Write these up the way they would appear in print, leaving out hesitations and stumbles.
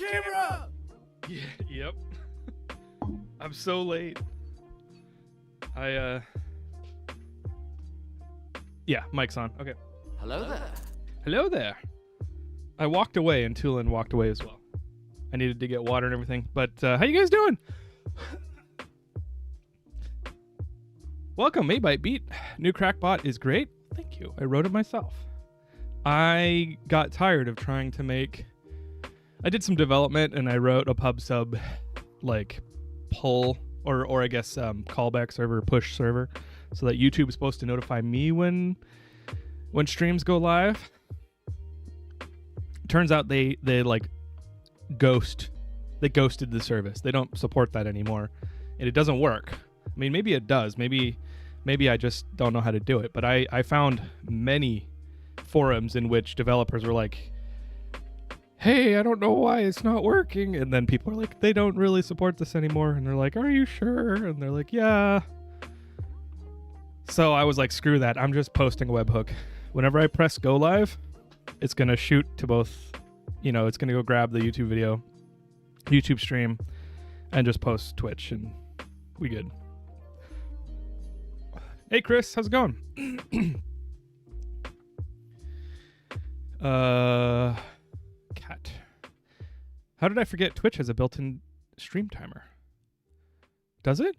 camera! Yeah, yep. I'm so late. Yeah, mic's on. Okay. Hello there. Hello there. I walked away and Tulin walked away as well. I needed to get water and everything. But how you guys doing? Welcome, Maybite Beat. New crackbot is great. Thank you. I wrote it myself. I got tired of trying to make... I did some development and I wrote a pub sub like pull or I guess callback server, push server, so that YouTube is supposed to notify me when streams go live. Turns out they like ghosted the service. They don't support that anymore, and it doesn't work. I mean, maybe it does. Maybe I just don't know how to do it. But I found many forums in which developers were like, hey, I don't know why it's not working. And then people are like, they don't really support this anymore. And they're like, are you sure? And they're like, yeah. So I was like, screw that. I'm just posting a webhook. Whenever I press go live, it's going to shoot to both, it's going to go grab the YouTube stream and just post Twitch and we good. Hey, Chris, how's it going? Cat. How did I forget Twitch has a built-in stream timer? Does it?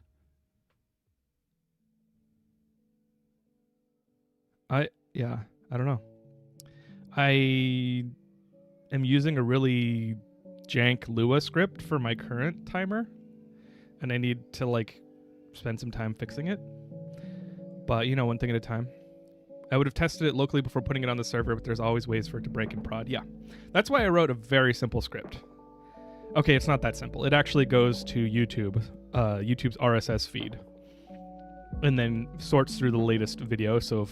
I don't know. I am using a really jank Lua script for my current timer, and I need to spend some time fixing it. But one thing at a time. I would have tested it locally before putting it on the server, but there's always ways for it to break in prod. Yeah, that's why I wrote a very simple script. Okay, it's not that simple. It actually goes to YouTube's RSS feed, and then sorts through the latest video. So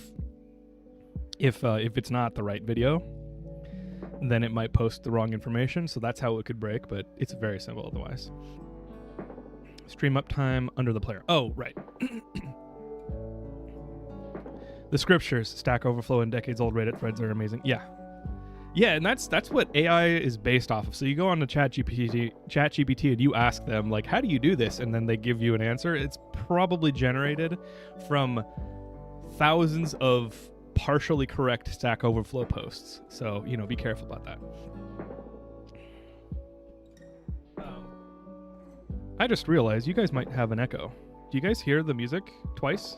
if it's not the right video, then it might post the wrong information. So that's how it could break, but it's very simple otherwise. Stream uptime under the player. Oh, right. The scriptures, Stack Overflow, and decades-old Reddit threads are amazing. Yeah, and that's what AI is based off of. So you go on to ChatGPT and you ask them, how do you do this? And then they give you an answer. It's probably generated from thousands of partially correct Stack Overflow posts. So, be careful about that. I just realized you guys might have an echo. Do you guys hear the music twice?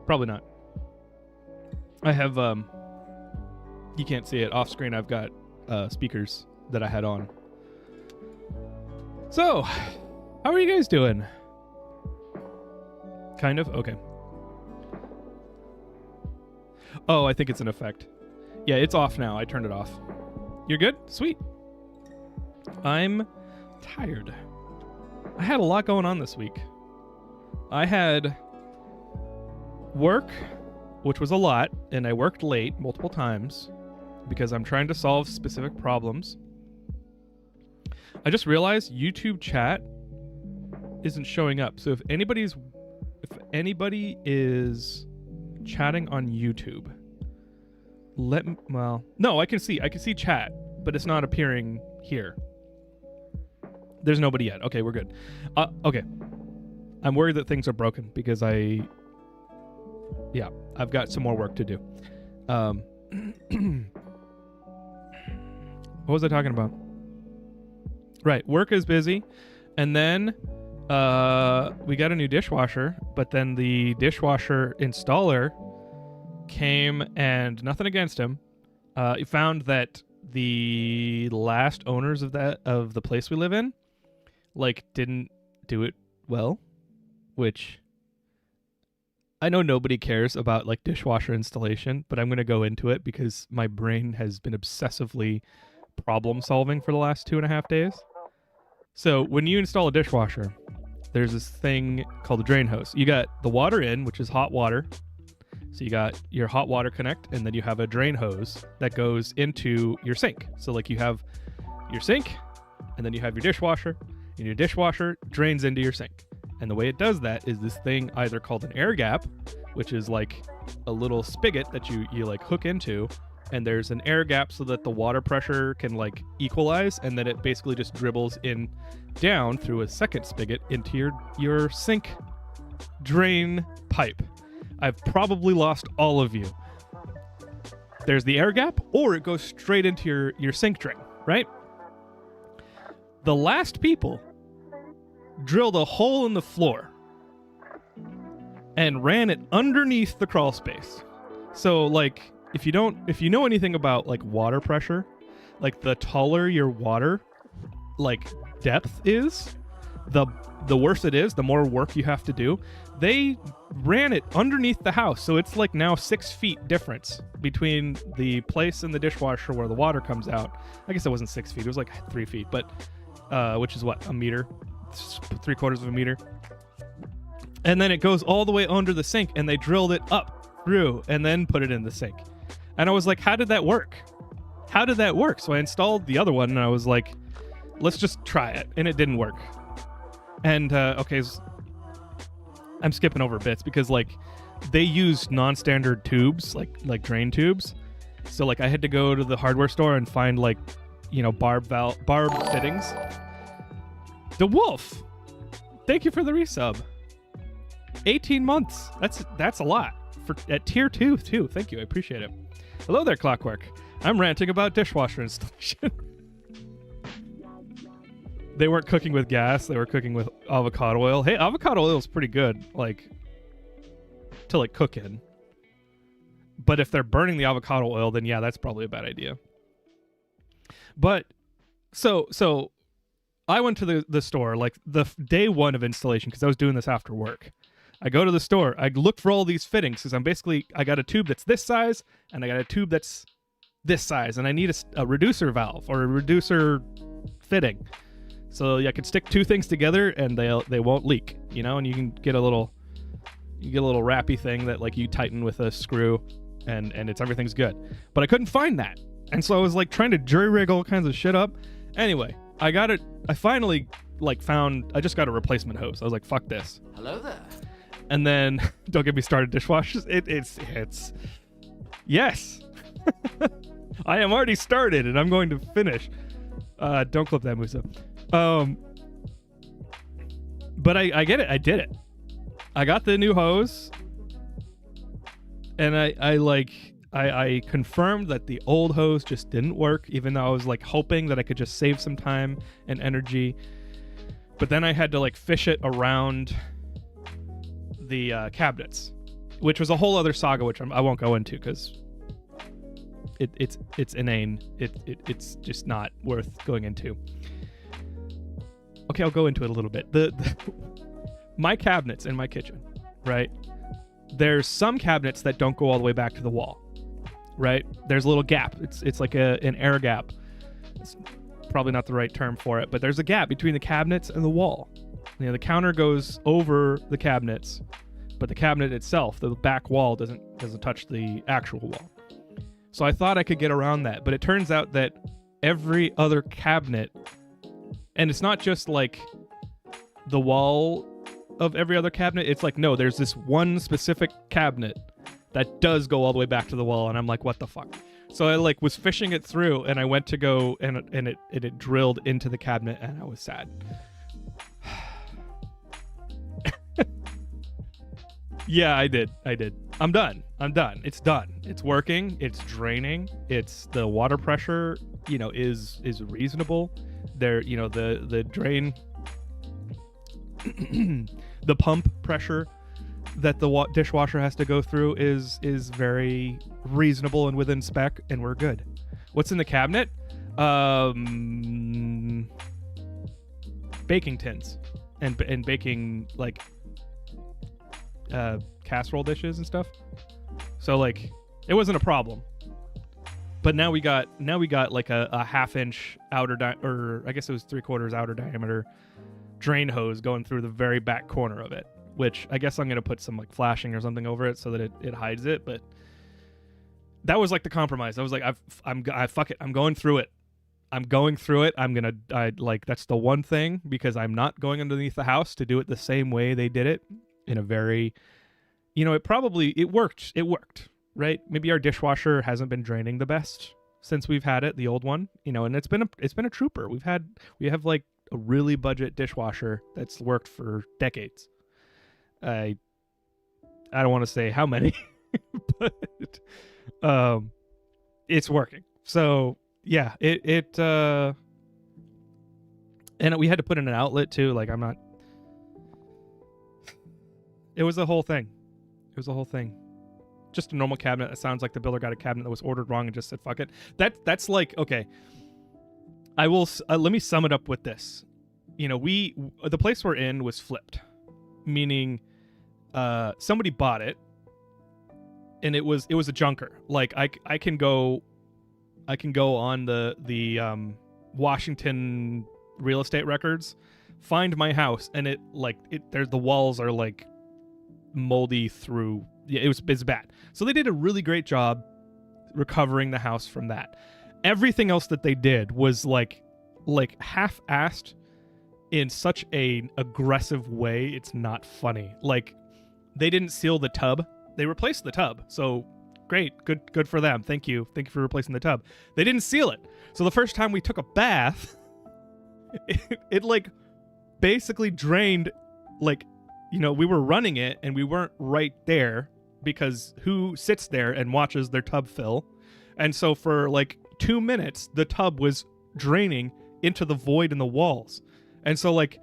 Probably not. I have, you can't see it. Off screen, I've got speakers that I had on. So, how are you guys doing? Kind of? Okay. Oh, I think it's an effect. Yeah, it's off now. I turned it off. You're good? Sweet. I'm tired. I had a lot going on this week. I had work, which was a lot, and I worked late multiple times because I'm trying to solve specific problems. I just realized YouTube chat isn't showing up. So if anybody is chatting on YouTube, no, I can see chat, but it's not appearing here. There's nobody yet. Okay, we're good. Okay. I'm worried that things are broken because I've got some more work to do. What was I talking about? Right, work is busy. And then we got a new dishwasher, but then the dishwasher installer came, and nothing against him. He found that the last owners of the place we live in didn't do it well, which I know nobody cares about dishwasher installation, but I'm going to go into it because my brain has been obsessively problem solving for the last 2.5 days. So when you install a dishwasher, there's this thing called a drain hose. You got the water in, which is hot water. So you got your hot water connect, and then you have a drain hose that goes into your sink. So you have your sink, and then you have your dishwasher, And your dishwasher drains into your sink. And the way it does that is this thing either called an air gap, which is like a little spigot that you like hook into, and there's an air gap so that the water pressure can like equalize, and then it basically just dribbles in down through a second spigot into your sink drain pipe. I've probably lost all of you. There's the air gap, or it goes straight into your sink drain, right? The last people drilled a hole in the floor and ran it underneath the crawl space. So like if you know anything about like water pressure, like the taller your water like depth is, the worse it is, the more work you have to do. They ran it underneath the house, so it's like now 6 feet difference between the place in the dishwasher where the water comes out. I guess it wasn't 6 feet, it was like 3 feet, but which is what, a meter, 3/4 of a meter. And then it goes all the way under the sink, and they drilled it up through and then put it in the sink. And I was like, how did that work? How did that work? So I installed the other one, and I was like, let's just try it. And it didn't work. And okay, I'm skipping over bits because like they use non-standard tubes, like drain tubes. So like I had to go to the hardware store and find like, you know, barb fittings. The Wolf, thank you for the resub. 18 months. That's a lot for at tier 2 too. Thank you, I appreciate it. Hello there, Clockwork. I'm ranting about dishwasher installation. They weren't cooking with gas. They were cooking with avocado oil. Hey, avocado oil is pretty good, like, to, like, cook in. But if they're burning the avocado oil, then yeah, that's probably a bad idea. But, so I went to the store, like, the day one of installation, because I was doing this after work. I go to the store. I look for all these fittings, because I got a tube that's this size, and I got a tube that's this size, and I need a reducer valve, or a reducer fitting. So I can stick two things together and they won't leak, you know, and you can get a little wrappy thing that like you tighten with a screw and everything's good. But I couldn't find that. And so I was like trying to jury rig all kinds of shit up. Anyway, I got it. I finally like I just got a replacement hose. I was like, fuck this. Hello there. And then don't get me started dishwashers. It's yes. I am already started and I'm going to finish. Don't clip that, Musa. But I get it. I did it. I got the new hose, and I confirmed that the old hose just didn't work, even though I was like hoping that I could just save some time and energy. But then I had to like fish it around the cabinets, which was a whole other saga, which I won't go into because it's inane. It's just not worth going into. Okay, I'll go into it a little bit. My cabinets in my kitchen, right? There's some cabinets that don't go all the way back to the wall, right? There's a little gap. It's like an air gap. It's probably not the right term for it, but there's a gap between the cabinets and the wall. You know, the counter goes over the cabinets, but the cabinet itself, the back wall, doesn't touch the actual wall. So I thought I could get around that, but it turns out that every other cabinet, and it's not just like the wall of every other cabinet, it's like, no, there's this one specific cabinet that does go all the way back to the wall, and I'm like, what the fuck? So I like was fishing it through, and I went to go, and it drilled into the cabinet, and I was sad. Yeah, I did. I'm done. It's done. It's working. It's draining. The water pressure, you know, is reasonable. There, you know, the drain, the pump pressure that the dishwasher has to go through is very reasonable and within spec, and we're good. What's in the cabinet? Baking tins and baking like casserole dishes and stuff. So like it wasn't a problem. But now we got like a half-inch outer or I guess it was 3/4 outer diameter drain hose going through the very back corner of it, which I guess I'm gonna put some like flashing or something over it so that it hides it. But that was like the compromise. I was like, fuck it, I'm going through it. I'm going through it. That's the one thing, because I'm not going underneath the house to do it the same way they did it in a very, it worked. It worked, right? Maybe our dishwasher hasn't been draining the best since we've had it, the old one, and it's been a trooper. We have like a really budget dishwasher that's worked for decades. I don't want to say how many, but it's working. So yeah, and we had to put in an outlet too. Like it was a whole thing. Just a normal cabinet. It sounds like the builder got a cabinet that was ordered wrong and just said, fuck it. That's like, okay. I will, let me sum it up with this. The place we're in was flipped, meaning somebody bought it and it was a junker. Like I can go on the Washington real estate records, find my house, and the walls are like moldy through. Yeah, it's bad. So they did a really great job recovering the house from that. Everything else that they did was like half-assed in such an aggressive way. It's not funny. Like, they didn't seal the tub. They replaced the tub. So great, good for them. Thank you for replacing the tub. They didn't seal it. So the first time we took a bath, it like basically drained. Like, we were running it and we weren't right there, because who sits there and watches their tub fill? And so for like 2 minutes, the tub was draining into the void in the walls. And so like,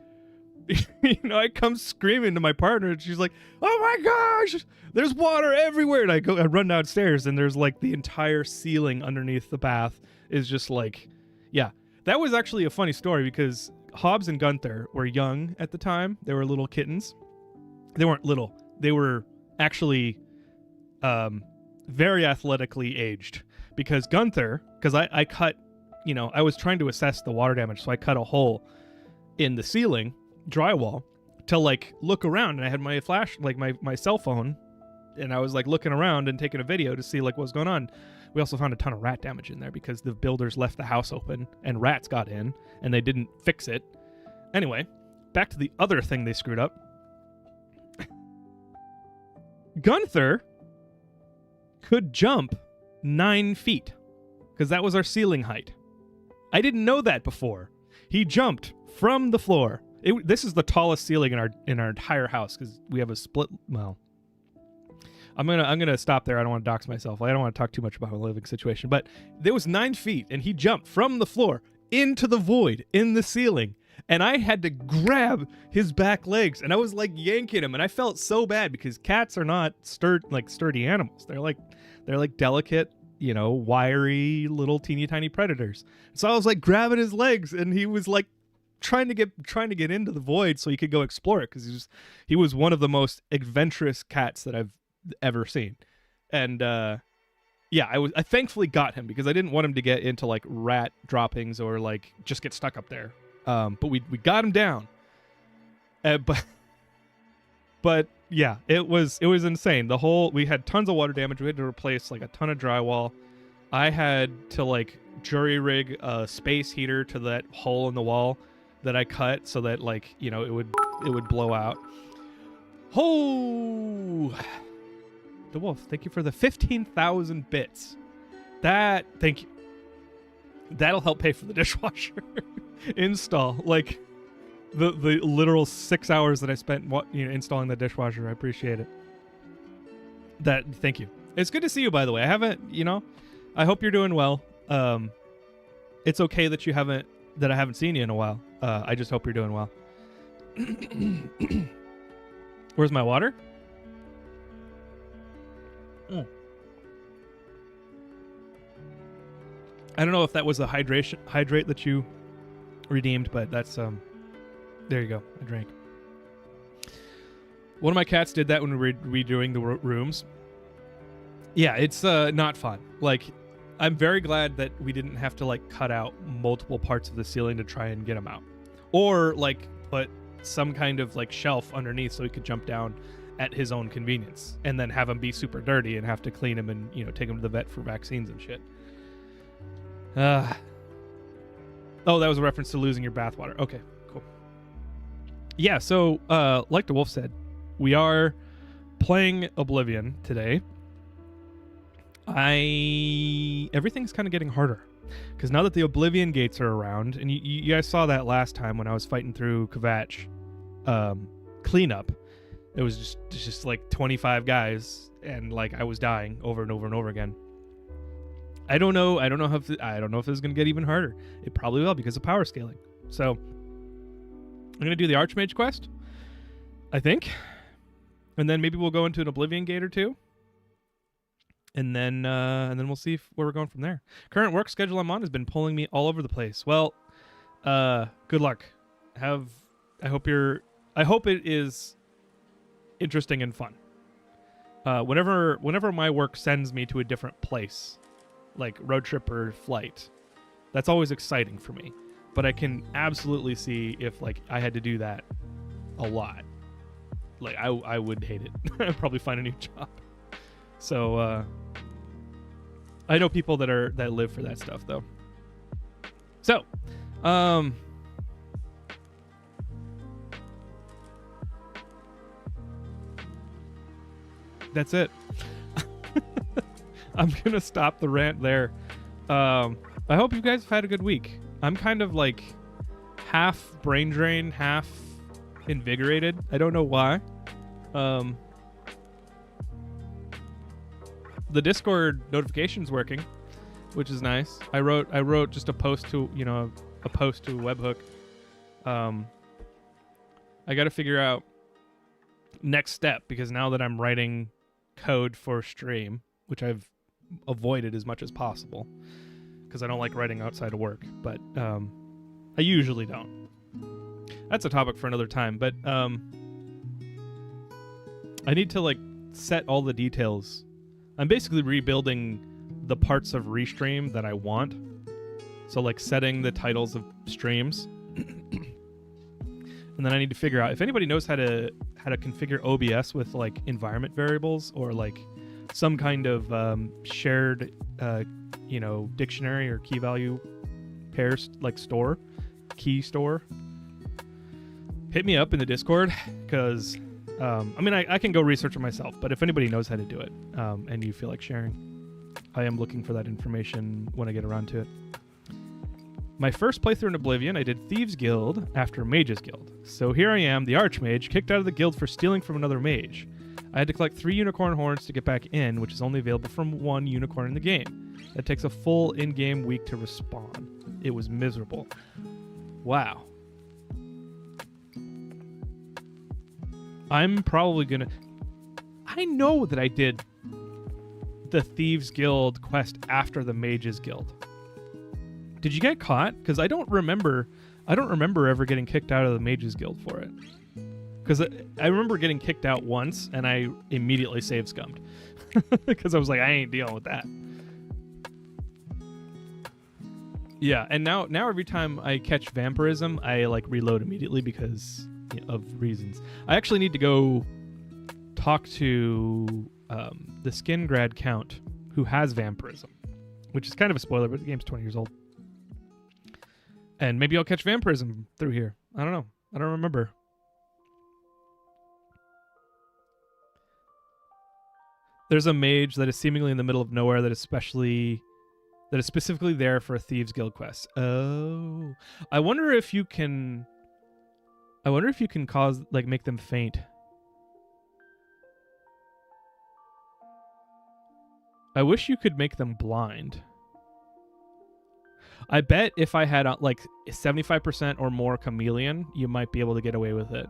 I come screaming to my partner and she's like, oh my gosh, there's water everywhere. And I run downstairs and there's like the entire ceiling underneath the bath is just like, yeah. That was actually a funny story, because Hobbs and Gunther were young at the time. They were little kittens. They weren't little. They were actually very athletically aged, because I cut, I was trying to assess the water damage. So I cut a hole in the ceiling drywall to like look around, and I had my flash, like my cell phone, and I was like looking around and taking a video to see like what's going on. We also found a ton of rat damage in there because the builders left the house open and rats got in and they didn't fix it. Anyway, back to the other thing they screwed up. Gunther could jump 9 feet because that was our ceiling height. I didn't know that before. He jumped from the floor. This is the tallest ceiling in our entire house because we have a split. Well, I'm gonna stop there. I don't want to dox myself. I don't want to talk too much about my living situation. But there was 9 feet, and he jumped from the floor into the void in the ceiling. And I had to grab his back legs, and I was like yanking him, and I felt so bad because cats are not sturdy animals. They're like delicate, wiry little teeny tiny predators. So I was like grabbing his legs, and he was like trying to get into the void so he could go explore it, because he was one of the most adventurous cats that I've ever seen. And yeah, I thankfully got him because I didn't want him to get into like rat droppings or like just get stuck up there. But we got him down. But yeah, it was insane. We had tons of water damage. We had to replace like a ton of drywall. I had to like jury rig a space heater to that hole in the wall that I cut so that like, it would blow out. Oh, the wolf, thank you for the 15,000 bits. Thank you. That'll help pay for the dishwasher install. Like the literal 6 hours that I spent installing the dishwasher. I appreciate it. Thank you. It's good to see you, by the way. I hope you're doing well. It's okay that I haven't seen you in a while. I just hope you're doing well. Where's my water? I don't know if that was the hydrate that you redeemed, but that's there you go. I drank. One of my cats did that when we were redoing the rooms. Yeah, it's not fun. Like, I'm very glad that we didn't have to like cut out multiple parts of the ceiling to try and get him out, or like put some kind of like shelf underneath so he could jump down at his own convenience, and then have him be super dirty and have to clean him and take him to the vet for vaccines and shit. Oh, that was a reference to losing your bathwater. Okay, cool. Yeah, so like the wolf said, we are playing Oblivion today. Everything's kind of getting harder because now that the Oblivion gates are around, and you guys saw that last time when I was fighting through Kvatch cleanup, it was just like 25 guys, and like I was dying over and over and over again. I don't know if this is gonna get even harder. It probably will because of power scaling. So I'm gonna do the Archmage quest, I think, and then maybe we'll go into an Oblivion gate or two. And then we'll see where we're going from there. Current work schedule I'm on has been pulling me all over the place. Well, good luck. I hope it is interesting and fun. Whenever my work sends me to a different place, like road trip or flight, that's always exciting for me. But I can absolutely see if like I had to do that a lot. Like I would hate it. I'd probably find a new job. So I know people that live for that stuff though. So, that's it. I'm gonna stop the rant there. I hope you guys have had a good week. I'm kind of like half brain drained, half invigorated. I don't know why. The Discord notification's working, which is nice. I wrote just a post to a webhook. I got to figure out next step because now that I'm writing code for stream, which I've avoided as much as possible because I don't like writing outside of work, but I usually don't. That's a topic for another time, but I need to like set all the details. I'm basically rebuilding the parts of Restream that I want. So like setting the titles of streams. And then I need to figure out if anybody knows how to configure OBS with like environment variables or like some kind of shared dictionary or key value pairs like key store. Hit me up in the Discord because I can go research it myself, but if anybody knows how to do it and you feel like sharing, I am looking for that information when I get around to it. My first playthrough in Oblivion, I did Thieves Guild after Mages Guild. So here I am, the Archmage, kicked out of the guild for stealing from another mage. I had to collect 3 unicorn horns to get back in, which is only available from 1 unicorn in the game. That takes a full in-game week to respawn. It was miserable. Wow. I'm probably gonna... I know that I did the Thieves Guild quest after the Mages Guild. Did you get caught? Because I don't remember ever getting kicked out of the Mages Guild for it. Because I remember getting kicked out once, and I immediately save scummed. Because I was like, I ain't dealing with that. Yeah, and now every time I catch vampirism, I like reload immediately because of reasons. I actually need to go talk to the Skin Grad Count who has vampirism, which is kind of a spoiler, but the game's 20 years old. And maybe I'll catch vampirism through here. I don't know. I don't remember. There's a mage that is seemingly in the middle of nowhere that is specifically there for a Thieves Guild quest. Oh. I wonder if you can cause, like, make them faint. I wish you could make them blind. I bet if I had, like, 75% or more chameleon, you might be able to get away with it.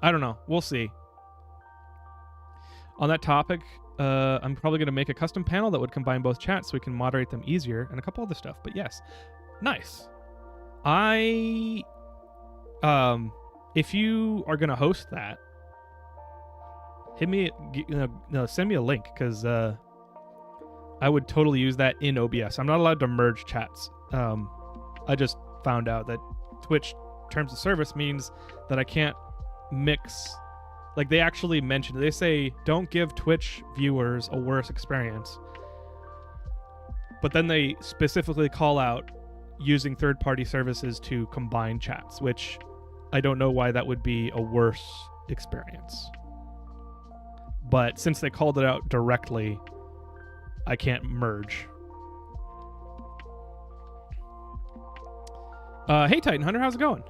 I don't know. We'll see. On that topic, I'm probably going to make a custom panel that would combine both chats so we can moderate them easier and a couple other stuff. But yes, nice. If you are going to host that, send me a link because I would totally use that in OBS. I'm not allowed to merge chats. I just found out that Twitch terms of service means that I can't mix. Like, they actually mention it. They say, don't give Twitch viewers a worse experience. But then they specifically call out using third-party services to combine chats, which I don't know why that would be a worse experience. But since they called it out directly, I can't merge. Hey, Titan Hunter, how's it going?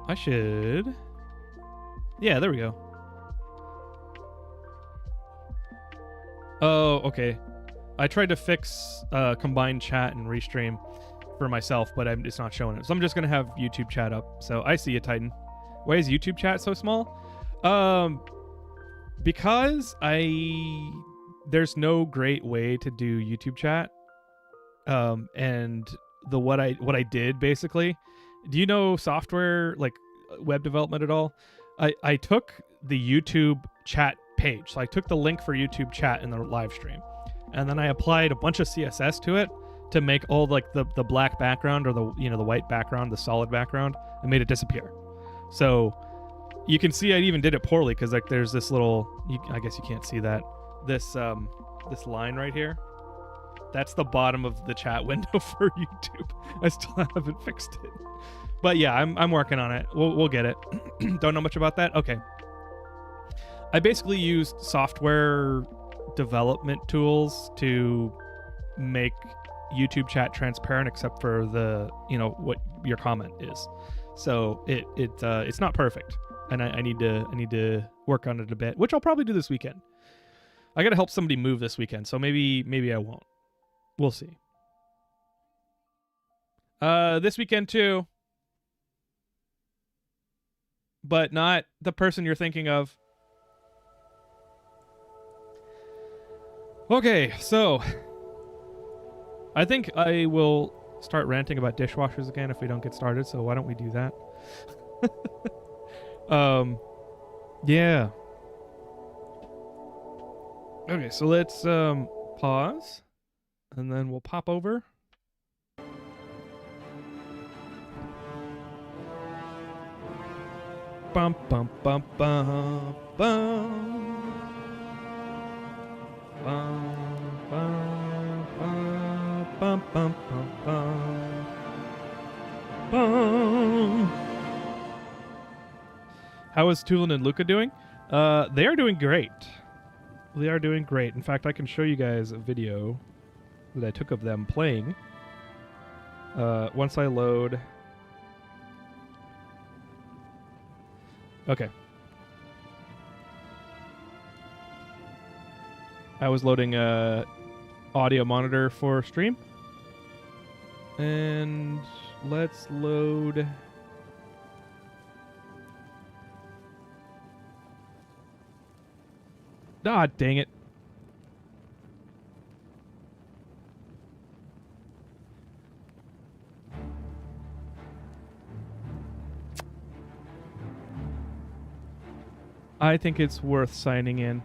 I should... Yeah, there we go. Oh, okay. I tried to fix combined chat and restream for myself, but it's not showing it. So I'm just going to have YouTube chat up. So I see you, Titan. Why is YouTube chat so small? Because there's no great way to do YouTube chat. And what I did basically, do you know software like web development at all? I took the YouTube chat page. So I took the link for YouTube chat in the live stream, and then I applied a bunch of CSS to it to make all like the black background or the white background, the solid background, and made it disappear. So you can see I even did it poorly because like there's this little, I guess you can't see that, this line right here. That's the bottom of the chat window for YouTube. I still haven't fixed it. But yeah, I'm working on it. We'll get it. Don't know much about that? Okay. I basically used software development tools to make YouTube chat transparent except for the, what your comment is. So it's not perfect. And I need to work on it a bit, which I'll probably do this weekend. I got to help somebody move this weekend, so maybe I won't. We'll see. This weekend too. But not the person you're thinking of. Okay, so I think I will start ranting about dishwashers again if we don't get started, so why don't we do that? Yeah. Okay, so let's pause, and then we'll pop over. Bum bum bum bum bum. Bum bum bum bum bum bum bum. How is Tulin and Luca doing? They are doing great. They are doing great. In fact, I can show you guys a video that I took of them playing. Once I load... Okay. I was loading a audio monitor for stream. And let's load... Ah, dang it. I think it's worth signing in.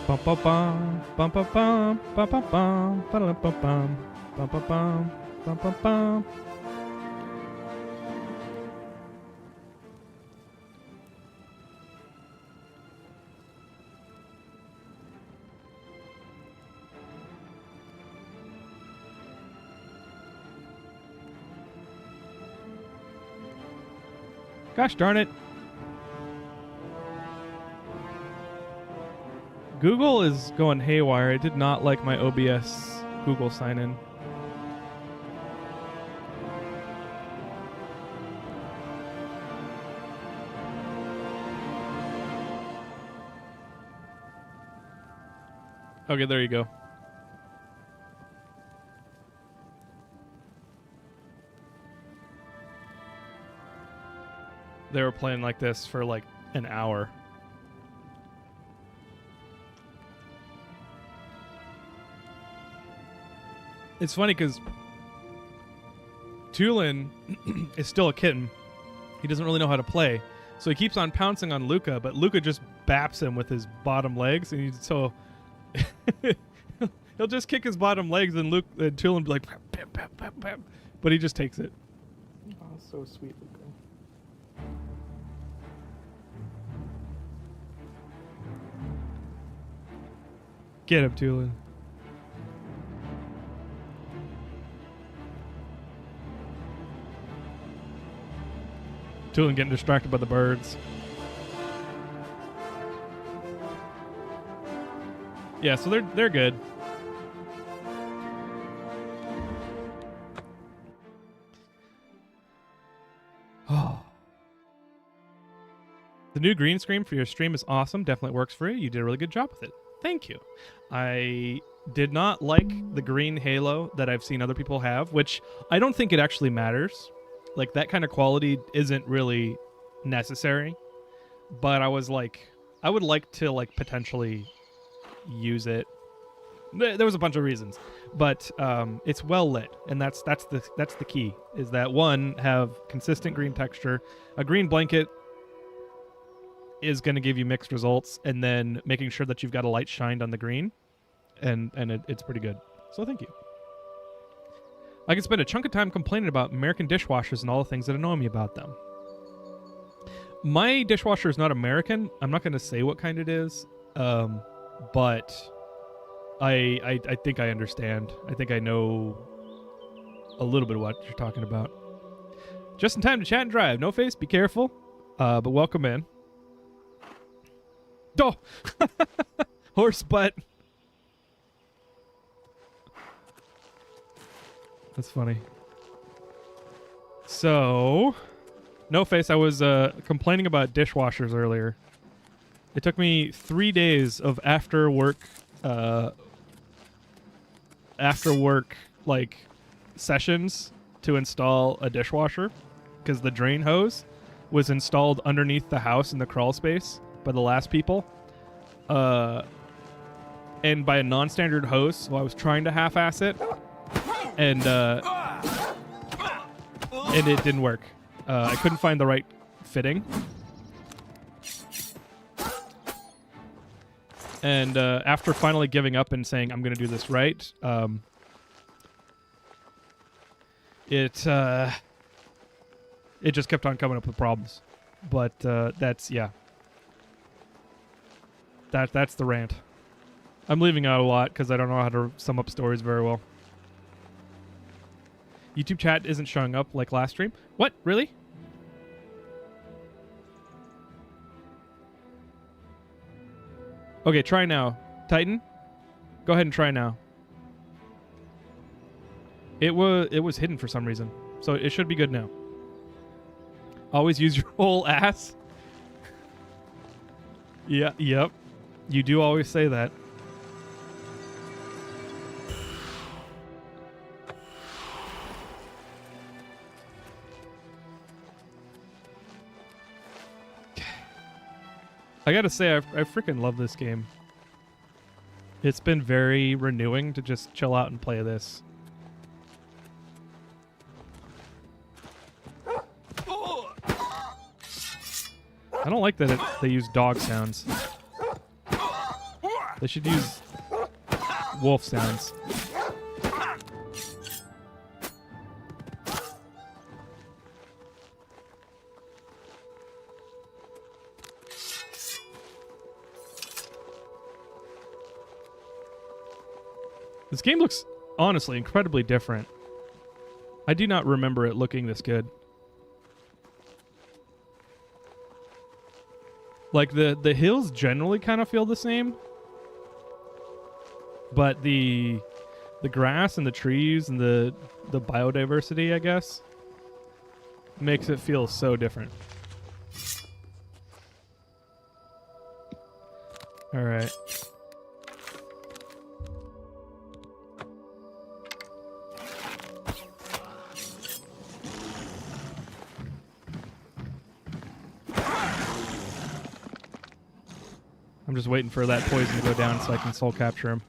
Bum bum bum bum bum bum bum bum bum bum bum bum bum bum bum. Bum, bum, bum. Gosh darn it. Google is going haywire. I did not like my OBS Google sign-in. Okay, there you go. They were playing like this for like an hour. It's funny because Tulin is still a kitten. He doesn't really know how to play. So he keeps on pouncing on Luca, but Luca just baps him with his bottom legs, and so he'll just kick his bottom legs, and Tulin will be like, bam, bam, bam, bam. But he just takes it. Oh, so sweet, Luca. Get him, Tulin. Tulin getting distracted by the birds. Yeah, so they're good. Oh. The new green screen for your stream is awesome. Definitely works for you. You did a really good job with it. Thank you. I did not like the green halo that I've seen other people have, which I don't think it actually matters. Like, that kind of quality isn't really necessary. But I was like, I would like to, like, potentially use it. There was a bunch of reasons, but it's well lit, and that's the key. Is that one, have consistent green texture. A green blanket is going to give you mixed results, and then making sure that you've got a light shined on the green, and it's pretty good. So thank you. I can spend a chunk of time complaining about American dishwashers and all the things that annoy me about them. My dishwasher is not American. I'm not going to say what kind it is, but I think I understand. I think I know a little bit of what you're talking about. Just in time to chat and drive. No face, be careful. But welcome in. Oh! Horse butt. That's funny. So, no face, I was complaining about dishwashers earlier. It took me 3 days of after work like sessions to install a dishwasher, because the drain hose was installed underneath the house in the crawl space by the last people, and by a non-standard hose, so I was trying to half-ass it, and it didn't work. I couldn't find the right fitting, and after finally giving up and saying I'm going to do this right, it just kept on coming up with problems. But that's the rant. I'm leaving out a lot because I don't know how to sum up stories very well. YouTube chat isn't showing up like last stream. What? Really? Okay, try now. Titan, go ahead and try now. It was hidden for some reason, so it should be good now. Always use your whole ass. Yeah, yep. You do always say that. I gotta say, I freaking love this game. It's been very renewing to just chill out and play this. I don't like that they use dog sounds. They should use wolf sounds. This game looks, honestly, incredibly different. I do not remember it looking this good. Like, the hills generally kind of feel the same. But the grass and the trees and the biodiversity, I guess, makes it feel so different. All right. I'm just waiting for that poison to go down so I can soul capture him.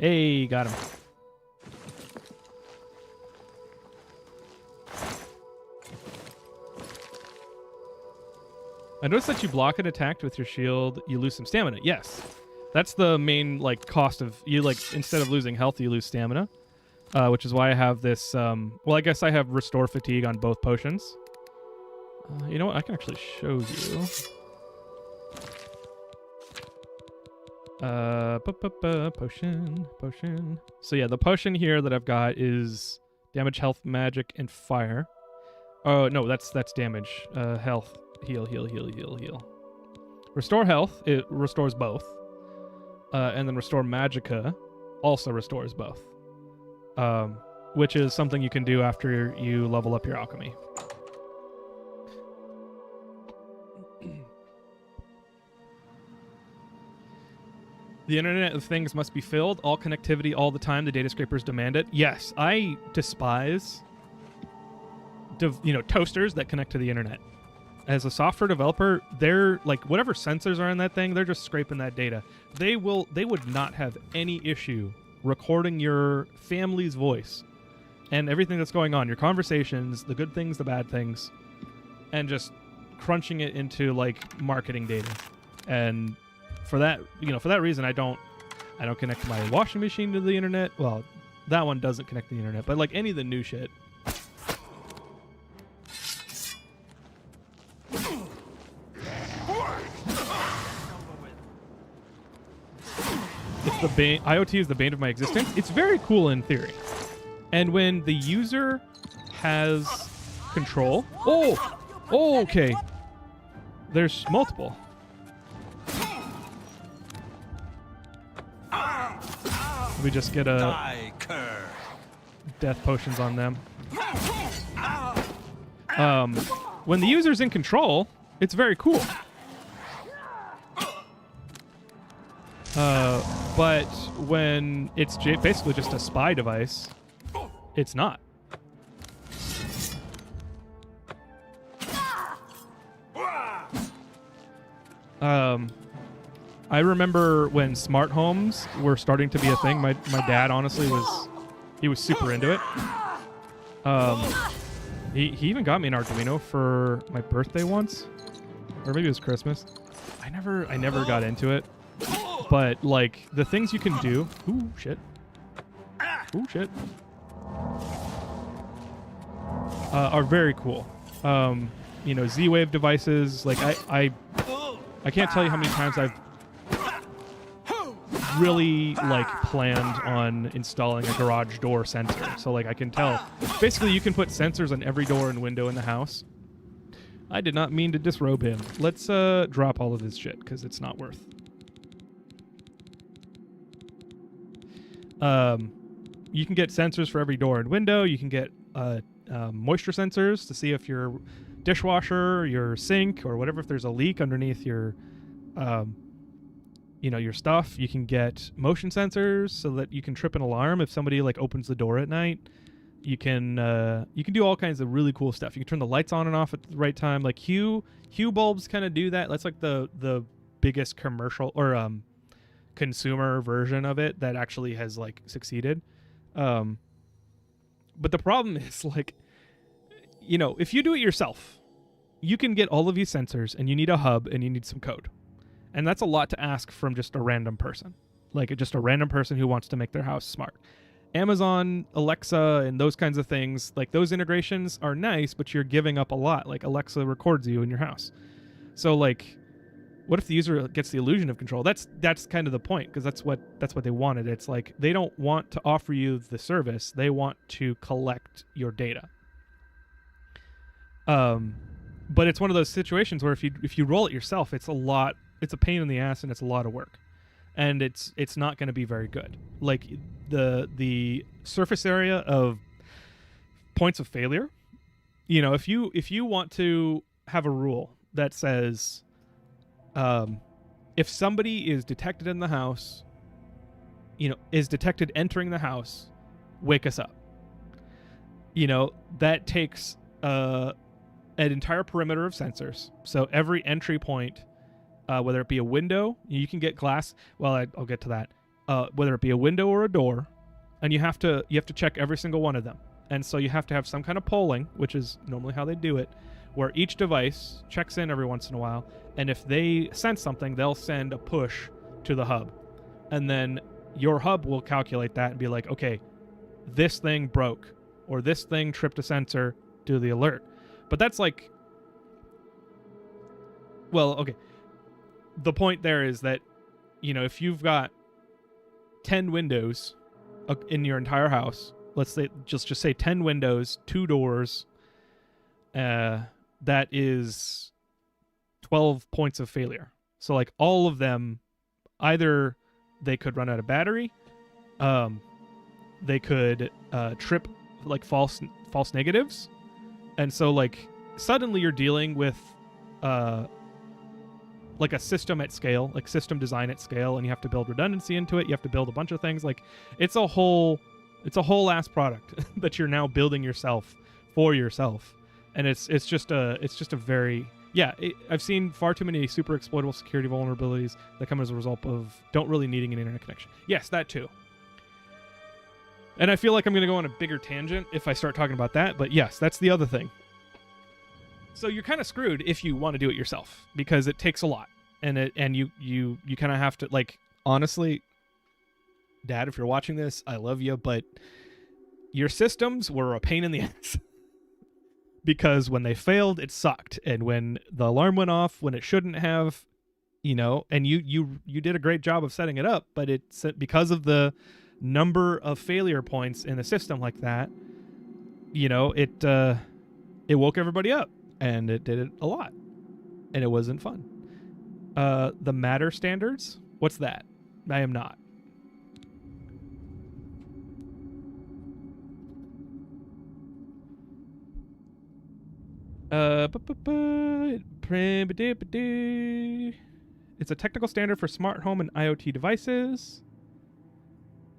Hey, got him. I noticed that you block an attack with your shield, you lose some stamina. Yes. That's the main, like, cost of... You, like, instead of losing health, you lose stamina. Which is why I have this... well, I guess I have Restore Fatigue on both potions. You know what? I can actually show you. Potion. So yeah, the potion here that I've got is damage, health, magic, and fire. Oh no, that's damage. Health, heal. Restore health, it restores both. And then restore magicka also restores both. Which is something you can do after you level up your alchemy. The Internet of Things must be filled. All connectivity all the time. The data scrapers demand it. Yes, I despise toasters that connect to the internet. As a software developer, they're like, whatever sensors are in that thing, they're just scraping that data. They would not have any issue recording your family's voice and everything that's going on, your conversations, the good things, the bad things, and just crunching it into like marketing data. And for that reason, I don't connect my washing machine to the internet. Well, that one doesn't connect to the internet, but like any of the new shit. It's the bane. IoT is the bane of my existence. It's very cool in theory. And when the user has control... Oh, okay. There's multiple. We just get a death potions on them. When the user's in control, it's very cool. But when it's basically just a spy device, it's not. I remember when smart homes were starting to be a thing. My dad honestly was super into it. He even got me an Arduino for my birthday once, or maybe it was Christmas. I never got into it, but like the things you can do. Ooh shit. Are very cool. Z-Wave devices. Like I can't tell you how many times I've really like planned on installing a garage door sensor. So like I can tell. Basically, you can put sensors on every door and window in the house. I did not mean to disrobe him. Let's drop all of this shit because it's not worth. You can get sensors for every door and window. You can get moisture sensors to see if your dishwasher, your sink, or whatever, if there's a leak underneath your your stuff. You can get motion sensors so that you can trip an alarm if somebody like opens the door at night. You can do all kinds of really cool stuff. You can turn the lights on and off at the right time. Like Hue bulbs kind of do that. That's like the biggest commercial or consumer version of it that actually has like succeeded. But the problem is like, if you do it yourself, you can get all of these sensors and you need a hub and you need some code. And that's a lot to ask from just a random person. Like just a random person who wants to make their house smart. Amazon, Alexa, and those kinds of things, like those integrations are nice, but you're giving up a lot. Like Alexa records you in your house. So like, what if the user gets the illusion of control? That's kind of the point, because that's what they wanted. It's like they don't want to offer you the service. They want to collect your data. But it's one of those situations where if you roll it yourself, it's a pain in the ass and it's a lot of work. And it's not going to be very good. Like the surface area of points of failure, if you want to have a rule that says if somebody is detected in the house, is detected entering the house, wake us up. That takes an entire perimeter of sensors. So every entry point, whether it be a window, you can get glass. Well, I'll get to that. Whether it be a window or a door, and you have to check every single one of them. And so you have to have some kind of polling, which is normally how they do it, where each device checks in every once in a while, and if they sense something, they'll send a push to the hub. And then your hub will calculate that and be like, okay, this thing broke, or this thing tripped a sensor, do the alert. But that's like, well, okay. The point there is that if you've got 10 windows in your entire house, let's say just say 10 windows, 2 doors, that is 12 points of failure. So like all of them, either they could run out of battery, they could trip like false negatives, and so like suddenly you're dealing with like a system at scale, like system design at scale, and you have to build redundancy into it. You have to build a bunch of things. Like it's a whole ass product that you're now building yourself for yourself, and it's just a very I've seen far too many super exploitable security vulnerabilities that come as a result of don't really needing an internet connection. Yes, that too. And I feel like I'm going to go on a bigger tangent if I start talking about that, but yes, that's the other thing. So you're kind of screwed if you want to do it yourself, because it takes a lot, and you kind of have to, like, honestly, Dad, if you're watching this, I love you, but your systems were a pain in the ass. Because when they failed, it sucked, and when the alarm went off when it shouldn't have, and you did a great job of setting it up, but it's because of the number of failure points in a system like that, it woke everybody up, and it did it a lot, and it wasn't fun. The Matter standards, what's that? I am not. It's a technical standard for smart home and IoT devices.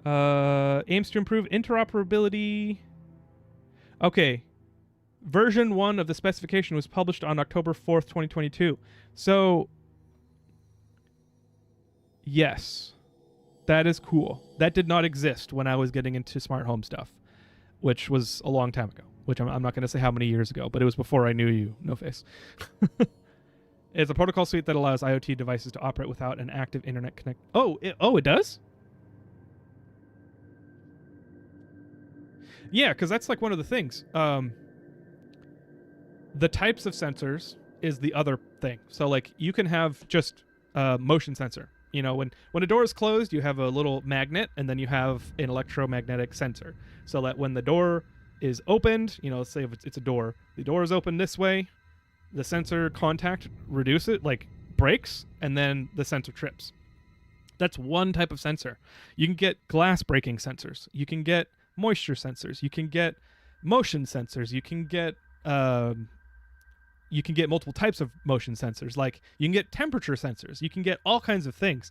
Aims to improve interoperability. Okay. Version 1 of the specification was published on October 4th, 2022. So, yes, that is cool. That did not exist when I was getting into smart home stuff, which was a long time ago. Which I'm not going to say how many years ago, but it was before I knew you, no face. It's a protocol suite that allows IoT devices to operate without an active internet connect. It does? Yeah, because that's like one of the things. The types of sensors is the other thing. So like you can have just motion sensor. When a door is closed, you have a little magnet, and then you have an electromagnetic sensor. So that when the door is opened, let's say if it's a door, the door is open this way, the sensor contact breaks, and then the sensor trips. That's one type of sensor. You can get glass breaking sensors, you can get moisture sensors, you can get motion sensors, you can get multiple types of motion sensors, like you can get temperature sensors, you can get all kinds of things.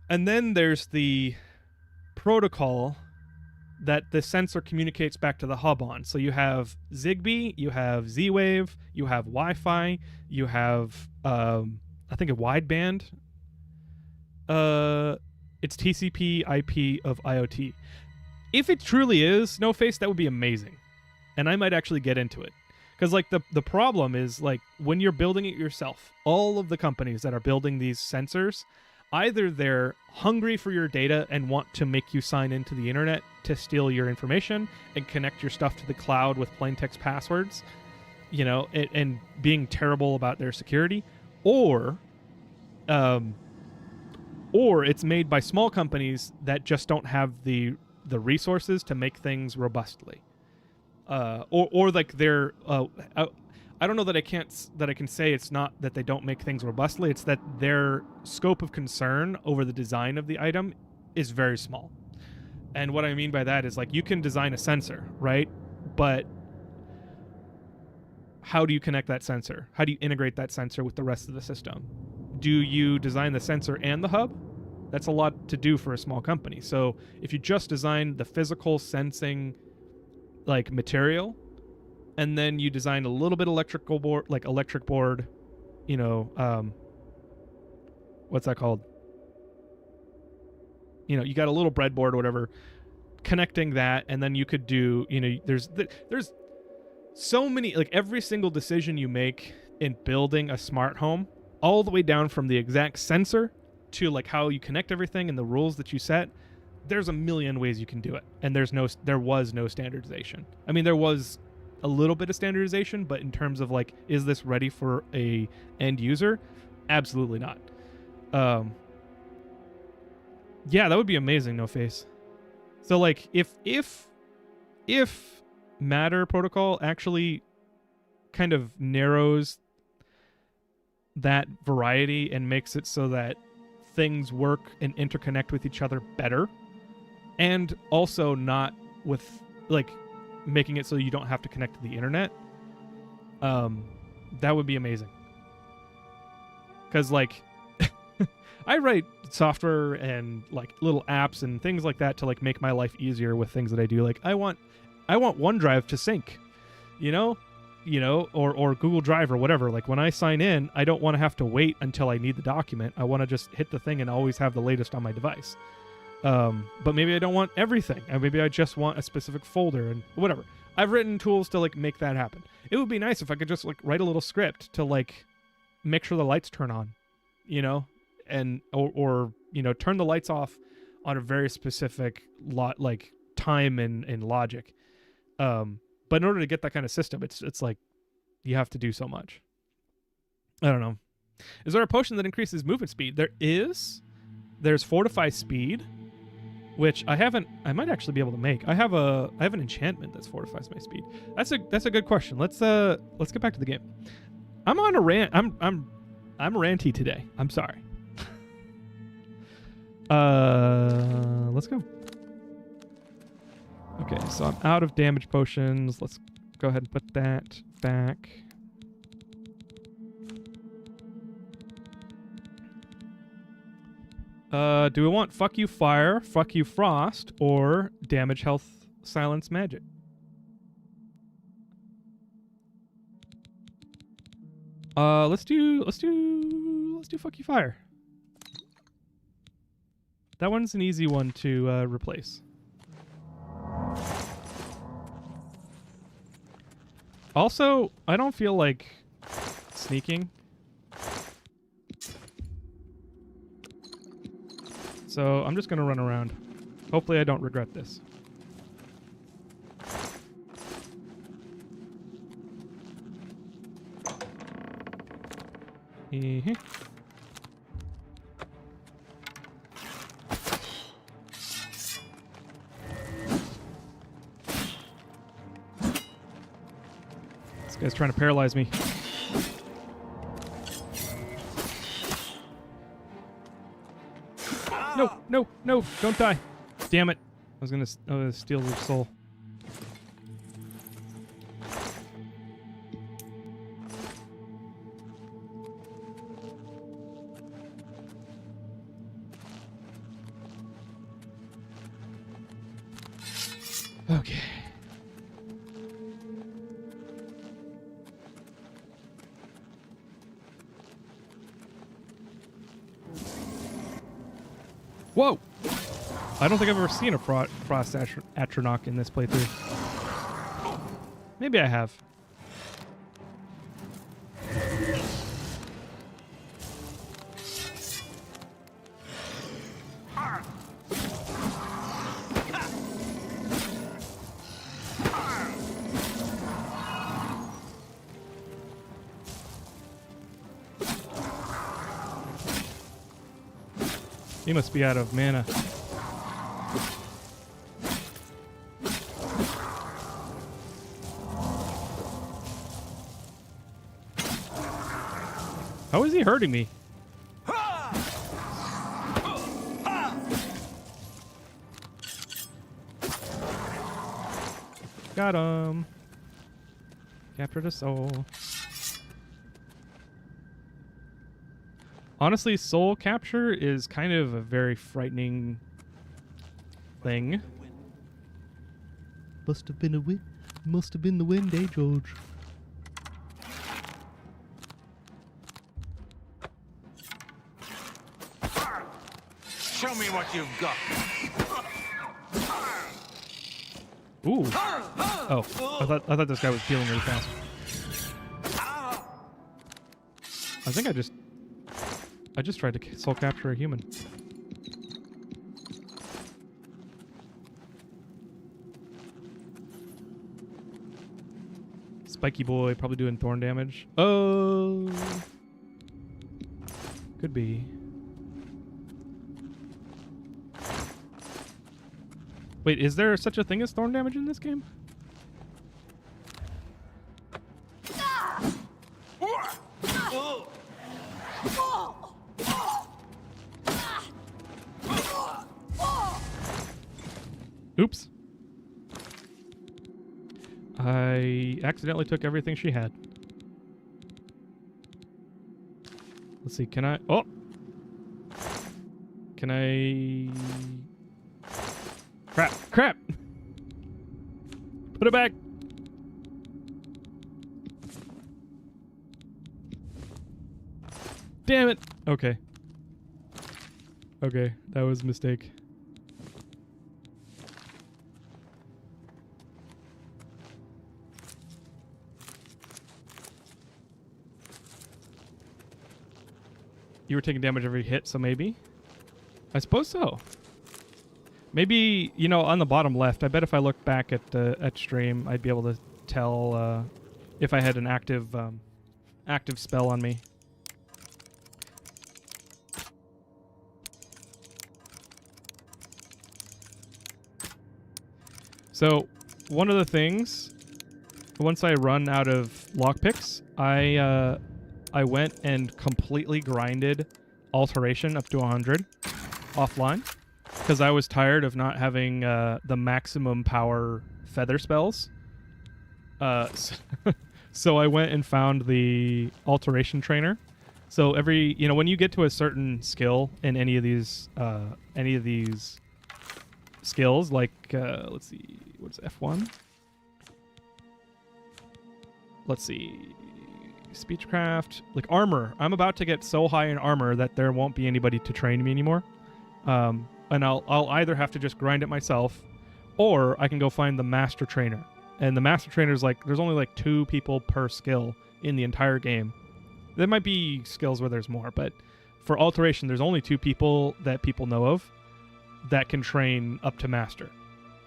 And then there's the protocol that the sensor communicates back to the hub on. So you have Zigbee, you have Z-Wave, you have Wi-Fi, you have, I think a wideband. It's TCP IP of IoT. If it truly is No Face, that would be amazing. And I might actually get into it. Because like the problem is, like, when you're building it yourself, all of the companies that are building these sensors, either they're hungry for your data and want to make you sign into the internet to steal your information and connect your stuff to the cloud with plain text passwords, and being terrible about their security, or it's made by small companies that just don't have the resources to make things robustly, or like they're I don't know that I can say it's not that they don't make things robustly. It's that their scope of concern over the design of the item is very small. And what I mean by that is, like, you can design a sensor, right? But how do you connect that sensor? How do you integrate that sensor with the rest of the system? Do you design the sensor and the hub? That's a lot to do for a small company. So if you just design the physical sensing, like, material, and then you design a little bit electric board, what's that called? You got a little breadboard or whatever, connecting that, and then you could do, there's so many, like, every single decision you make in building a smart home, all the way down from the exact sensor to like how you connect everything and the rules that you set, there's a million ways you can do it. And there was no standardization. I mean, there was a little bit of standardization, but in terms of like, is this ready for a end user? Absolutely not. Yeah, that would be amazing. No face. So like if Matter protocol actually kind of narrows that variety and makes it so that things work and interconnect with each other better, and also not with like making it so you don't have to connect to the internet, that would be amazing. Because like I write software and like little apps and things like that to like make my life easier with things that I do. Like I want OneDrive to sync, you know, or Google Drive or whatever. Like when I sign in, I don't want to have to wait until I need the document. I want to just hit the thing and always have the latest on my device. But maybe I don't want everything. Maybe I just want a specific folder and whatever. I've written tools to like make that happen. It would be nice if I could just like write a little script to like make sure the lights turn on, you know, and or you know, turn the lights off on a very specific like time and logic. But in order to get that kind of system, it's like you have to do so much. I don't know. Is there a potion that increases movement speed? There is. There's Fortify Speed, which I might actually be able to make. I have an enchantment that fortifies my speed. That's a good question. Let's get back to the game. I'm on a rant. I'm ranty today. I'm sorry. Let's go. Okay, so I'm out of damage potions. Let's go ahead and put that back. Do we want Fuck You Fire, Fuck You Frost, or Damage Health Silence Magic? Let's do Fuck You Fire. That one's an easy one to replace. Also, I don't feel like sneaking. So I'm just going to run around. Hopefully I don't regret this. This guy's trying to paralyze me. No, don't die. Damn it. I was gonna steal your soul. Okay. Whoa! I don't think I've ever seen a Frost Atronach in this playthrough. Maybe I have. He must be out of mana. How is he hurting me? Got him. Captured a soul. Honestly, soul capture is kind of a very frightening thing. Must have been the wind, eh, George? Show me what you've got. Ooh. Oh, I thought this guy was healing really fast. I think I just tried to soul capture a human. Spiky boy probably doing thorn damage. Oh, could be. Wait, is there such a thing as thorn damage in this game? Oops. I accidentally took everything she had. Let's see, can I... Oh! Can I... Crap! Crap! Put it back! Damn it! Okay. Okay, that was a mistake. You were taking damage every hit, so maybe? I suppose so. Maybe, you know, on the bottom left, I bet if I looked back at stream, I'd be able to tell if I had an active spell on me. So, one of the things, once I run out of lockpicks, I went and completely grinded Alteration up to 100 offline because I was tired of not having the maximum power feather spells. So I went and found the Alteration Trainer. So every, you know, when you get to a certain skill in any of these skills, like let's see, what's F1? Let's see. Speechcraft, like armor. I'm about to get so high in armor that there won't be anybody to train me anymore. And I'll either have to just grind it myself, or I can go find the master trainer. And the master trainer is like, there's only like 2 people per skill in the entire game. There might be skills where there's more, but for Alteration, there's only 2 people that people know of that can train up to master.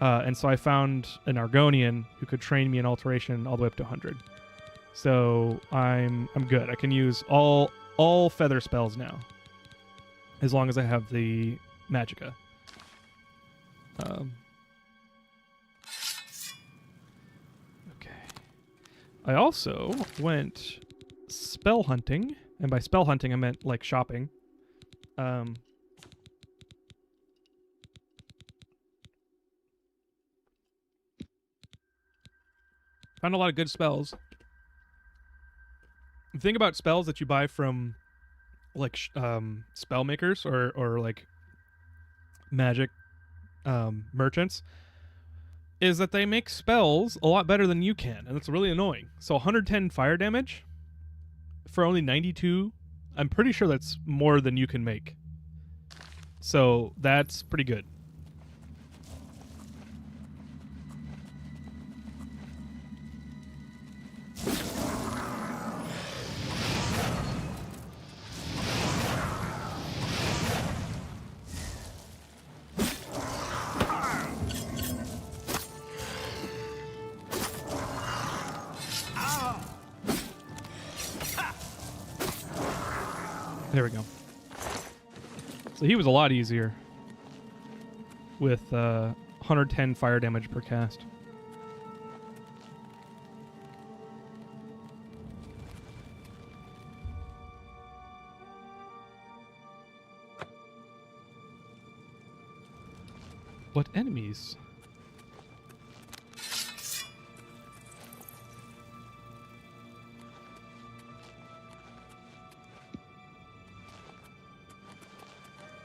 And so I found an Argonian who could train me in Alteration all the way up to 100. So I'm good. I can use all feather spells now, as long as I have the Magicka. Okay. I also went spell hunting, and by spell hunting I meant like shopping. Found a lot of good spells. The thing about spells that you buy from like spell makers or like magic merchants is that they make spells a lot better than you can, and it's really annoying. So 110 fire damage for only 92, I'm pretty sure that's more than you can make. So that's pretty good. There we go. So he was a lot easier with 110 fire damage per cast. What enemies?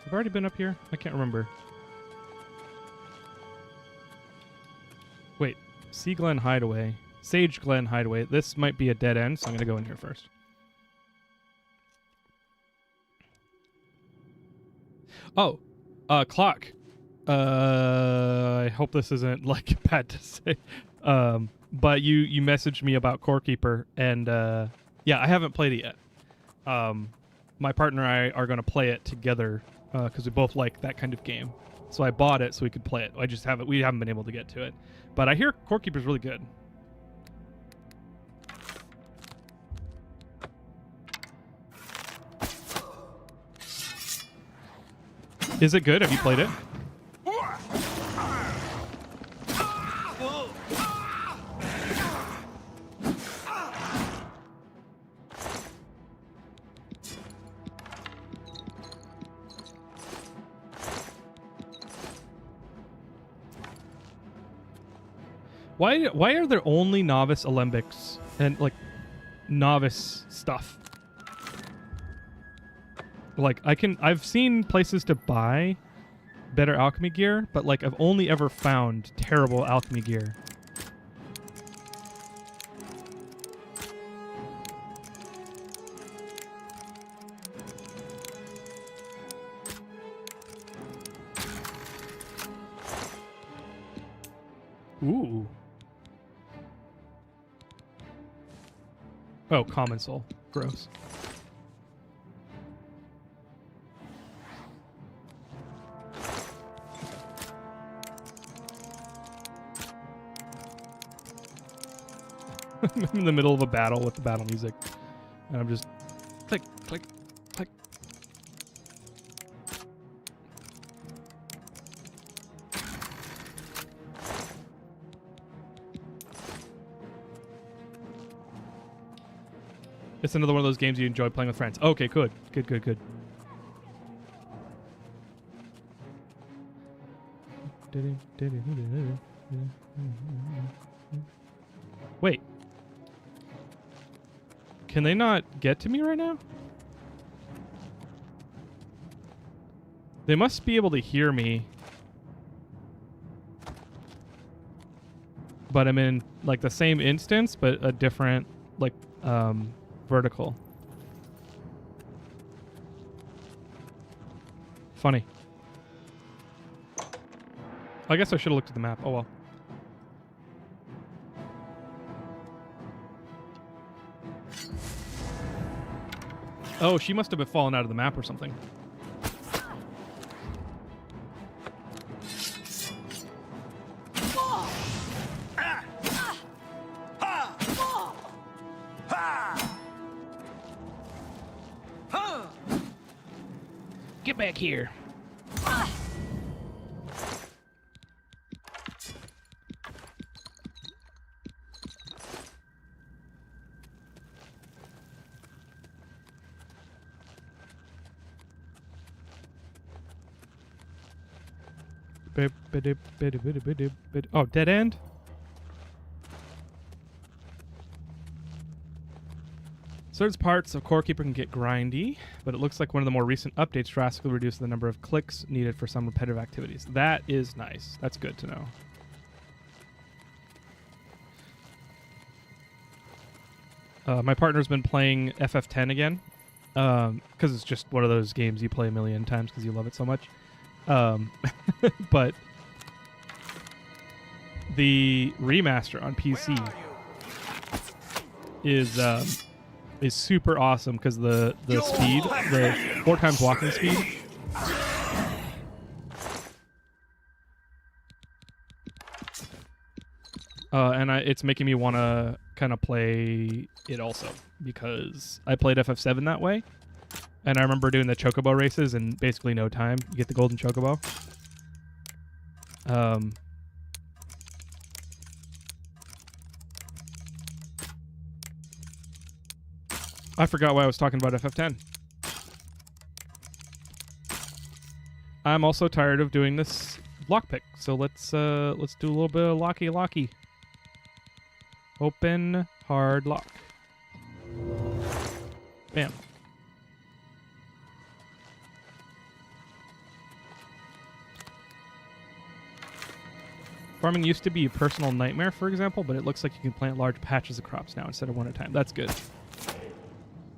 I've already been up here? I can't remember. Wait. Sea Glen Hideaway. Sage Glen Hideaway. This might be a dead end, so I'm going to go in here first. Oh. Clock. I hope this isn't, like, bad to say. But you messaged me about Core Keeper, and, yeah, I haven't played it yet. My partner and I are going to play it together because we both like that kind of game. So I bought it so we could play it. We haven't been able to get to it. But I hear Core Keeper's really good. Is it good? Have you played it? Why are there only novice alembics and like novice stuff? Like I've seen places to buy better alchemy gear, but like I've only ever found terrible alchemy gear. Ooh. Oh, common soul. Gross. I'm in the middle of a battle with the battle music, and I'm just click, click, click. It's another one of those games you enjoy playing with friends. Okay, good. Good, good, good. Wait. Can they not get to me right now? They must be able to hear me. But I'm in like the same instance, but a different like vertical. Funny. I guess I should have looked at the map. Oh well. Oh, she must have been fallen out of the map or something. Get back here. Oh, dead end? Certain parts of Core Keeper can get grindy, but it looks like one of the more recent updates drastically reduced the number of clicks needed for some repetitive activities. That is nice. That's good to know. My partner's been playing FF10 again, because it's just one of those games you play a million times because you love it so much. But the remaster on PC is super awesome because the speed, the 4 times walking speed. And it's making me want to kind of play it also because I played FF7 that way. And I remember doing the chocobo races in basically no time. You get the golden chocobo. I forgot why I was talking about FF10. I'm also tired of doing this lockpick, so let's do a little bit of locky. Open hard lock. Bam. Farming used to be a personal nightmare, for example, but it looks like you can plant large patches of crops now instead of one at a time. That's good.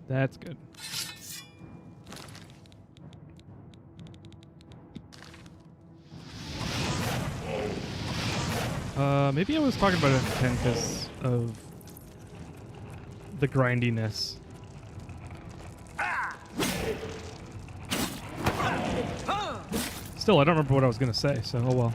That's good. Maybe I was talking about F10 because of the grindiness. Still, I don't remember what I was going to say, so oh well.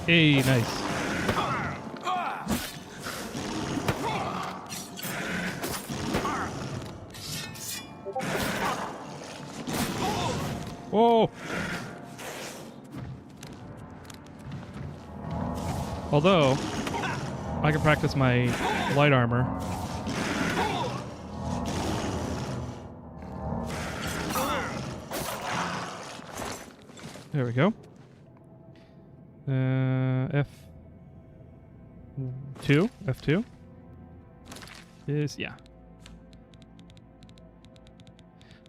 Hey, nice. Whoa! Although, I can practice my light armor. There we go. F2 is, yeah.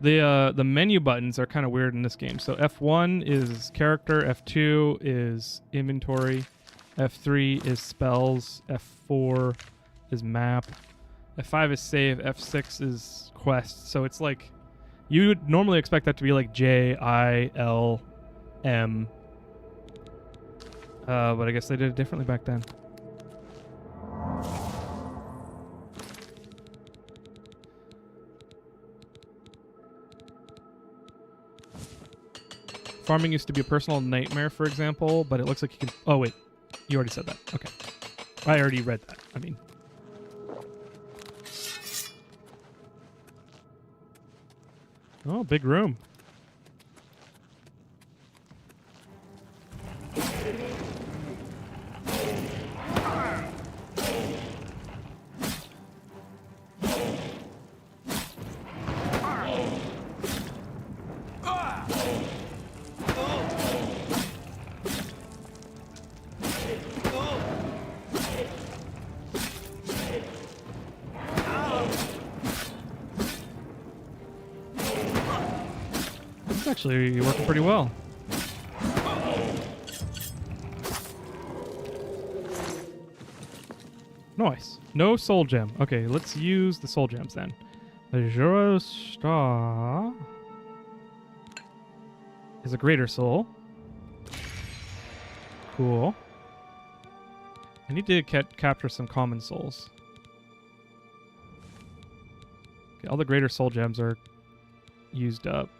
The menu buttons are kind of weird in this game. So F1 is character, F2 is inventory, F3 is spells, F4 is map, F5 is save, F6 is quest. So it's like, you would normally expect that to be like J, I, L, M. But I guess they did it differently back then. Farming used to be a personal nightmare, for example, but it looks like you can... Oh, wait. You already said that. Okay. I already read that. I mean... Oh, big room. Actually working pretty well. Nice. No soul gem. Okay, let's use the soul gems then. Azura Star is a greater soul. Cool. I need to capture some common souls. Okay, all the greater soul gems are used up.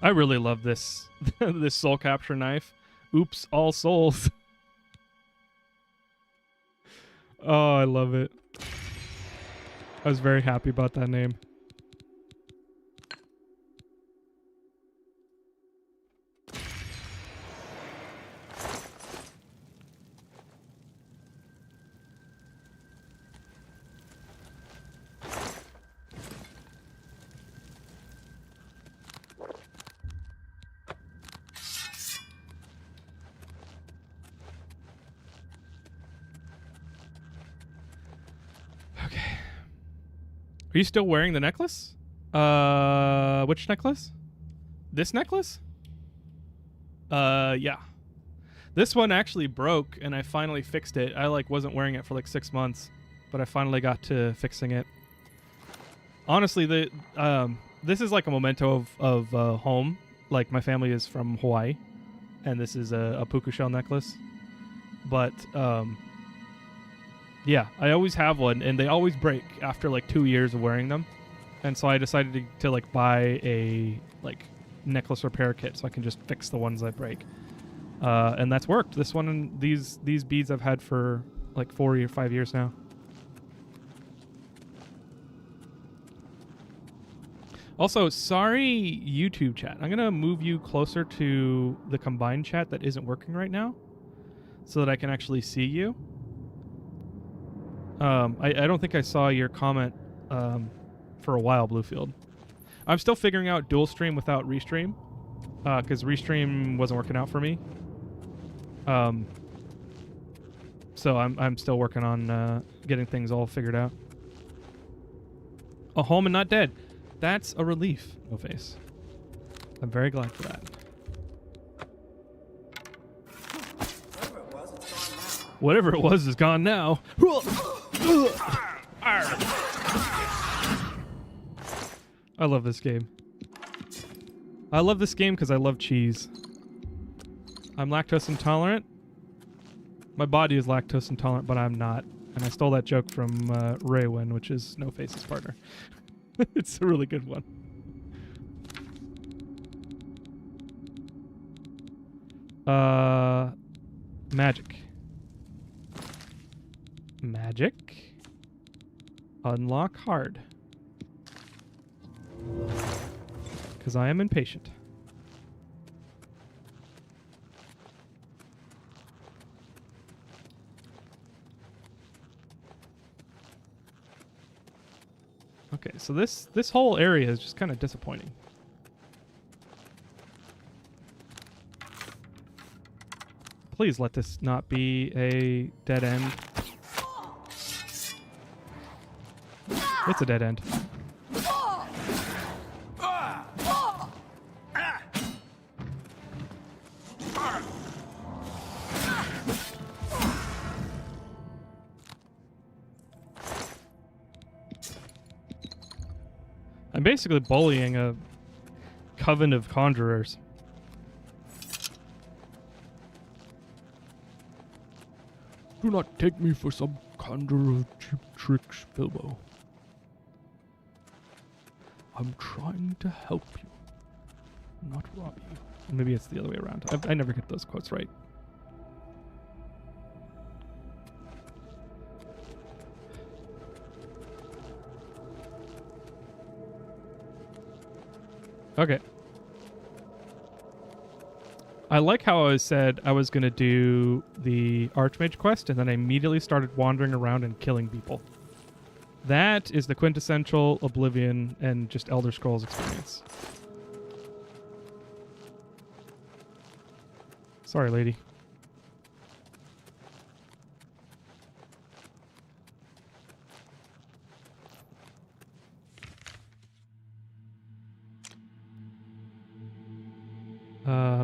I really love this this soul capture knife. Oops, all souls. Oh, I love it. I was very happy about that name. Are you still wearing the necklace? Which necklace? This necklace? Yeah. This one actually broke, and I finally fixed it. I wasn't wearing it for 6 months, but I finally got to fixing it. Honestly, this is like a memento of home. Like, my family is from Hawaii, and this is a puku shell necklace. But yeah, I always have one, and they always break after 2 years of wearing them. And so I decided to buy a necklace repair kit so I can just fix the ones that break. And that's worked. This one and these beads I've had for 4 or 5 years now. Also, sorry YouTube chat. I'm going to move you closer to the combined chat that isn't working right now so that I can actually see you. I don't think I saw your comment for a while, Bluefield. I'm still figuring out dual stream without restream because restream wasn't working out for me. So I'm still working on getting things all figured out. A home and not dead. That's a relief, No Face. I'm very glad for that. Whatever it was is gone now. I love this game. I love this game because I love cheese. I'm lactose intolerant. My body is lactose intolerant, but I'm not. And I stole that joke from Raywin, which is No Face's partner. It's a really good one. Magic. Magic. Unlock hard. Because I am impatient. Okay, so this whole area is just kind of disappointing. Please let this not be a dead end. It's a dead end. I'm basically bullying a coven of conjurers. Do not take me for some conjurer of cheap tricks, Bilbo. I'm trying to help you, not rob you. Maybe it's the other way around. I never get those quotes right. Okay. I like how I said I was going to do the Archmage quest, and then I immediately started wandering around and killing people. That is the quintessential Oblivion and just Elder Scrolls experience. Sorry, lady.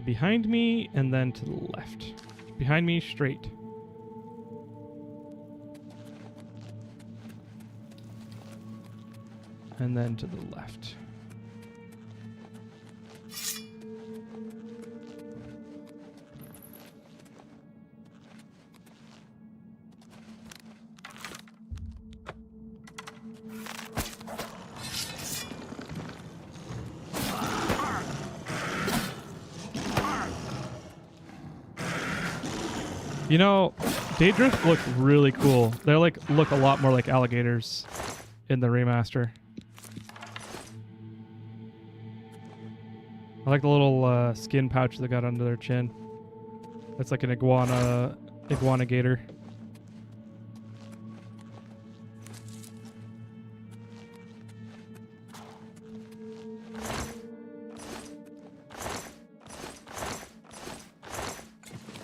Behind me and then to the left. Behind me, straight. And then to the left. You know, Daedrift look really cool. They look a lot more like alligators in the remaster. I like the little skin pouch they got under their chin. That's like an iguana gator.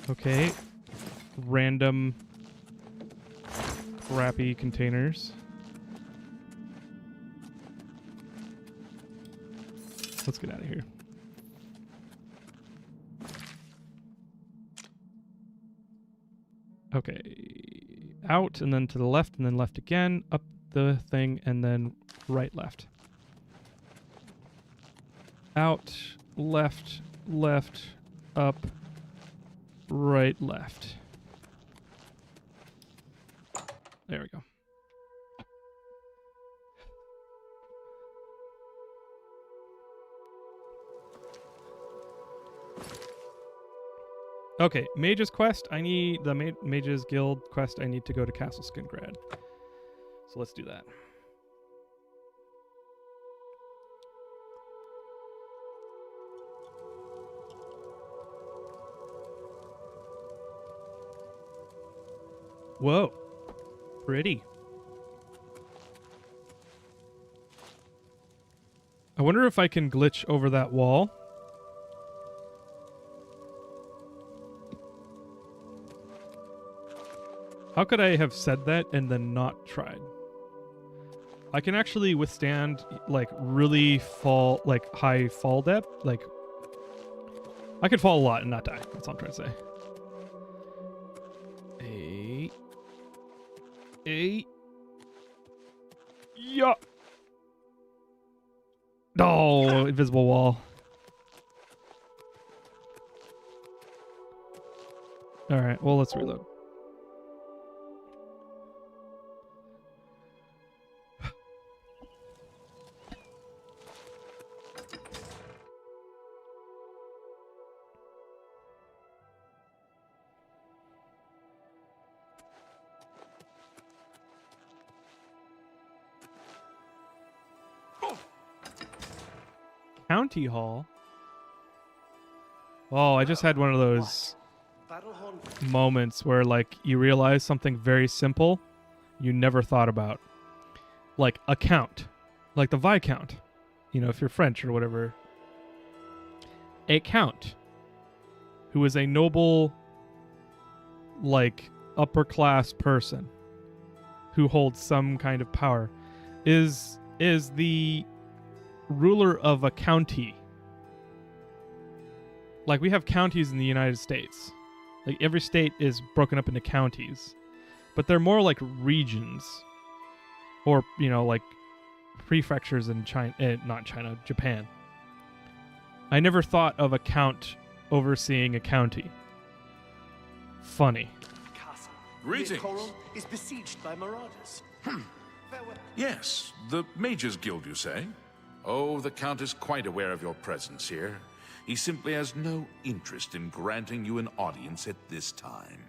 Okay. Random crappy containers. Let's get out of here. Okay. Out and then to the left and then left again. Up the thing and then right, left. Out, left, left, up, right, left. There we go. Okay, Mage's quest. I need the Mage's Guild quest. I need to go to Castle Skingrad. So let's do that. Whoa. Pretty. I wonder if I can glitch over that wall. How could I have said that and then not tried? I can actually withstand like really high fall depth. Like I could fall a lot and not die. That's all I'm trying to say. Yeah. Oh, invisible wall. All right. Well, let's reload. County Hall. Oh, I just had one of those moments where, like, you realize something very simple you never thought about. Like a count. Like the Viscount. You know, if you're French or whatever. A count. Who is a noble, like, upper class person. Who holds some kind of power. Is the ruler of a county. Like, we have counties in the United States. Like, every state is broken up into counties. But they're more like regions. Or, you know, like prefectures in China, not China, Japan. I never thought of a count overseeing a county. Funny. Castle. Greetings. Coral is besieged by marauders. Yes, the Mages Guild, you say? Oh, the Count is quite aware of your presence here. He simply has no interest in granting you an audience at this time.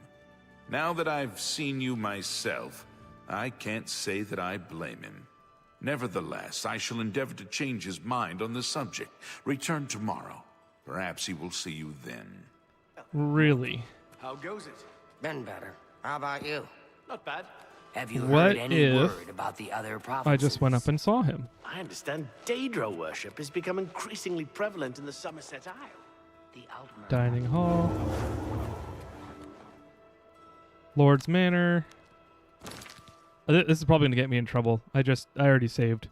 Now that I've seen you myself, I can't say that I blame him. Nevertheless, I shall endeavor to change his mind on the subject. Return tomorrow. Perhaps he will see you then. Really? How goes it? Been better. How about you? Not bad. Have you What heard any if word about the other provinces? I just went up and saw him. I understand Daedra worship has become increasingly prevalent in the Somerset Isle. The Altmer. Dining hall. Lord's Manor. This is probably going to get me in trouble. I already saved.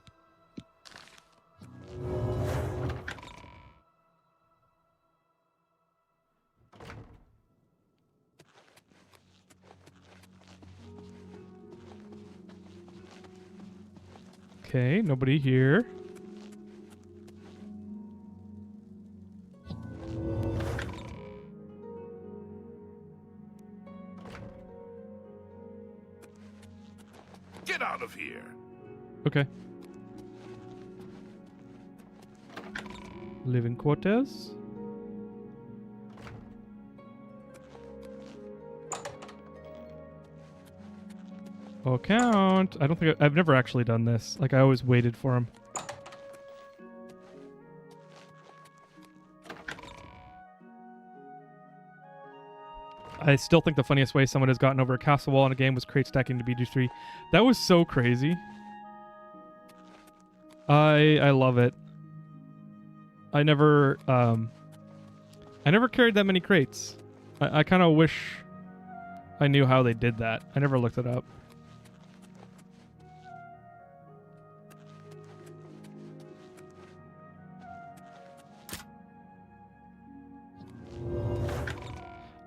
Okay, nobody here. Get out of here! Okay. Living quarters. Oh, count. I don't think I've never actually done this. Like, I always waited for him. I still think the funniest way someone has gotten over a castle wall in a game was crate stacking to BG3. That was so crazy. I love it. I never carried that many crates. I kind of wish I knew how they did that. I never looked it up.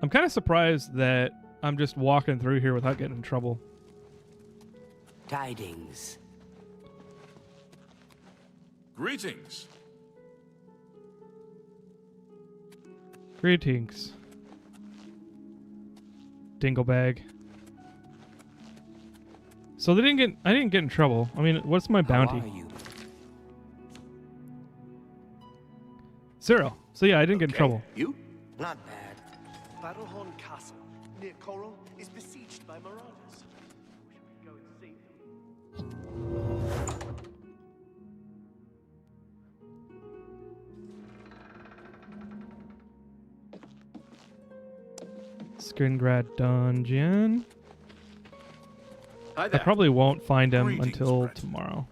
I'm kind of surprised that I'm just walking through here without getting in trouble. Tidings. Greetings. Greetings. Dinglebag. So I didn't get in trouble. I mean, what's my bounty? How are you? 0. So yeah, I didn't get in trouble. You? Not bad. Battlehorn Castle, near Coral, is besieged by marauders. We should go and see. Skingrad Dungeon. Hi I there. probably won't find him Greetings, until Brett. tomorrow.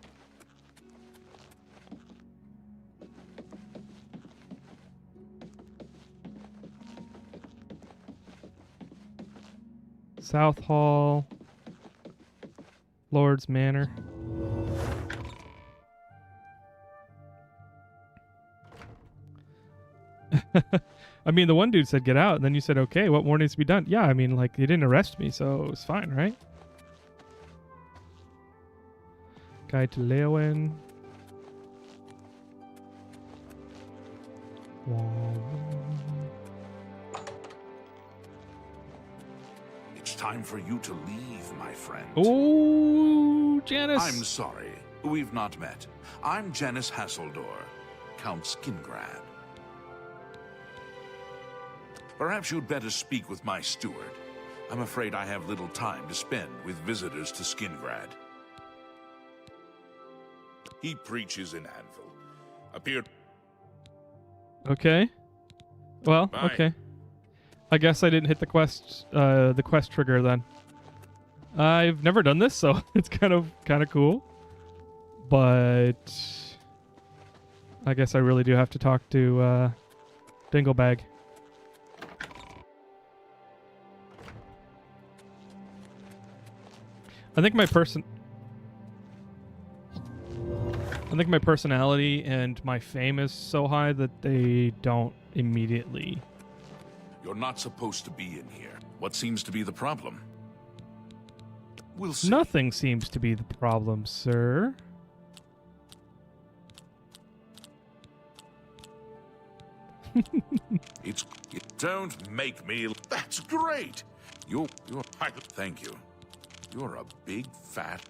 South Hall. Lord's Manor. I mean, the one dude said get out, and then you said, okay, what more needs to be done? Yeah, I mean, like, they didn't arrest me, so it was fine, right? Guide to Leowen. It's time for you to leave, my friend. Oh, Janice. I'm sorry, we've not met. I'm Janice Hasseldor, Count Skingrad. Perhaps you'd better speak with my steward. I'm afraid I have little time to spend with visitors to Skingrad. He preaches in Anvil. Appeared Okay. Well, Bye. okay. I guess I didn't hit the quest trigger then. I've never done this, so it's kind of cool. But I guess I really do have to talk to Dinglebag. I think my personality and my fame is so high that they don't immediately. You're not supposed to be in here. What seems to be the problem? We'll see. Nothing seems to be the problem, sir. Don't make me. That's great. You're. Thank you. You're a big fat.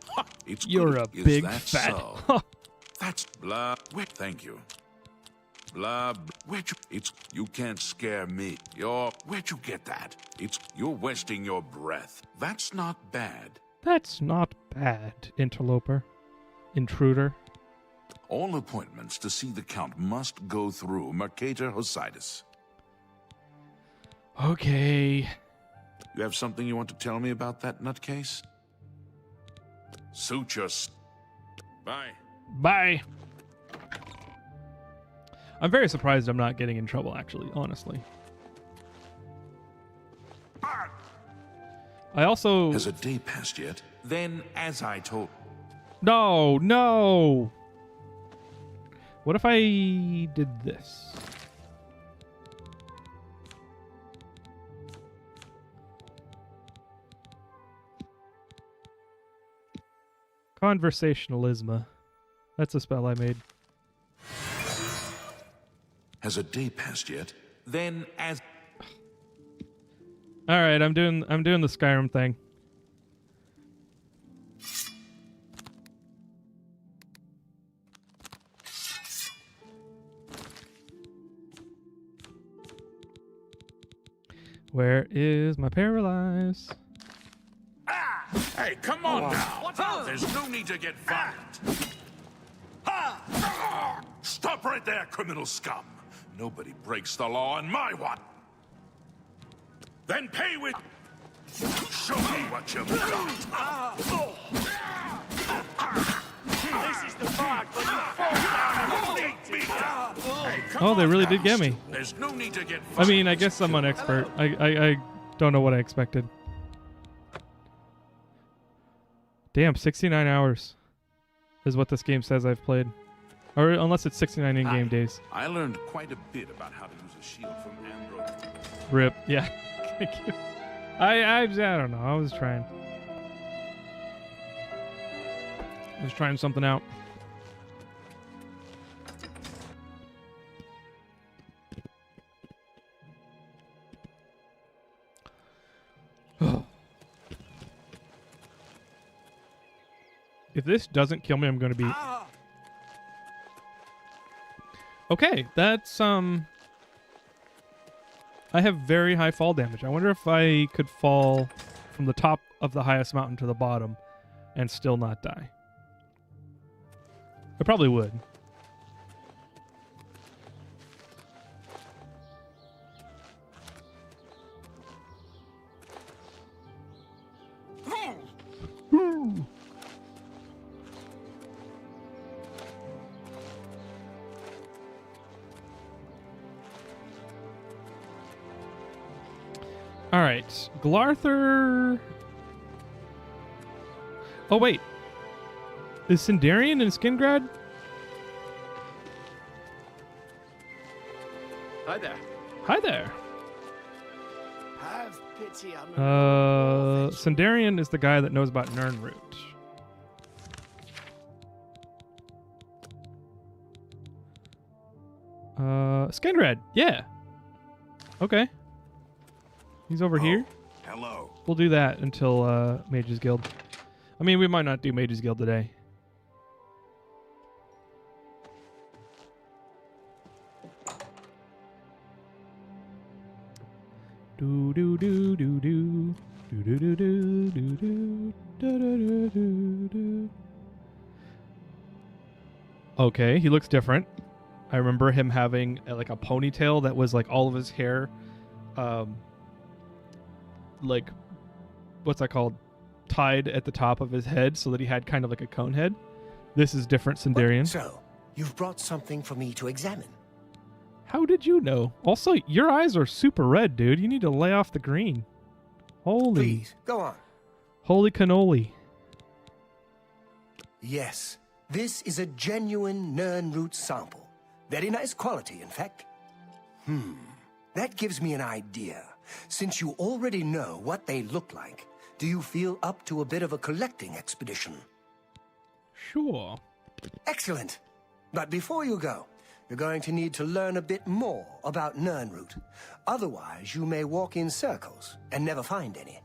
It's You're good. a Is big that fat. So? That's blah. Thank you. Blah. You can't scare me. Where'd you get that? You're wasting your breath. That's not bad. That's not bad, interloper. Intruder. All appointments to see the Count must go through Mercator Hositis. Okay. You have something you want to tell me about that nutcase? Suit your... Bye. Bye. I'm very surprised I'm not getting in trouble, actually, honestly. I also... Has a day passed yet? Then, as I told... No, no! What if I did this? Conversationalism. That's a spell I made. Has a day passed yet? Then, as... All right, I'm doing the Skyrim thing. Where is my paralyze? Hey, come on now! There's no need to get violent! Stop right there, criminal scum! Nobody breaks the law in my one! Then pay with... Show me what you've got! This is the part when you fall down and Beat me down! Hey, come Oh, they on really now. did get me. There's no need to get I mean, I violent. guess I'm an expert. I don't know what I expected. Damn, 69 hours is what this game says I've played. Or unless it's 69 in-game days. I learned quite a bit about how to use a shield from Ambrose. Rip. Yeah. Thank you. I don't know. I was trying. Something out. If this doesn't kill me, I'm going to be... Okay, that's, I have very high fall damage. I wonder if I could fall from the top of the highest mountain to the bottom and still not die. I probably would. All right, Glarther. Oh wait, is Sindarian in Skingrad? Hi there. Hi there. Have pity on Sindarian is the guy that knows about Nirnroot. Skingrad, yeah. Okay. He's over here. Hello. We'll do that until Mage's Guild. I mean, we might not do Mage's Guild today. Do do do do do do do do do do do do do do. Okay, he looks different. I remember him having like a ponytail that was like all of his hair, like what's that called? Tied at the top of his head so that he had kind of like a cone head. This is different Sindarian. So, you've brought something for me to examine. How did you know? Also, your eyes are super red, dude. You need to lay off the green. Holy. Please, go on. Holy cannoli. Yes, this is a genuine Nirnroot sample. Very nice quality, in fact. That gives me an idea. Since you already know what they look like, do you feel up to a bit of a collecting expedition? Sure. Excellent. But before you go, you're going to need to learn a bit more about Nirnroot. Otherwise, you may walk in circles and never find any.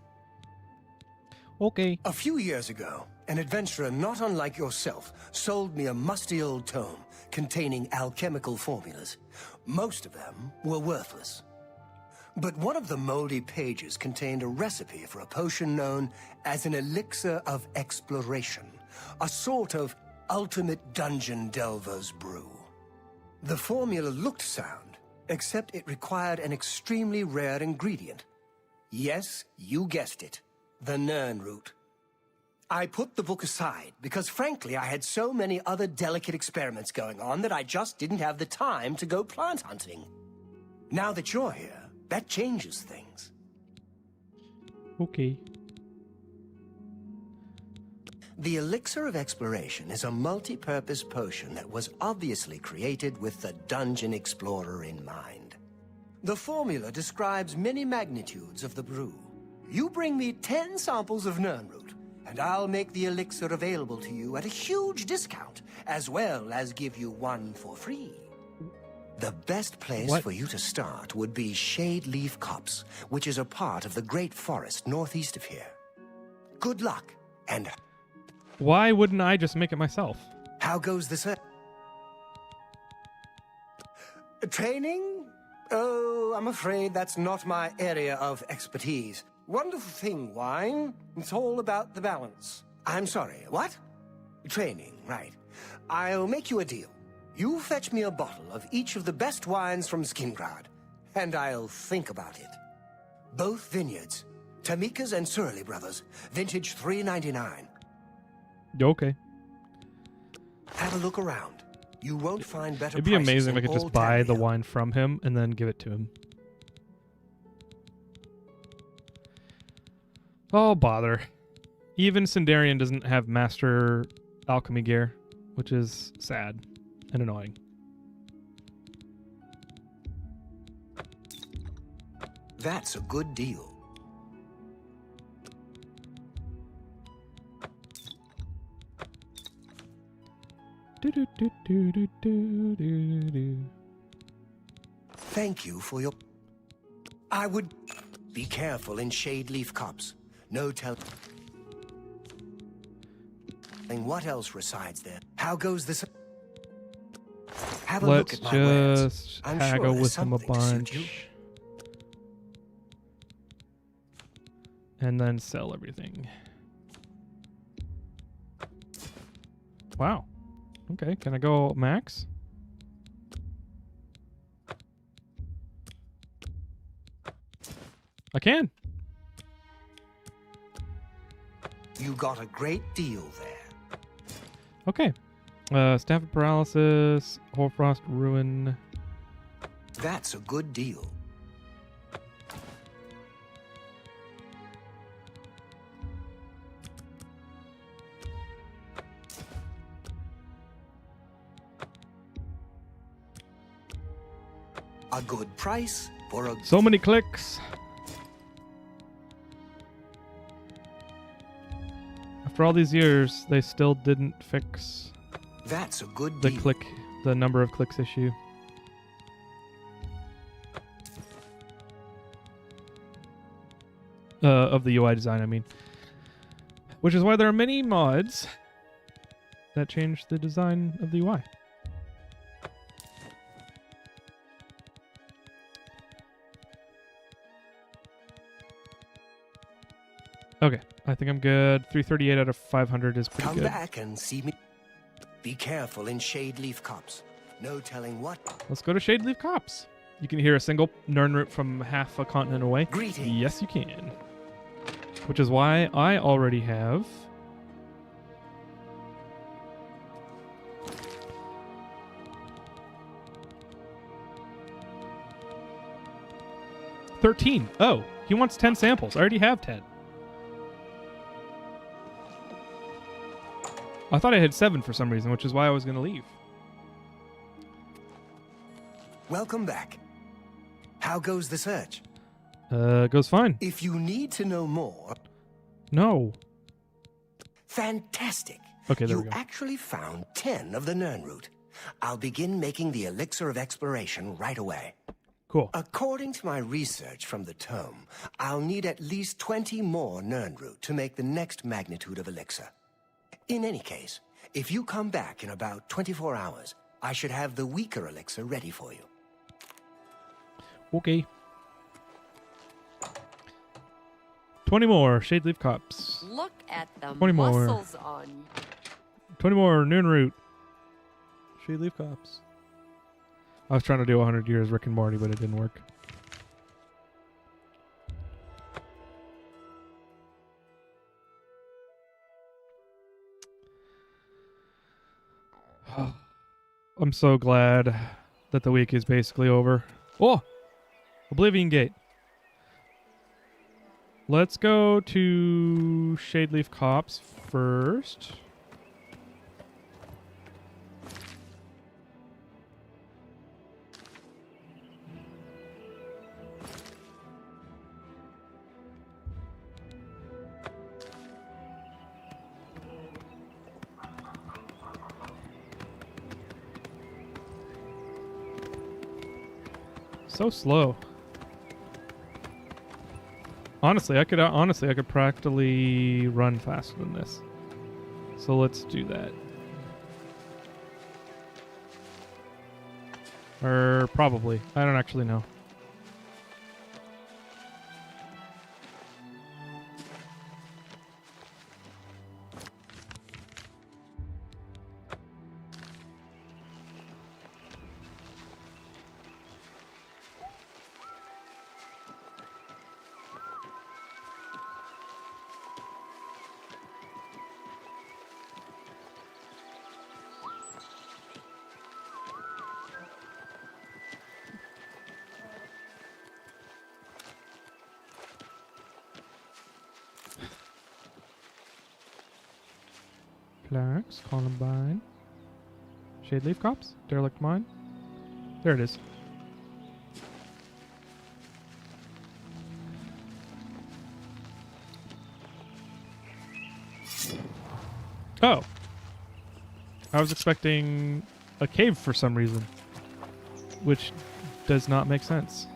Okay. A few years ago, an adventurer not unlike yourself sold me a musty old tome containing alchemical formulas. Most of them were worthless. But one of the moldy pages contained a recipe for a potion known as an elixir of exploration, a sort of ultimate dungeon delver's brew. The formula looked sound, except it required an extremely rare ingredient. Yes, you guessed it, the Nirnroot. I put the book aside because, frankly, I had so many other delicate experiments going on that I just didn't have the time to go plant hunting. Now that you're here, that changes things. Okay. The Elixir of Exploration is a multi-purpose potion that was obviously created with the Dungeon Explorer in mind. The formula describes many magnitudes of the brew. You bring me 10 samples of Nirnroot, and I'll make the elixir available to you at a huge discount, as well as give you one for free. The best place for you to start would be Shade Leaf Copse, which is a part of the Great Forest northeast of here. Good luck, and Why wouldn't I just make it myself? how goes the training? Oh, I'm afraid that's not my area of expertise. Wonderful thing, wine. It's all about the balance. I'm sorry, what? Training, right. I'll make you a deal. You fetch me a bottle of each of the best wines from Skingrad, and I'll think about it. Both vineyards, Tamika's and Surly Brothers, vintage $3.99. Okay. Have a look around. You won't find better It'd be prices amazing if in I could just Old buy the Tamriel. wine from him and then give it to him. Oh, bother. Even Sindarian doesn't have master alchemy gear, which is sad and annoying. That's a good deal. Thank you for your... I would... Be careful in Shade Leaf Copse. No telling what else resides there. How goes this... Have a look Let's at my wares. just I'm sure haggle there's with him a something to suit you. bunch. And then sell everything. Wow. Okay, can I go max? I can. You got a great deal there. Okay. Staff of Paralysis, Hoarfrost Ruin. That's a good deal. A good price for a... So many clicks. After all these years, they still didn't fix That's a good the deal. the number of clicks issue. Of the UI design, I mean. Which is why there are many mods that change the design of the UI. Okay, I think I'm good. 338 out of 500 is pretty Come good. back and see me. Be careful in Shade Leaf Copse. No telling what. Let's go to Shadeleaf Copse. You can hear a single Nern root from half a continent away. Greetings. Yes, you can. Which is why I already have... $13. Oh, he wants 10 samples. I already have 10. I thought I had 7 for some reason, which is why I was going to leave. Welcome back. How goes the search? Goes fine. If you need to know more, No. fantastic. Okay, there we You go. actually found 10 of the Nernroot. I'll begin making the elixir of exploration right away. Cool. According to my research from the tome, I'll need at least 20 more Nernroot to make the next magnitude of elixir. In any case, if you come back in about 24 hours, I should have the weaker elixir ready for you. Okay. 20 more Shadeleaf Copse. Look at the 20 more. muscles on you. 20 more Noon Root. Shadeleaf Copse. I was trying to do 100 years Rick and Morty, but it didn't work. I'm so glad that the week is basically over. Oh! Oblivion Gate. Let's go to Shadeleaf Copse first. So slow. Honestly, I could practically run faster than this. So let's do that. Or probably. I don't actually know. Flax, Columbine, Shadeleaf Copse, Derelict Mine. There it is. Oh. I was expecting a cave for some reason, which does not make sense.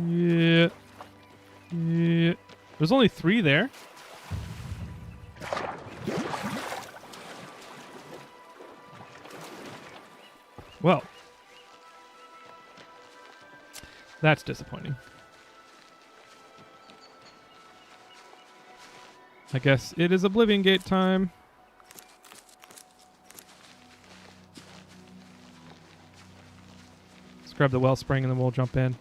Yeah. Yeah. There's only 3 there. Well. That's disappointing. I guess it is Oblivion Gate time. Let's grab the wellspring and then we'll jump in.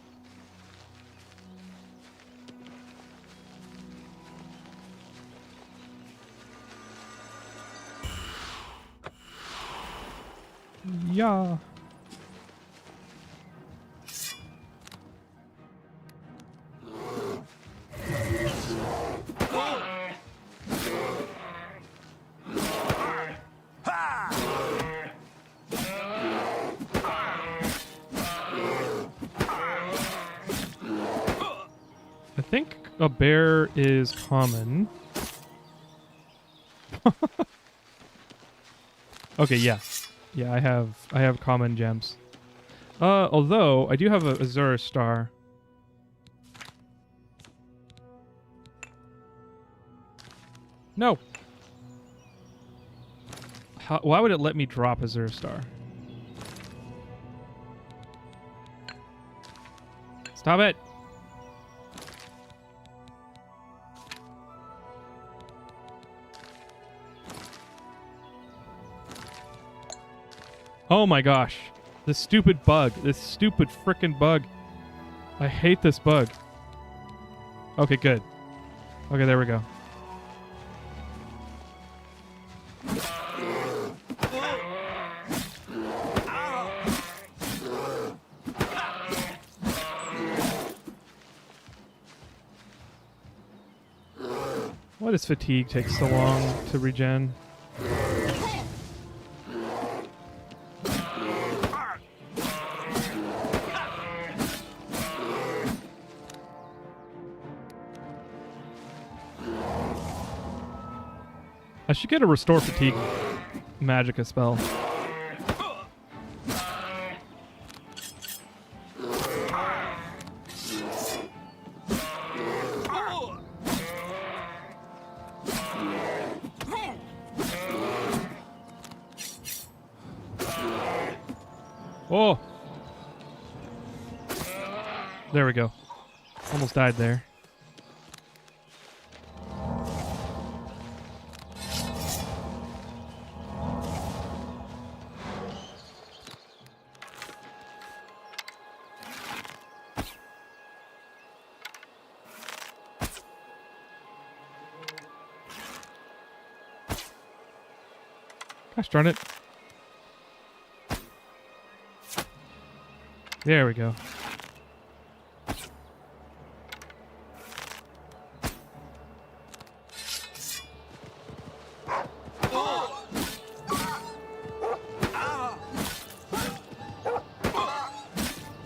Yeah. I think a bear is common. Okay, yeah. Yeah, I have common gems. Although I do have a Azure Star. No. Why would it let me drop Azure Star? Stop it. Oh my gosh. This stupid bug. This stupid frickin' bug. I hate this bug. Okay, good. Okay, there we go. Why does fatigue take so long to regen? I should get a restore fatigue magicka spell. Oh! There we go. Almost died there. Gosh darn it. There we go.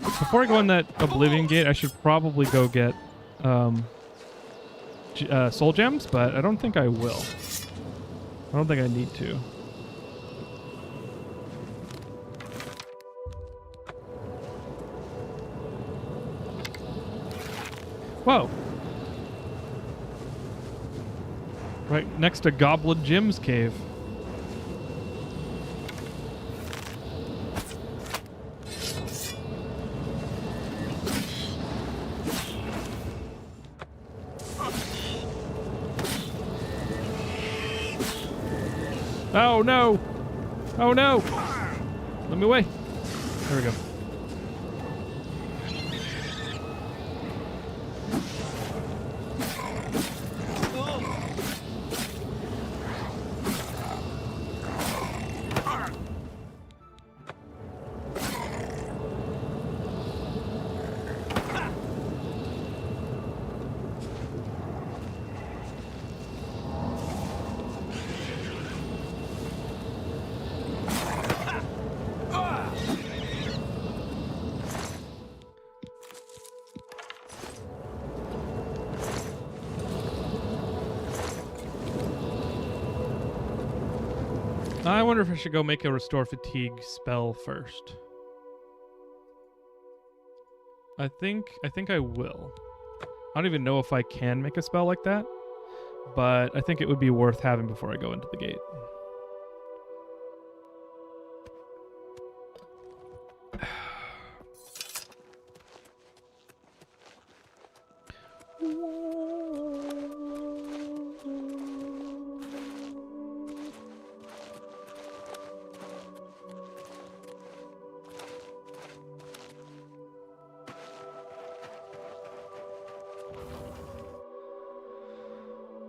Before I go in that Oblivion gate, I should probably go get soul gems, but I don't think I will. I don't think I need to. Whoa. Right next to Goblin Jim's cave. Oh no! Oh no! Let me away. There we go. I wonder if I should go make a restore fatigue spell first. I think I will. I don't even know if I can make a spell like that, but I think it would be worth having before I go into the gate.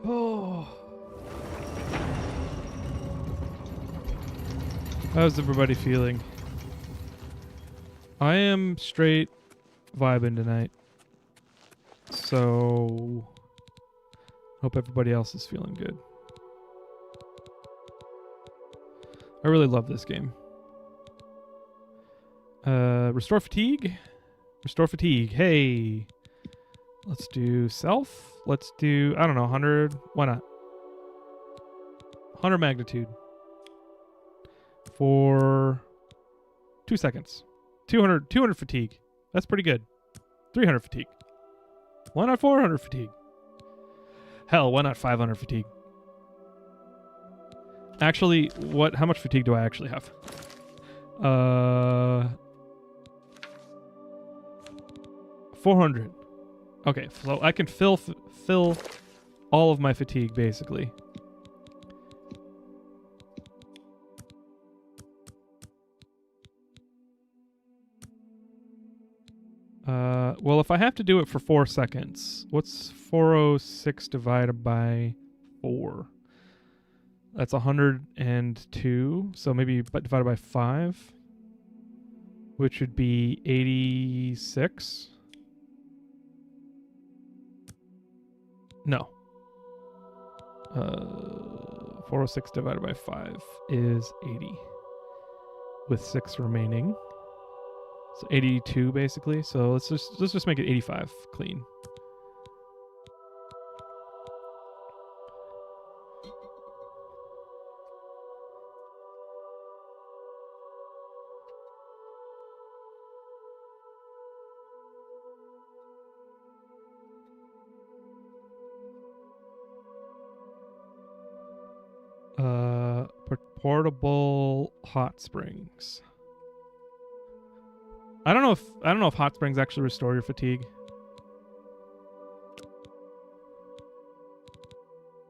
Oh. How's everybody feeling? I am straight vibing tonight. So hope everybody else is feeling good. I really love this game. Restore fatigue. Restore fatigue. Hey. Let's do self. Let's do, I don't know, 100. Why not? 100 magnitude. For 2 seconds. 200 fatigue. That's pretty good. 300 fatigue. Why not 400 fatigue? Hell, why not 500 fatigue? Actually, how much fatigue do I actually have? 400. Okay, so I can fill all of my fatigue, basically. Well, if I have to do it for 4 seconds, what's 406 divided by 4? That's 102. So maybe divided by 5, which would be 86. No. 406 divided by 5 is 80, with 6 remaining. So 82 basically. So let's just make it 85 clean. Portable hot springs. I don't know if hot springs actually restore your fatigue.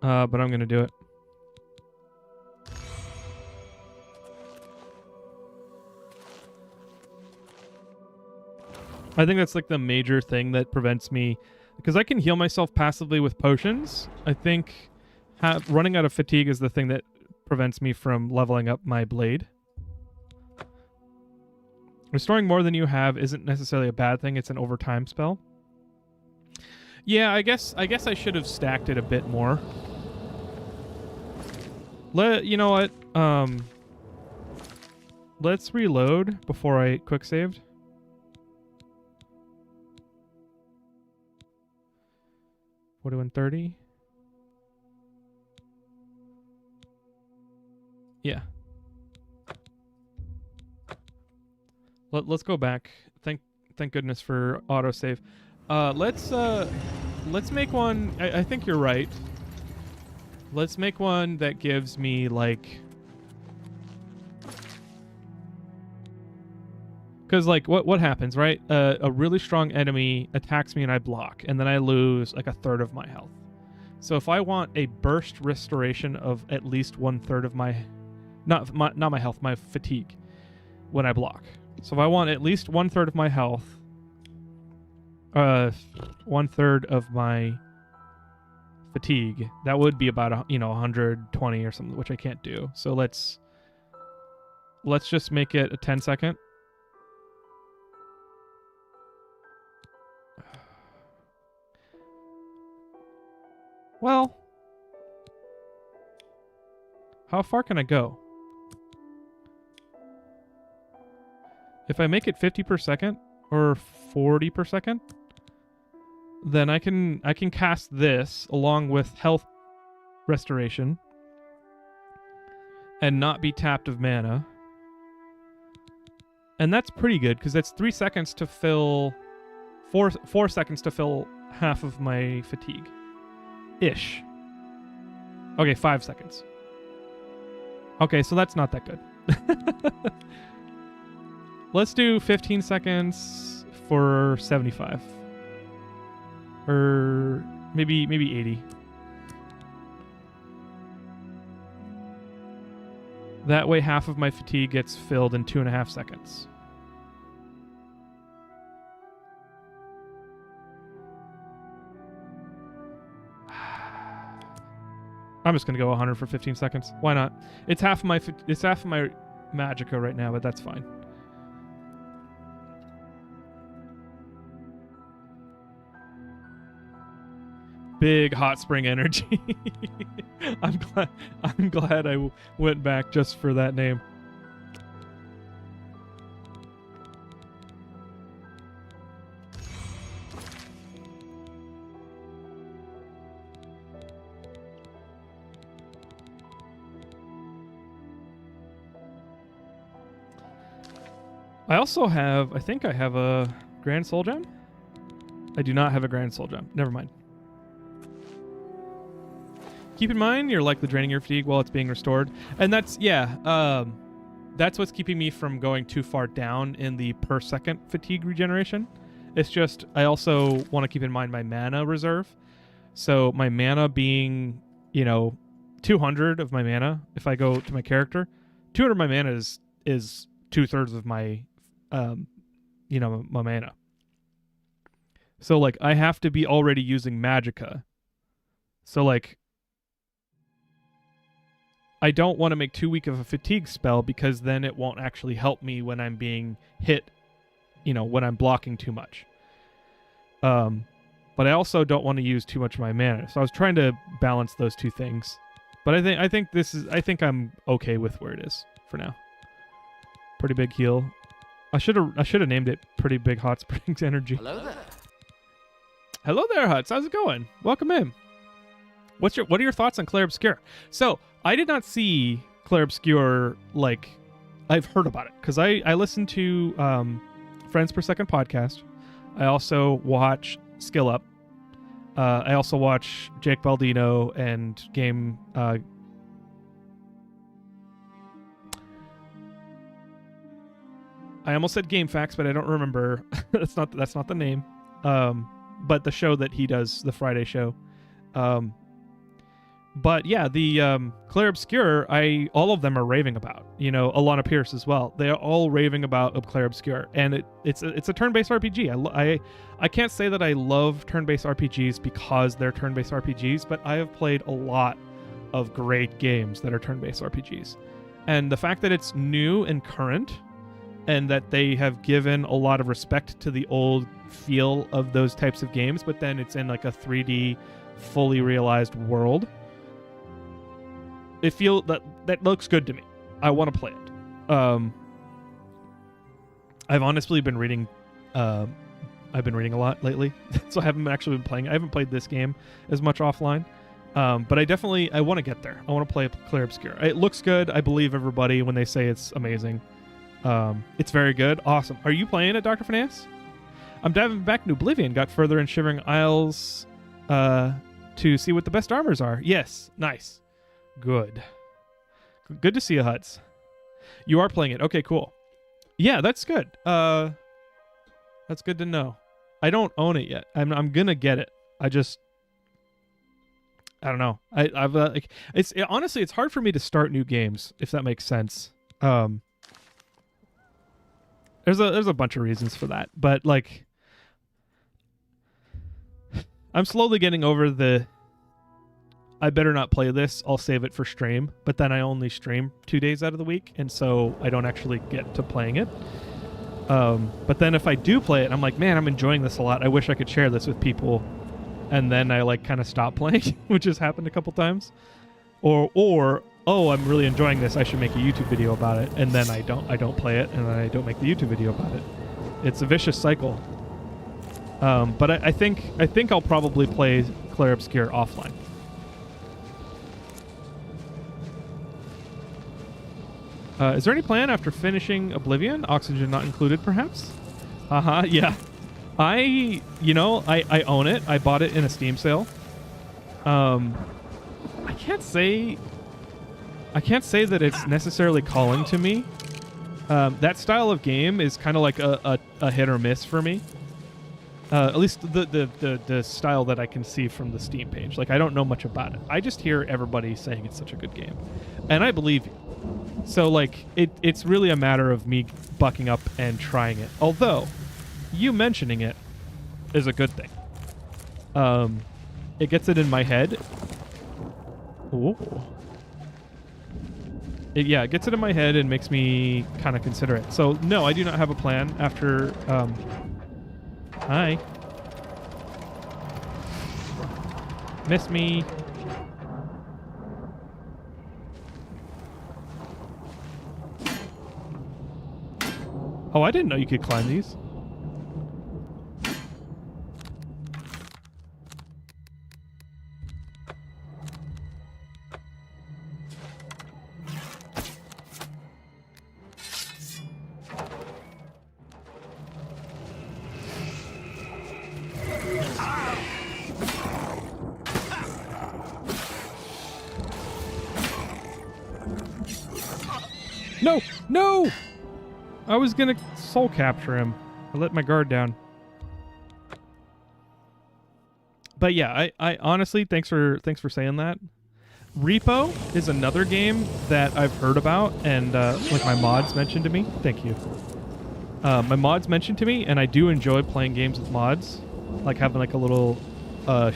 But I'm gonna do it. I think that's like the major thing that prevents me, because I can heal myself passively with potions. I think running out of fatigue is the thing that prevents me from leveling up my blade. Restoring more than you have isn't necessarily a bad thing. It's an overtime spell. Yeah, I guess I should have stacked it a bit more. You know what? Let's reload before I quick saved. $41, $30. Yeah. Let's go back. Thank goodness for autosave. Let's make one. I think you're right. Let's make one that gives me like, because like what happens, right? A really strong enemy attacks me and I block, and then I lose like 1/3 of my health. So if I want a burst restoration of at least 1/3 of my, not my health, my fatigue, when I block. So if I want at least 1/3 of my health, 1/3 of my fatigue, that would be about 120 or something, which I can't do. So let's just make it a 10-second. Well, how far can I go? If I make it 50 per second or 40 per second, then I can cast this along with health restoration and not be tapped of mana. And that's pretty good because that's 3 seconds to fill 4 seconds to fill half of my fatigue. Ish. Okay, 5 seconds. Okay, so that's not that good. Let's do 15 seconds for 75. Or maybe 80. That way half of my fatigue gets filled in 2.5 seconds. I'm just gonna go 100 for 15 seconds. Why not? It's half of my magicka right now, but that's fine. Big hot spring energy. I'm glad I went back just for that name. I also have, I think I have a Grand Soul Gem. I do not have a Grand Soul Gem. Never mind. Keep in mind, you're likely draining your fatigue while it's being restored. And that's, that's what's keeping me from going too far down in the per second fatigue regeneration. It's just, I also want to keep in mind my mana reserve. So my mana being, 200 of my mana, if I go to my character, 200 of my mana is 2/3 of my, my mana. So like I have to be already using magicka. So like I don't want to make too weak of a fatigue spell because then it won't actually help me when I'm being hit, when I'm blocking too much. But I also don't want to use too much of my mana. So I was trying to balance those two things. But I think I'm okay with where it is for now. Pretty big heal. I should have named it Pretty Big Hot Springs Energy. Hello there. Hello there, Huts. How's it going? Welcome in. What are your thoughts on Clair Obscur? So I did not see Clair Obscur, like I've heard about it because I listened to Friends Per Second podcast. I also watch Skill Up. I also watch Jake Baldino and Game. I almost said Game Facts, but I don't remember. that's not the name. But the show that he does, the Friday show. But yeah, the Clair Obscur, all of them are raving about. Alana Pierce as well. They're all raving about Clair Obscur, and it's a turn-based RPG. I can't say that I love turn-based RPGs because they're turn-based RPGs, but I have played a lot of great games that are turn-based RPGs, and the fact that it's new and current, and that they have given a lot of respect to the old feel of those types of games, but then it's in like a 3D, fully realized world. That looks good to me. I want to play it. I've honestly been reading. I've been reading a lot lately, so I haven't actually been playing. I haven't played this game as much offline, but I want to get there. I want to play Clair Obscur. It looks good. I believe everybody when they say it's amazing. It's very good. Awesome. Are you playing it, Dr. Finance? I'm diving back into Oblivion. Got further in Shivering Isles to see what the best armors are. Yes. Nice. Good to see you, Huts. You are playing it. Okay, cool. Yeah, that's good. That's good to know. I don't own it yet. I'm gonna get it. I don't know. Honestly, it's hard for me to start new games, if that makes sense. There's a bunch of reasons for that, but like I'm slowly getting over I better not play this, I'll save it for stream, but then I only stream 2 days out of the week, and so I don't actually get to playing it. But then if I do play it, I'm like, man, I'm enjoying this a lot. I wish I could share this with people. And then I like kind of stop playing, which has happened a couple times. Or oh, I'm really enjoying this, I should make a YouTube video about it. And then I don't play it, and then I don't make the YouTube video about it. It's a vicious cycle. But I think I'll probably play Clair Obscur offline. Is there any plan after finishing Oblivion? Oxygen not included, perhaps? Yeah. I own it. I bought it in a Steam sale. I can't say that it's necessarily calling to me. That style of game is kind of like a hit or miss for me. At least the style that I can see from the Steam page. Like, I don't know much about it. I just hear everybody saying it's such a good game. And I believe you. So, like, it's really a matter of me bucking up and trying it. Although, you mentioning it is a good thing. It gets it in my head. Ooh. It gets it in my head and makes me kind of consider it. So, no, I do not have a plan after... Hi. Miss me. Oh, I didn't know you could climb these. No! No! I was gonna soul capture him. I let my guard down. But yeah, I honestly, thanks for saying that. Repo is another game that I've heard about, and like my mods mentioned to me. Thank you. My mods mentioned to me, and I do enjoy playing games with mods. like having like a little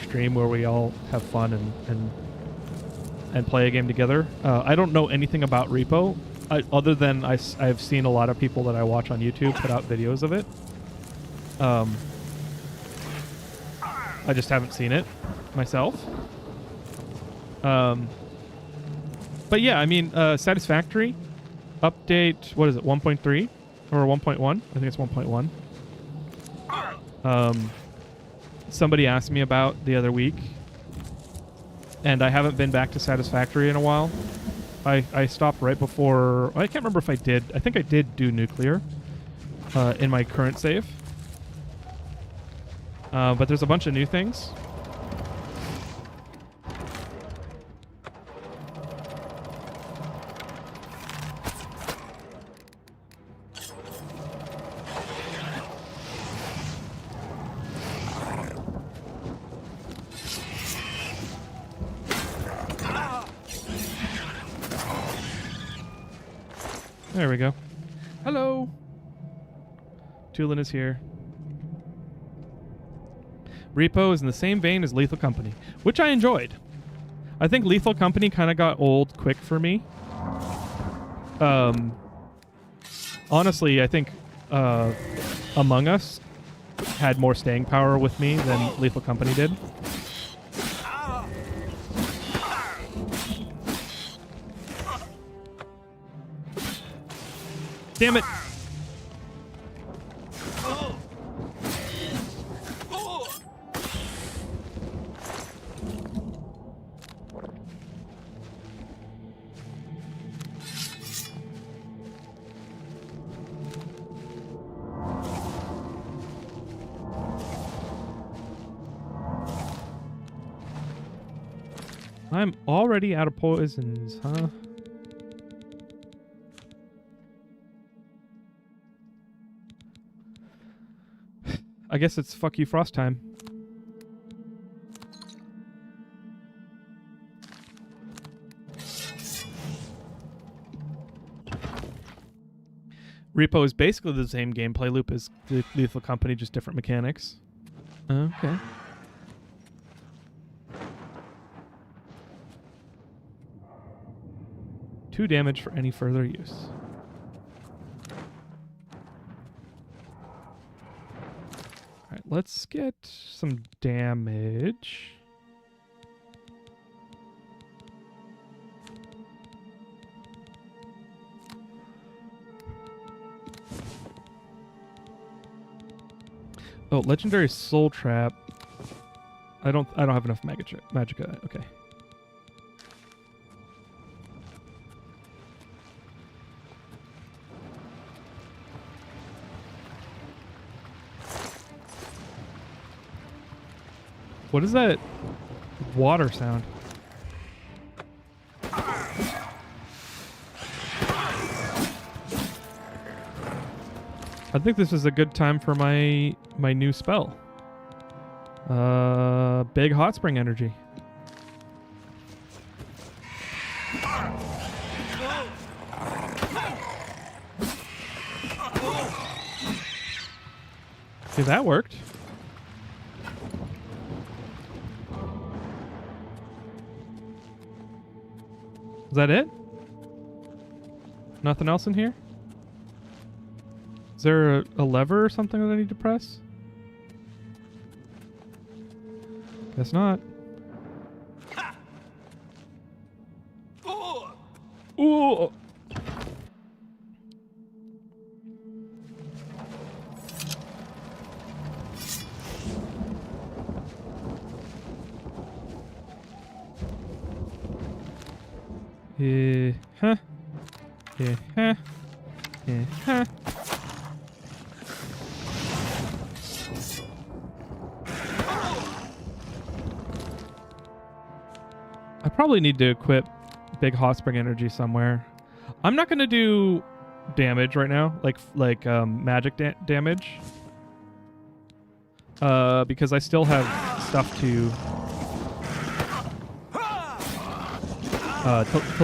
stream where we all have fun and play a game together. I don't know anything about Repo, other than I've seen a lot of people that I watch on YouTube put out videos of it. I just haven't seen it myself. But yeah, I mean, Satisfactory update. What is it? 1.3 or 1.1? I think it's 1.1. Somebody asked me about the other week, and I haven't been back to Satisfactory in a while. I stopped right before. I can't remember if I did. I think I did do nuclear in my current save. But there's a bunch of new things. There we go. Hello. Tulin is here. Repo is in the same vein as Lethal Company, which I enjoyed. I think Lethal Company kind of got old quick for me. Honestly, I think Among Us had more staying power with me than Lethal Company did. Damn it! I'm already out of poisons, huh? I guess it's fuck you frost time. Repo is basically the same gameplay loop as the Lethal Company, just different mechanics. Okay. 2 damage for any further use. Alright, let's get some damage. Oh, legendary soul trap. I don't have enough magicka. Okay. What is that water sound? I think this is a good time for my new spell. Big hot spring energy. See, that worked. Is that it? Nothing else in here? Is there a lever or something that I need to press? Guess not. Ooh! Huh. Huh. Huh. I probably need to equip big hot spring energy somewhere. I'm not gonna do damage right now, like magic damage, because I still have stuff to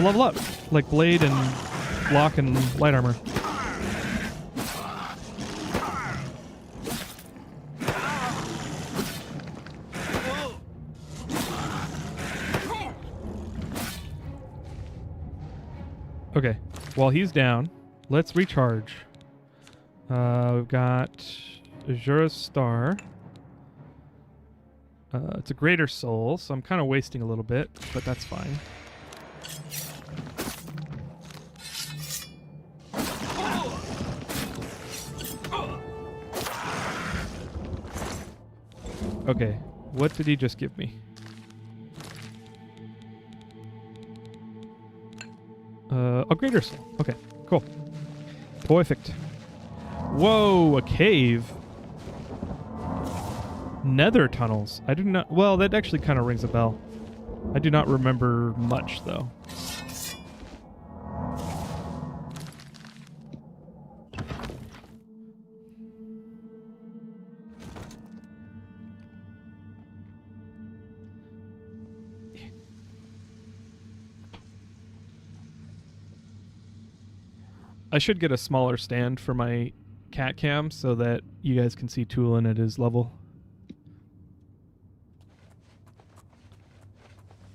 level up, like blade and block and light armor. while he's down, let's recharge. We've got Azura's Star. It's a greater soul, so I'm kind of wasting a little bit, but that's fine. Okay, what did he just give me? A greater soul. Okay, cool. Perfect. Whoa, a cave. Nether tunnels. I do not... Well, that actually kind of rings a bell. I do not remember much, though. I should get a smaller stand for my cat cam so that you guys can see Tulin at his level.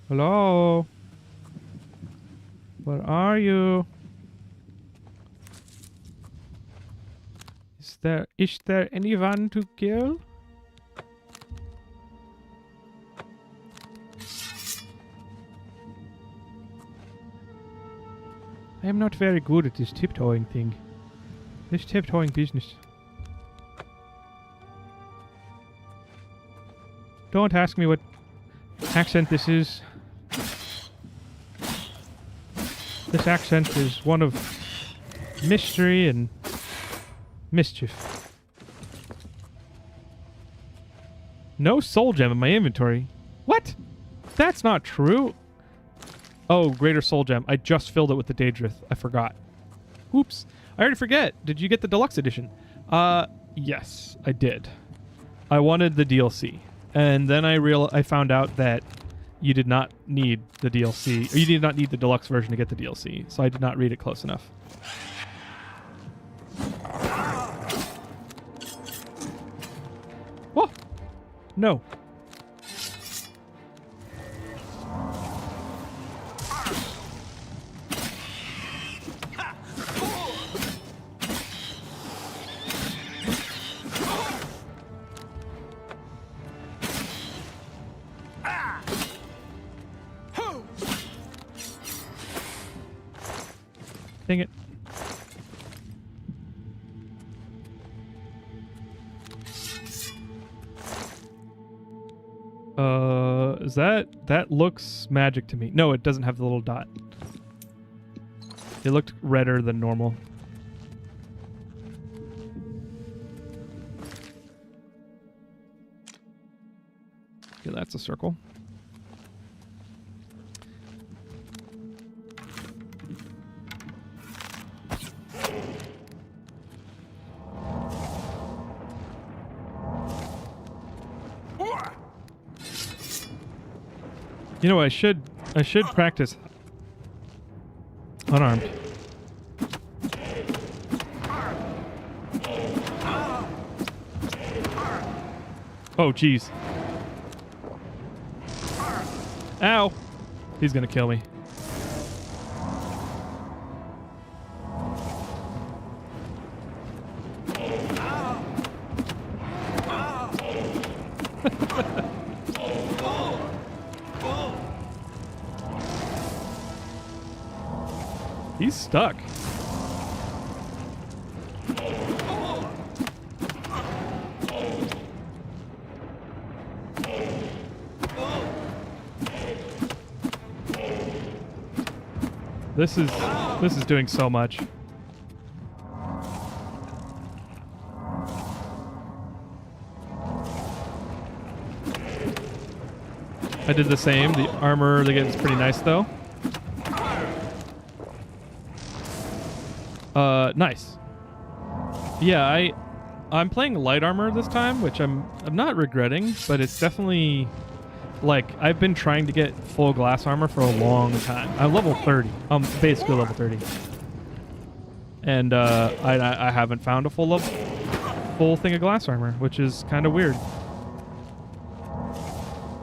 Hello? Where are you? Is there anyone to kill? I am not very good at this tiptoeing thing. This tiptoeing business. Don't ask me what accent this is. This accent is one of mystery and mischief. No soul gem in my inventory. What? That's not true. Oh, greater soul gem. I just filled it with the Daedrith. I forgot. Oops. I already forget. Did you get the deluxe edition? Yes, I did. I wanted the DLC. And then I found out that you did not need the DLC, or you did not need the deluxe version to get the DLC. So I did not read it close enough. Whoa! No. Dang it. Is that looks magic to me. No, it doesn't have the little dot. It looked redder than normal. Okay, that's a circle. You know, I should practice unarmed. Oh, jeez. Ow! He's gonna kill me. He's stuck. This is doing so much. I did the same. The armor they get is pretty nice though. Nice. Yeah, I'm playing light armor this time, which I'm not regretting, but it's definitely like I've been trying to get full glass armor for a long time. I'm level 30. I'm basically level 30. And I haven't found a full thing of glass armor, which is kind of weird.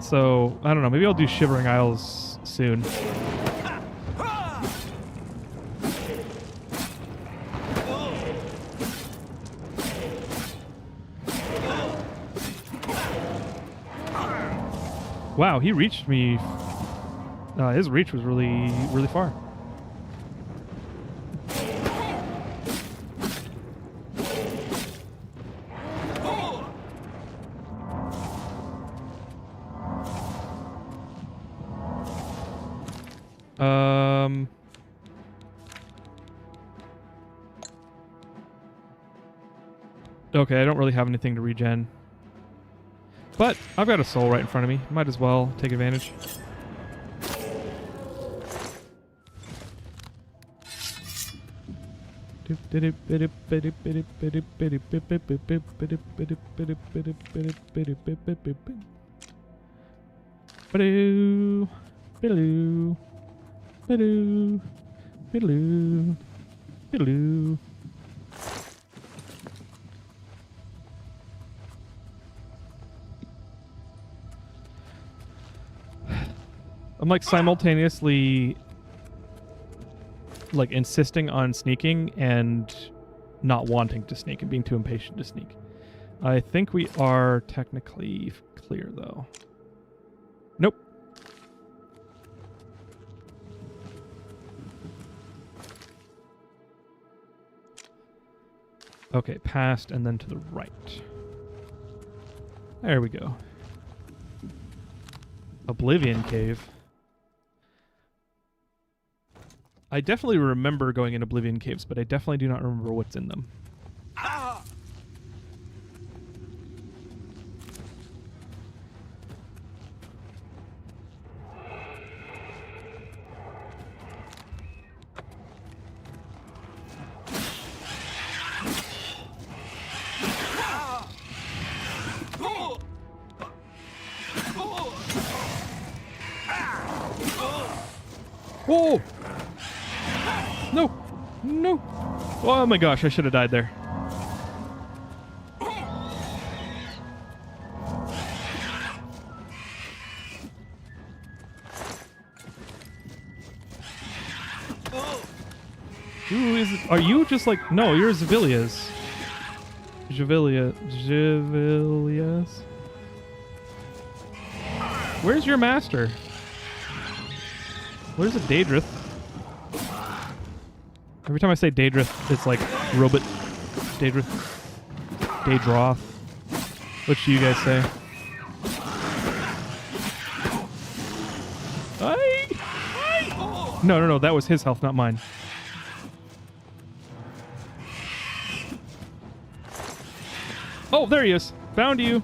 So, I don't know, maybe I'll do Shivering Isles soon. Wow, he reached me. His reach was really, really far. Okay, I don't really have anything to regen. But I've got a soul right in front of me. Might as well take advantage. I'm like simultaneously like insisting on sneaking and not wanting to sneak and being too impatient to sneak. I think we are technically clear though. Nope. Okay, past and then to the right. There we go. Oblivion Cave. I definitely remember going in Oblivion Caves, but I definitely do not remember what's in them. Ah! Whoa! No! No! Oh my gosh, I should have died there. Who is it? Are you just like... No, you're Zavilias. Javilias. Where's your master? Where's a Daedrith? Every time I say Daedrith, it's like robot Daedrith. Daedroth. What do you guys say? No, that was his health, not mine. Oh, there he is. Found you.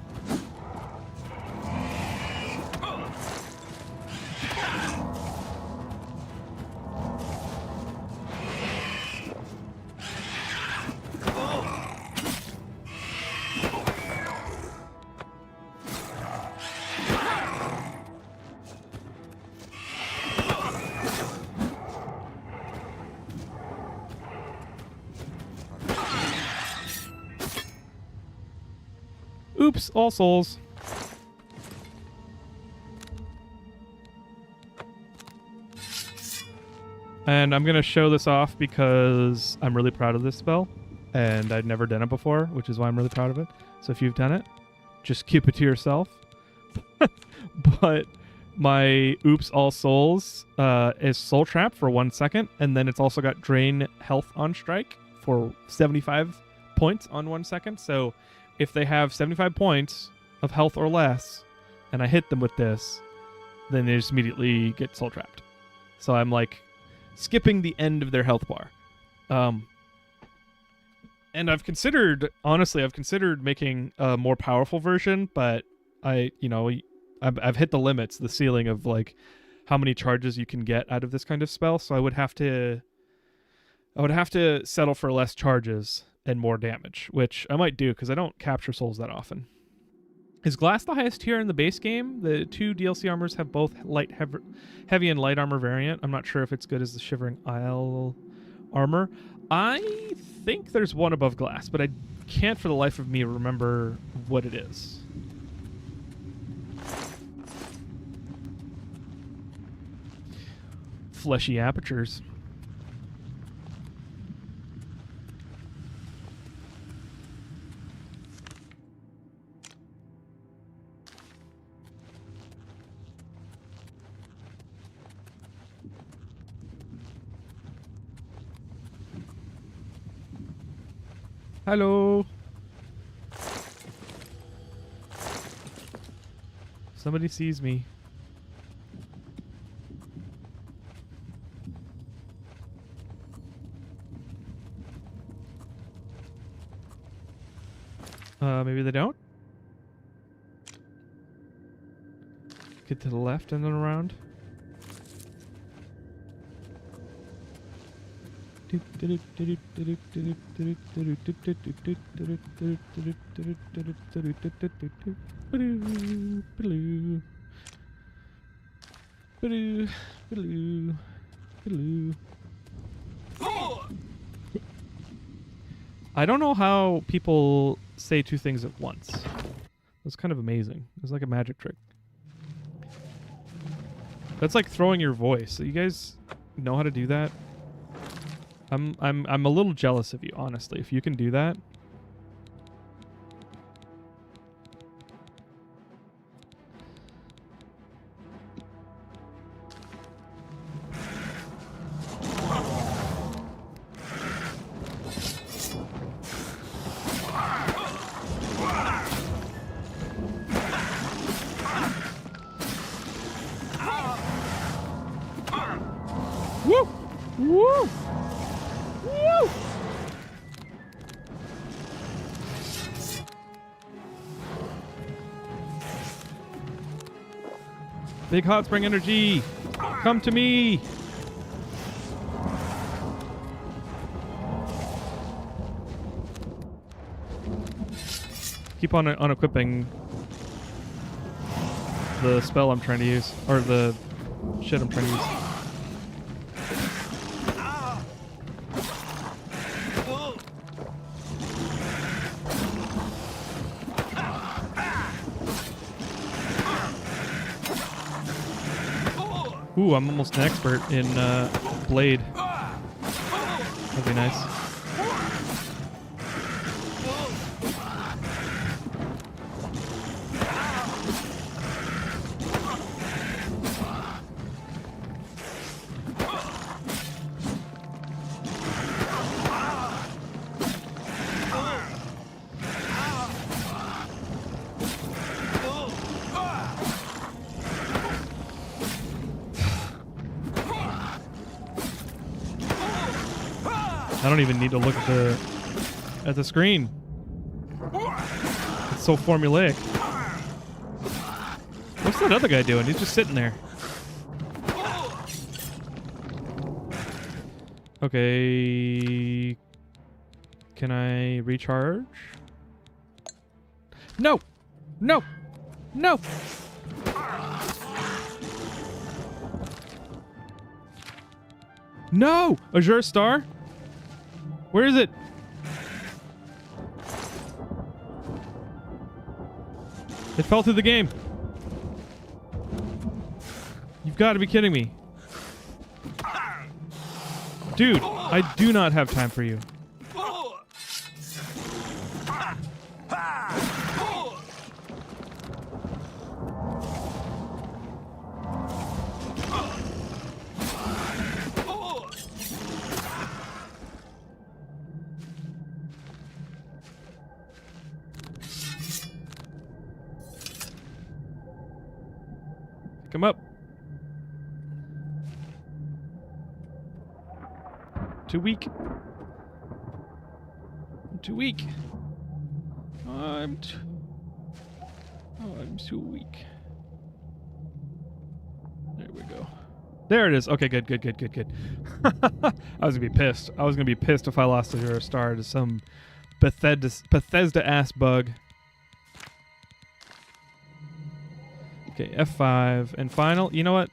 Oops, all souls. And I'm going to show this off because I'm really proud of this spell. And I'd never done it before, which is why I'm really proud of it. So if you've done it, just keep it to yourself. But my Oops All Souls is Soul Trap for 1 second. And then it's also got Drain Health on Strike for 75 points on 1 second. So if they have 75 points of health or less, and I hit them with this, then they just immediately get soul trapped. So I'm like skipping the end of their health bar. And I've considered making a more powerful version, but I've hit the limits, the ceiling of like how many charges you can get out of this kind of spell. So I would have to settle for less charges and more damage, which I might do because I don't capture souls that often. Is Glass the highest tier in the base game? The 2 DLC armors have both heavy and light armor variant. I'm not sure if it's good as the Shivering Isle armor. I think there's one above Glass, but I can't for the life of me remember what it is. Fleshy apertures. Hello. Somebody sees me. Maybe they don't? Get to the left and then around. I don't know how people say two things at once. That's kind of amazing. It's like a magic trick. That's like throwing your voice. You guys know how to do that? I'm a little jealous of you, honestly. If you can do that. Woo! Woo! Woo! Big hot spring energy! Come to me! Keep on unequipping the spell I'm trying to use, or the shit I'm trying to use. Ooh, I'm almost an expert in Blade. That'd be nice. I don't even need to look at the screen. It's so formulaic. What's that other guy doing? He's just sitting there. Okay. Can I recharge? No! No! No! No! Azure Star? Where is it? It fell through the game. You've got to be kidding me. Dude, I do not have time for you. Come up. Too weak. I'm too weak. I'm too weak. There we go. There it is. Okay, good. I was gonna be pissed. I was gonna be pissed if I lost a star to some Bethesda ass bug. Okay, F5 and final. You know what?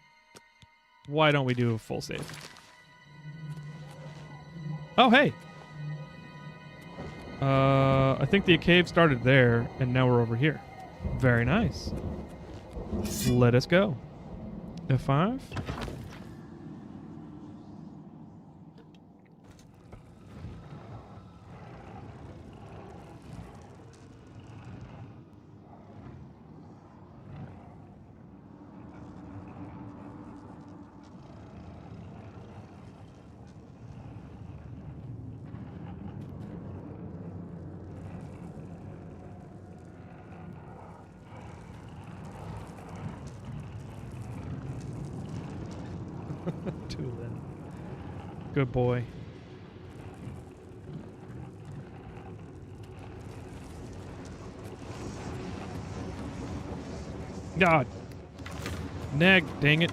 Why don't we do a full save? Oh, hey. I think the cave started there, and now we're over here. Very nice. Let us go. F5. Tulin. Good boy. God. Neg, dang it.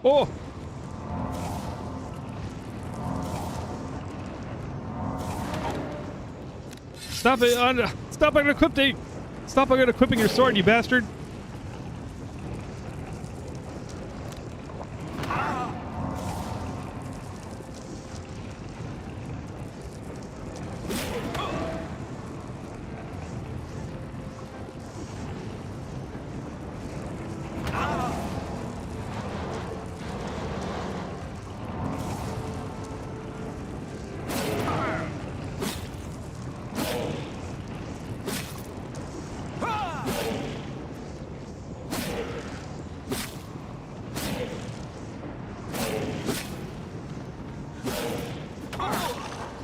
Oh! Stop it! Stop unequipping! Stop unequipping your sword, you bastard!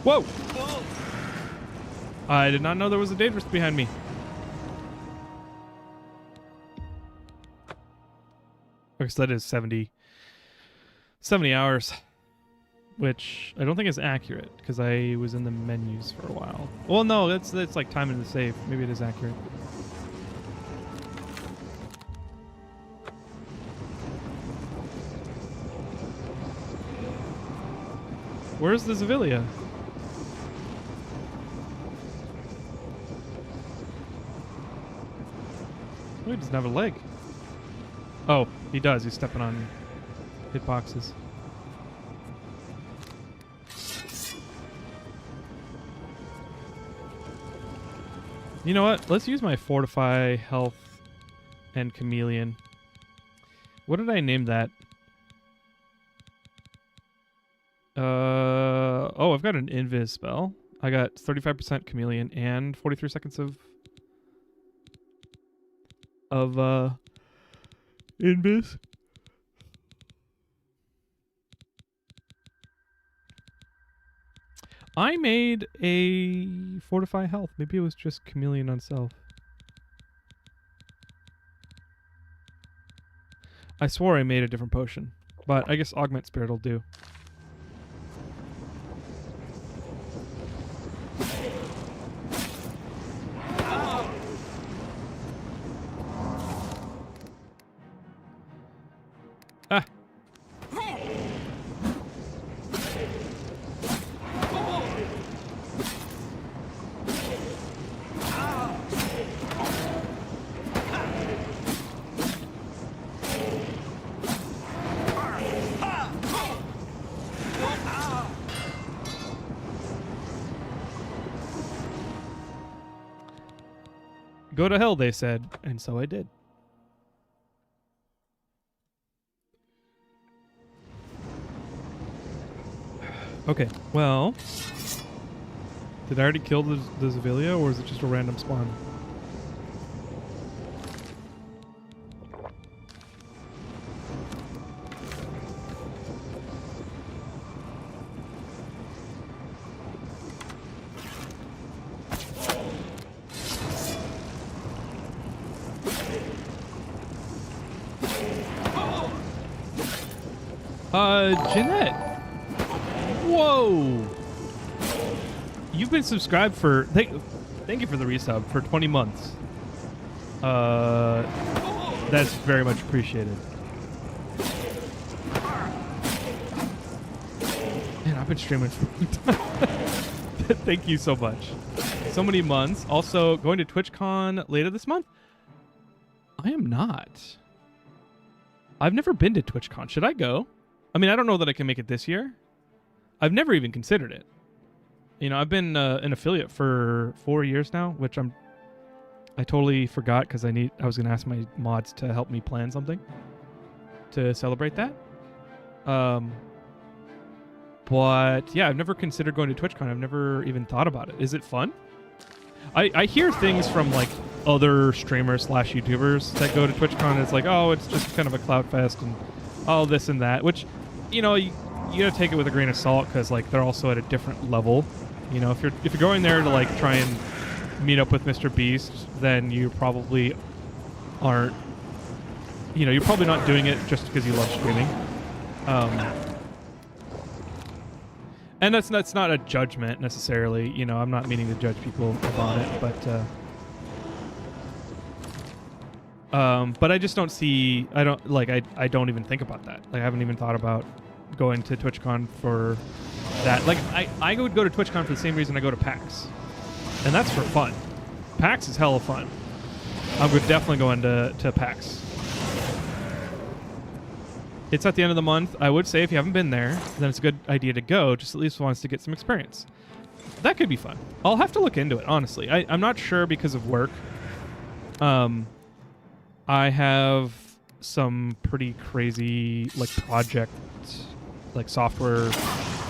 Whoa! I did not know there was a Daedrus behind me. Okay, so that is 70 hours, which I don't think is accurate because I was in the menus for a while. Well, no, that's like time in the save. Maybe it is accurate. Where's the Zavilia? Oh, he doesn't have a leg. Oh, he does. He's stepping on hitboxes. You know what? Let's use my Fortify, Health, and Chameleon. What did I name that? Oh, I've got an Invis spell. I got 35% Chameleon and 43 seconds of Invis. I made a Fortify Health. Maybe it was just Chameleon on self. I swore I made a different potion, but I guess Augment Spirit will do. Ah. Go to hell, they said, and so I did. Okay, well, did I already kill the Zavilia, or is it just a random spawn? Jeanette. Whoa. You've been subscribed for... Thank you for the resub for 20 months. That's very much appreciated. Man, I've been streaming for a long time. Thank you so much. So many months. Also, going to TwitchCon later this month? I am not. I've never been to TwitchCon. Should I go? I mean, I don't know that I can make it this year. I've never even considered it. You know, I've been an affiliate for 4 years now, which I totally forgot because I was going to ask my mods to help me plan something to celebrate that. But yeah, I've never considered going to TwitchCon. I've never even thought about it. Is it fun? I hear things from like other streamers / YouTubers that go to TwitchCon. It's like, oh, it's just kind of a cloud fest and all this and that, which, you know, you gotta take it with a grain of salt because like they're also at a different level. You know, if you're going there to like try and meet up with Mr. Beast, then you probably aren't. You know, you're probably not doing it just because you love streaming. And that's not a judgment necessarily. You know, I'm not meaning to judge people about it, but I just don't see. I don't even think about that. Like, I haven't even thought about going to TwitchCon for that. Like, I would go to TwitchCon for the same reason I go to PAX, and that's for fun. PAX is hella fun. I'm definitely going to PAX. It's at the end of the month. I would say if you haven't been there, then it's a good idea to go, just at least once to get some experience. That could be fun. I'll have to look into it, honestly. I'm not sure because of work. I have some pretty crazy software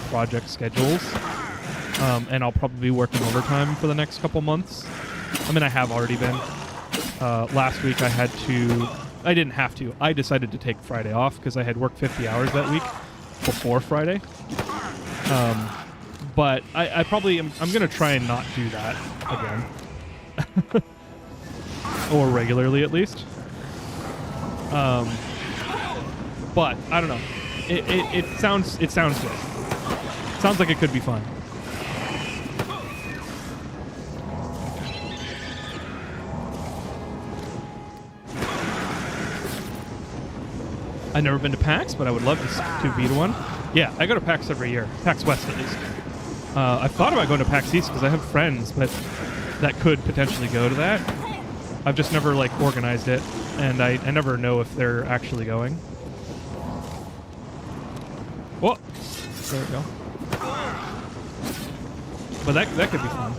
project schedules, and I'll probably be working overtime for the next couple months. I mean, I have already been. Last week I didn't have to. I decided to take Friday off because I had worked 50 hours that week before Friday. But I probably I'm going to try and not do that again. Or regularly, at least. But I don't know. It sounds good. Sounds like it could be fun. I've never been to PAX, but I would love to be to one. Yeah, I go to PAX every year. PAX West, at least. I've thought about going to PAX East because I have friends that could potentially go to that. I've just never organized it, and I never know if they're actually going. Whoa! There we go. But that could be fun.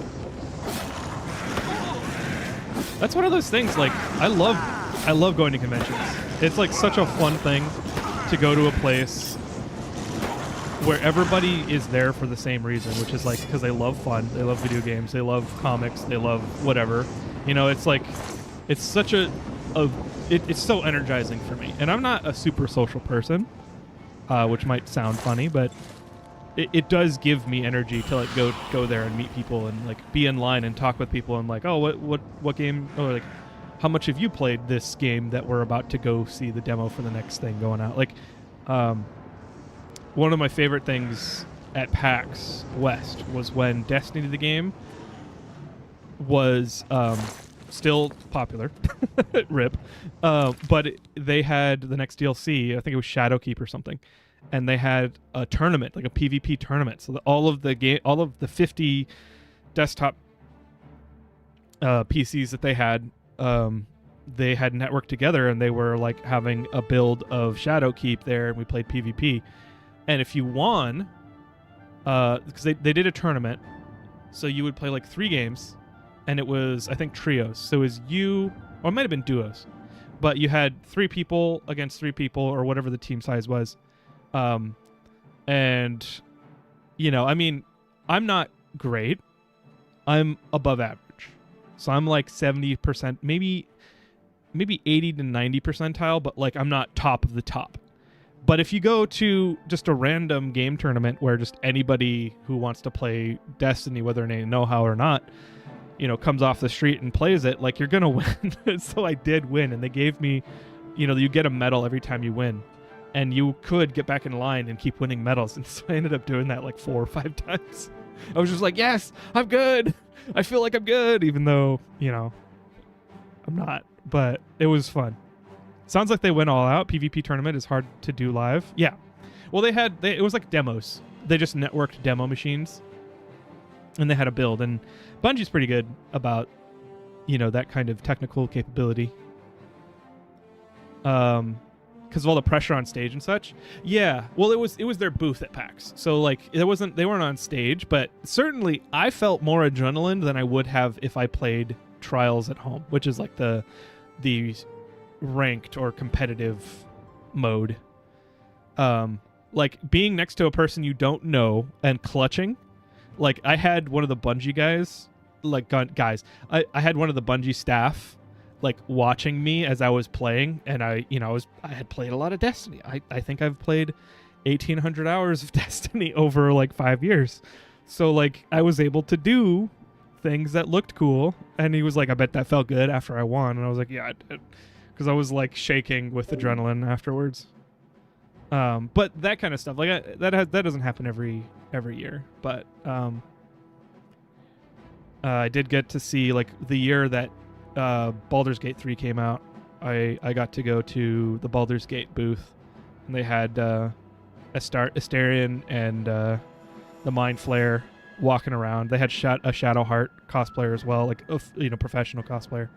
That's one of those things. I love going to conventions. It's such a fun thing to go to a place where everybody is there for the same reason, which is because they love fun, they love video games, they love comics, they love whatever. You know, it's such it's so energizing for me. And I'm not a super social person, which might sound funny, but it does give me energy to go there and meet people and be in line and talk with people and oh, what game, or how much have you played this game that we're about to go see the demo for the next thing going out? One of my favorite things at PAX West was when Destiny the game was still popular, rip, but they had the next DLC, I think it was Shadowkeep or something, and they had a tournament, a PvP tournament, so that all of the 50 desktop PCs that they had networked together, and they were having a build of Shadowkeep there, and we played PvP. And if you won, because they did a tournament, so you would play 3 games, and it was, I think, trios. So it was you, or it might have been duos, but you had 3 people against 3 people, or whatever the team size was. And, you know, I mean, I'm not great. I'm above average. So I'm 70%, maybe 80 to 90 percentile, but I'm not top of the top. But if you go to just a random game tournament where just anybody who wants to play Destiny, whether they know how or not, you know, comes off the street and plays it, you're going to win. So I did win, and they gave me, you know, you get a medal every time you win. And you could get back in line and keep winning medals. And so I ended up doing that 4 or 5 times. I was just yes, I'm good. I feel like I'm good, even though, you know, I'm not. But it was fun. Sounds like they went all out. PvP tournament is hard to do live. Yeah. Well, it was demos. They just networked demo machines. And they had a build. And Bungie's pretty good about, you know, that kind of technical capability. Because of all the pressure on stage and such. Yeah. Well, it was their booth at PAX. So they weren't on stage, but certainly I felt more adrenaline than I would have if I played Trials at home, which is the ranked or competitive mode. Being next to a person you don't know and clutching. I had one of the Bungie guys like guys, I had one of the Bungie staff like watching me as I was playing, and I had played a lot of Destiny. I think I've played 1,800 hours of Destiny over like 5 years. So like I was able to do things that looked cool, and he was like, I bet that felt good after I won. And I was like, yeah, it did. Because I was like shaking with adrenaline afterwards. But that kind of stuff, like that doesn't happen every year. But I did get to see, like, the year that Baldur's Gate 3 came out. I got to go to the Baldur's Gate booth, and they had Astarion and the Mind Flayer walking around. They had a Shadowheart cosplayer as well, like professional cosplayer.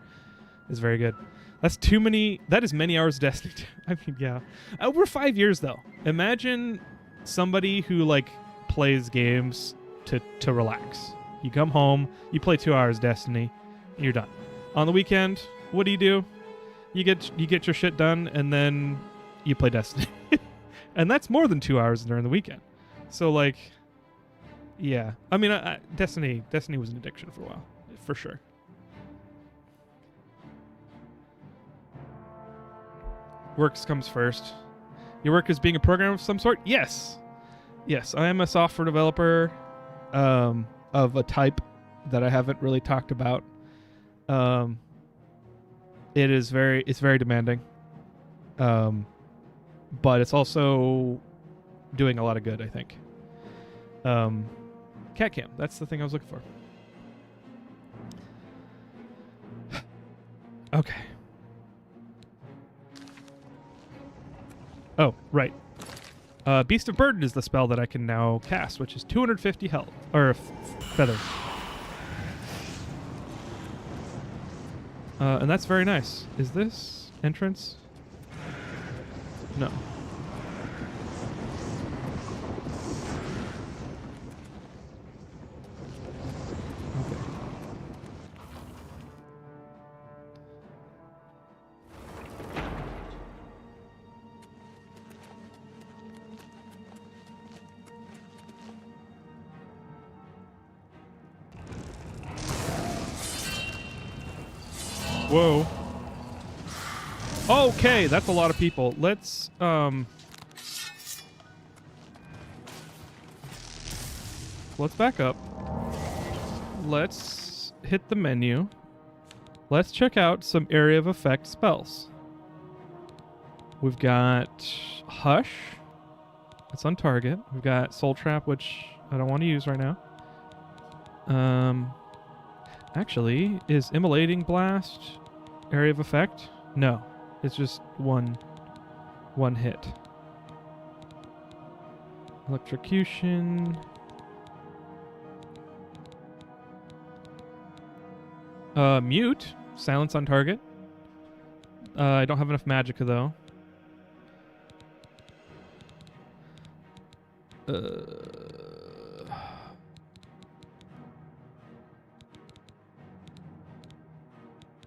Is very good. That's too many. That is many hours of Destiny. I mean, yeah, over 5 years though. Imagine somebody who like plays games to relax. You come home, you play 2 hours Destiny, and you're done. On the weekend, what do? You get your shit done, and then you play Destiny, and that's more than 2 hours during the weekend. So like, yeah, I mean, Destiny was an addiction for a while, for sure. Works comes first. Your work is being a programmer of some sort? Yes, I am a software developer of a type that I haven't really talked about. It's very demanding, but it's also doing a lot of good, I think. Cat cam, that's the thing I was looking for. Okay. Oh, right. Beast of Burden is the spell that I can now cast, which is 250 health, or feather. And that's very nice. Is this entrance? No. Okay. Whoa. Okay, that's a lot of people. Let's back up. Let's hit the menu. Let's check out some area of effect spells. We've got Hush. It's on target. We've got Soul Trap, which I don't want to use right now. Actually, is Immolating Blast area of effect? No, it's just one hit. Electrocution. Mute. Silence on target. I don't have enough magicka though.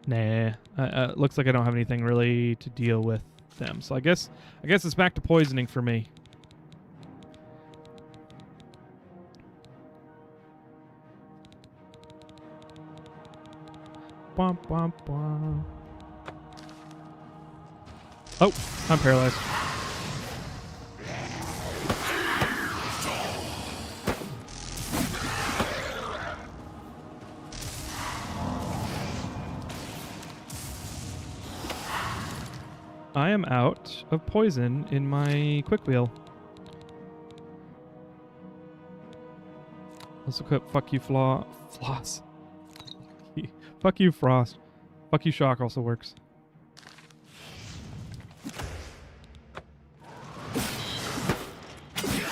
Nah. Looks like I don't have anything really to deal with them. So I guess it's back to poisoning for me. Bum, bum, bum. Oh, I'm paralyzed. I am out of poison in my quick wheel. Let's equip Fuck You Floss. Fuck You Frost. Fuck You Shock also works.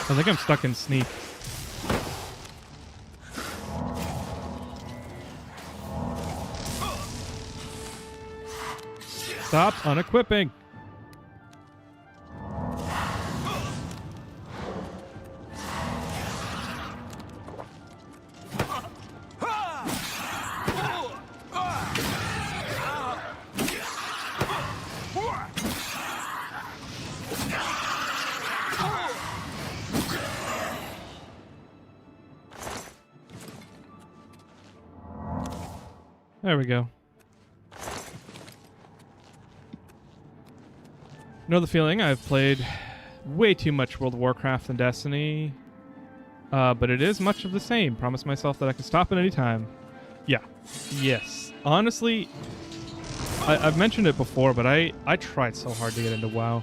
I think I'm stuck in Sneak. Stop unequipping. There we go. Know the feeling. I've played way too much World of Warcraft and Destiny, but it is much of the same. Promise myself that I can stop at any time. Yeah. Yes. Honestly, I've mentioned it before, but I tried so hard to get into WoW.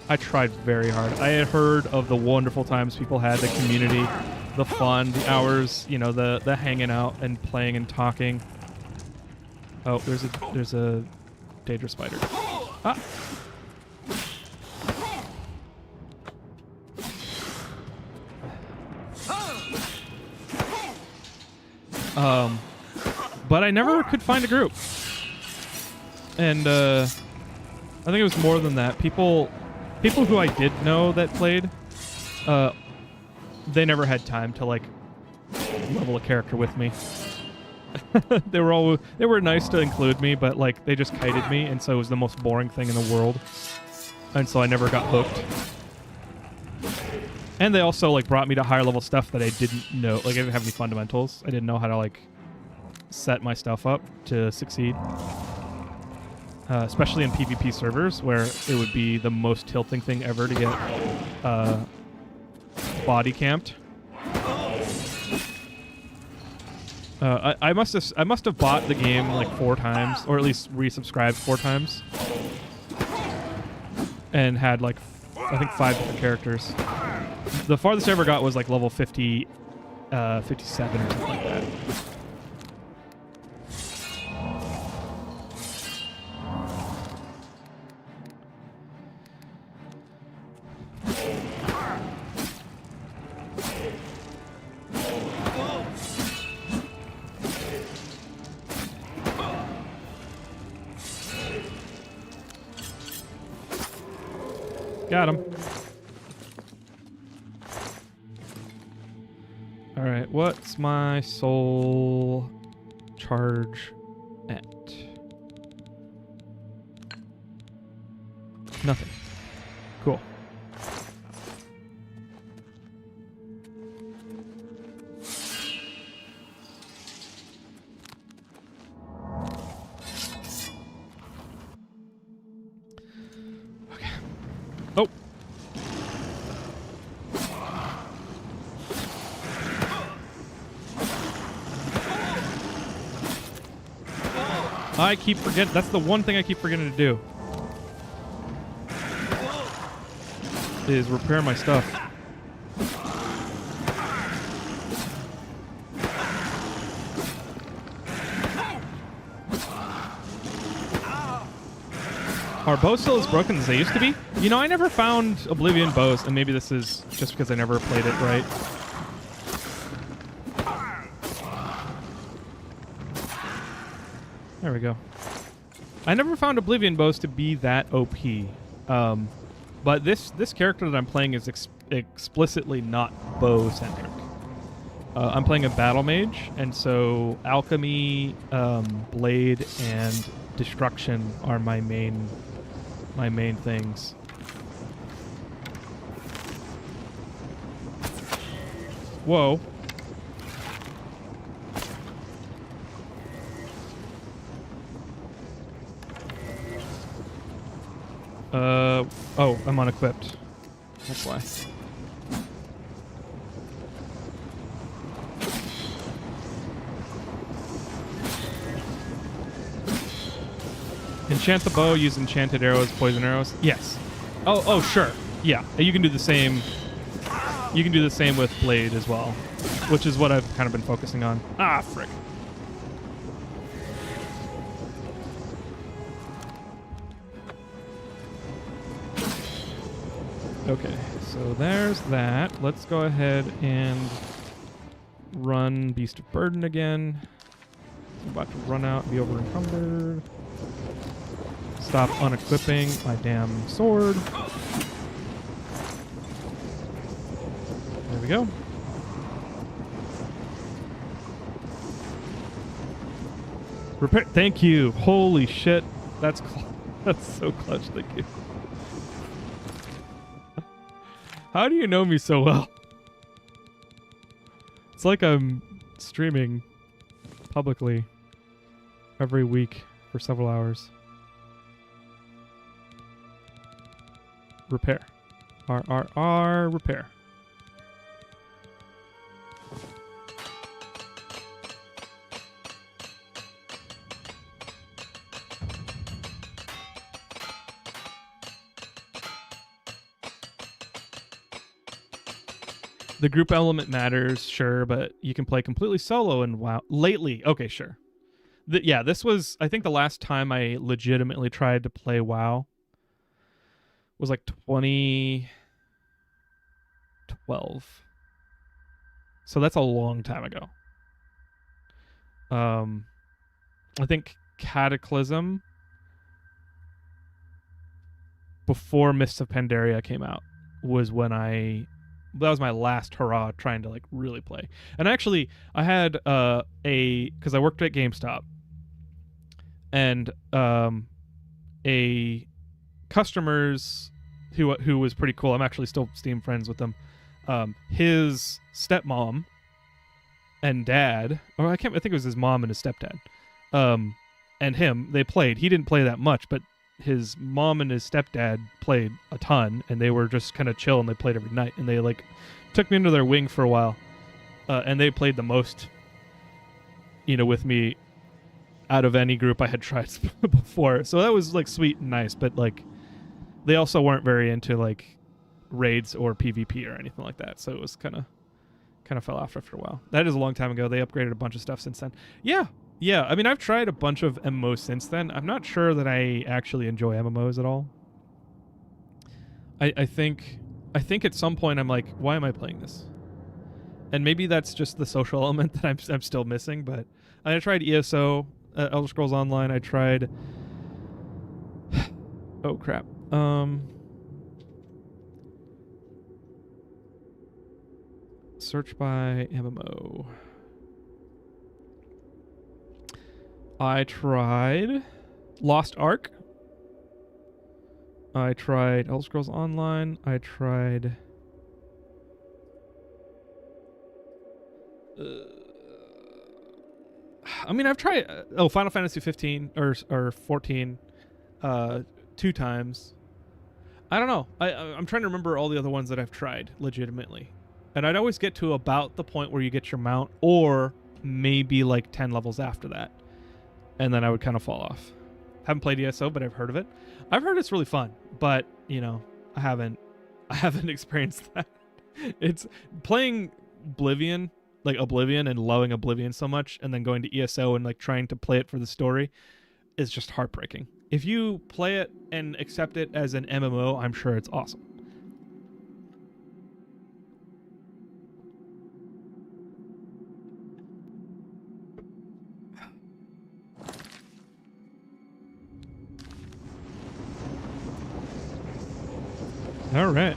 I tried very hard. I had heard of the wonderful times people had, the community, the fun, the hours, you know, the hanging out and playing and talking. Oh, there's a Daedra spider. Ah. But I never could find a group. And I think it was more than that. People who I did know that played, they never had time to like level a character with me. They were nice to include me, but like they just kited me, and so it was the most boring thing in the world. And so I never got hooked. And they also like brought me to higher level stuff that I didn't know. Like I didn't have any fundamentals. I didn't know how to like set my stuff up to succeed. Especially in PvP servers, where it would be the most tilting thing ever to get body camped. I must have bought the game like 4 times, or at least resubscribed 4 times, and had like I think 5 different characters. The farthest I ever got was like level 50, 57 or something like that. Got him. Alright, what's my soul charge at? Nothing. Cool. Okay. Oh! I keep forgetting. That's the one thing I keep forgetting to do. Is repair my stuff. Are bows still as broken as they used to be? You know, I never found Oblivion bows, and maybe this is just because I never played it right. There we go. I never found Oblivion bows to be that OP. But this character that I'm playing is explicitly not bow-centric. I'm playing a battle mage, and so alchemy, blade, and destruction are my main things. Whoa. Oh, I'm unequipped. That's why. Enchant the bow, use enchanted arrows, poison arrows. Yes. Oh, sure. Yeah, you can do the same. You can do the same with blade as well, which is what I've kind of been focusing on. Ah, frick. Okay, so there's that. Let's go ahead and run Beast of Burden again. I'm about to run out and be over encumbered. Stop unequipping my damn sword. There we go. Repair. Thank you. Holy shit. That's so clutch. Thank you. How do you know me so well? It's like I'm streaming publicly. every week for several hours. Repair. Repair. The group element matters, sure, but you can play completely solo in WoW. Lately, okay, sure. Yeah, this was, I think the last time I legitimately tried to play WoW was like 2012. So that's a long time ago. I think Cataclysm before Mists of Pandaria came out was when that was my last hurrah trying to like really play. And actually I had because I worked at GameStop, and a customers who was pretty cool. I'm actually still Steam friends with them. His stepmom and dad, or I think it was his mom and his stepdad, and him, they played. He didn't play that much, but his mom and his stepdad played a ton, and they were just kind of chill, and they played every night, and they like took me under their wing for a while, and they played the most, with me out of any group I had tried before. So that was like sweet and nice, but like they also weren't very into like raids or PvP or anything like that. So it was kind of fell off after a while. That is a long time ago. They upgraded a bunch of stuff since then. Yeah. I mean, I've tried a bunch of MMOs since then. I'm not sure that I actually enjoy MMOs at all. I think at some point I'm like, why am I playing this? And maybe that's just the social element that I'm still missing. But I tried ESO, Elder Scrolls Online. I tried. Oh crap. Search by MMO. I tried Lost Ark. I tried Elder Scrolls Online. I tried I've tried Final Fantasy 15 or 14 two times. I don't know. I'm trying to remember all the other ones that I've tried legitimately. And I'd always get to about the point where you get your mount, or maybe like 10 levels after that. And then I would kind of fall off. Haven't played ESO, but I've heard of it. I've heard it's really fun, but I haven't experienced that. It's playing Oblivion and loving Oblivion so much, and then going to ESO and like trying to play it for the story is just heartbreaking. If you play it and accept it as an MMO, I'm sure it's awesome. All right.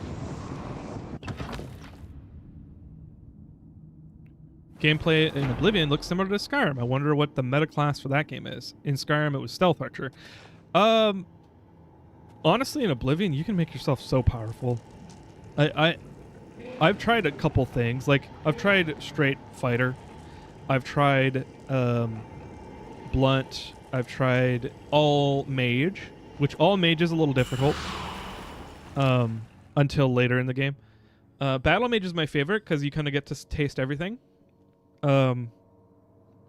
Gameplay in Oblivion looks similar to Skyrim. I wonder what the meta class for that game is. In Skyrim, it was Stealth Archer. Honestly, in Oblivion, you can make yourself so powerful. I've tried a couple things. Like, I've tried straight fighter. I've tried blunt. I've tried all mage, which all mage is a little difficult until later in the game. Battle mage is my favorite because you kind of get to taste everything. And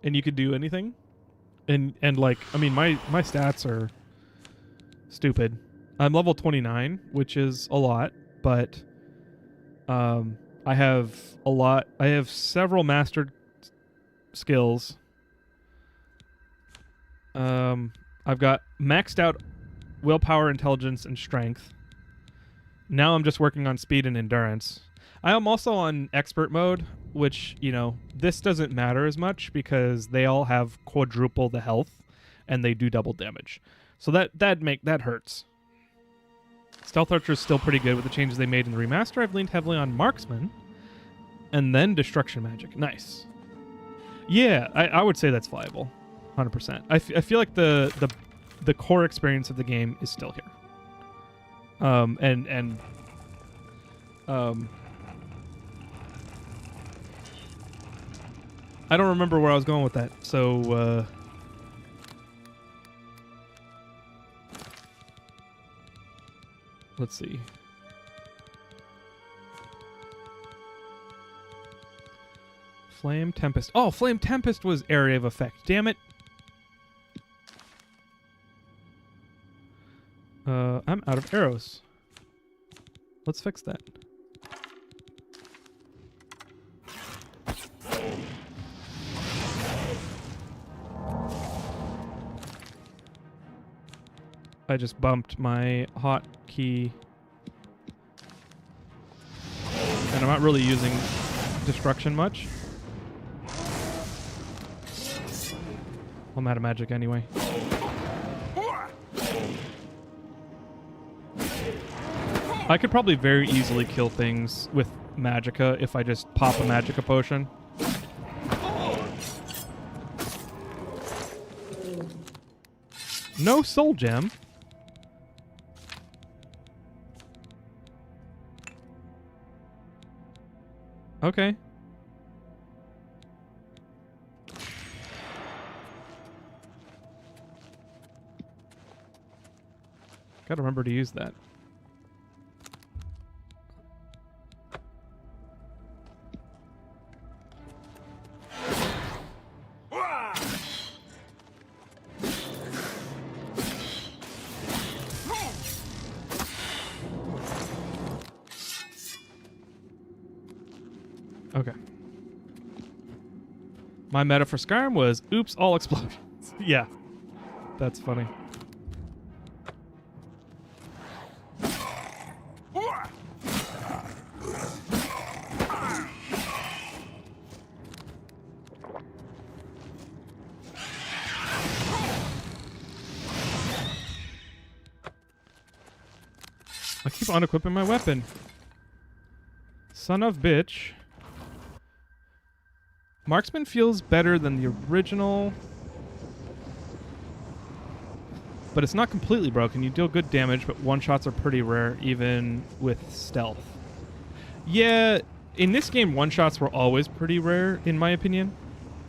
you could do anything. And like, I mean, my stats are stupid. I'm level 29, which is a lot, but I have several mastered skills. I've got maxed out willpower, intelligence, and strength. Now I'm just working on speed and endurance. I am also on expert mode, which, this doesn't matter as much because they all have quadruple the health and they do double damage. So that hurts. Stealth Archer is still pretty good with the changes they made in the remaster. I've leaned heavily on Marksman and then Destruction Magic. Nice. Yeah, I would say that's viable. 100%. I feel like the core experience of the game is still here. I don't remember where I was going with that. So Let's see. Flame Tempest. Oh, Flame Tempest was area of effect. Damn it. I'm out of arrows. Let's fix that. I just bumped my hotkey. And I'm not really using destruction much. I'm out of magic anyway. I could probably very easily kill things with magicka if I just pop a magicka potion. No soul gem. Okay. Gotta remember to use that. Okay. My meta for Skyrim was, oops, all explosions. Yeah. That's funny. I keep on equipping my weapon. Son of bitch. Marksman feels better than the original, but it's not completely broken. You deal good damage, but one-shots are pretty rare, even with stealth. Yeah, in this game, one-shots were always pretty rare, in my opinion.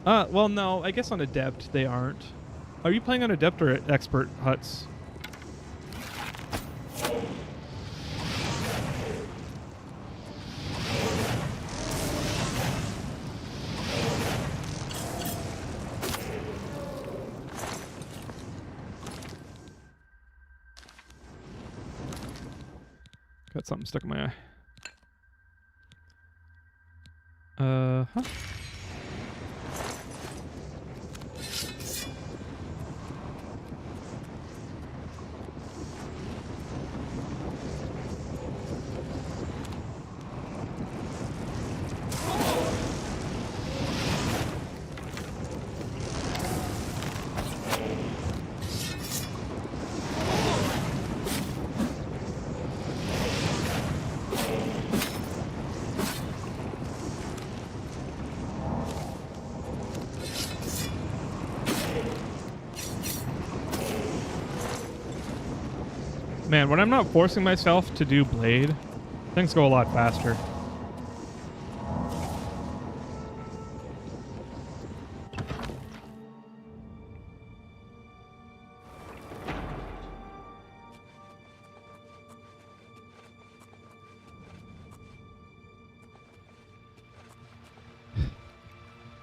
Well, no, I guess on Adept they aren't. Are you playing on Adept or Expert, Huts? Got something stuck in my eye. Huh? Man, when I'm not forcing myself to do blade, things go a lot faster.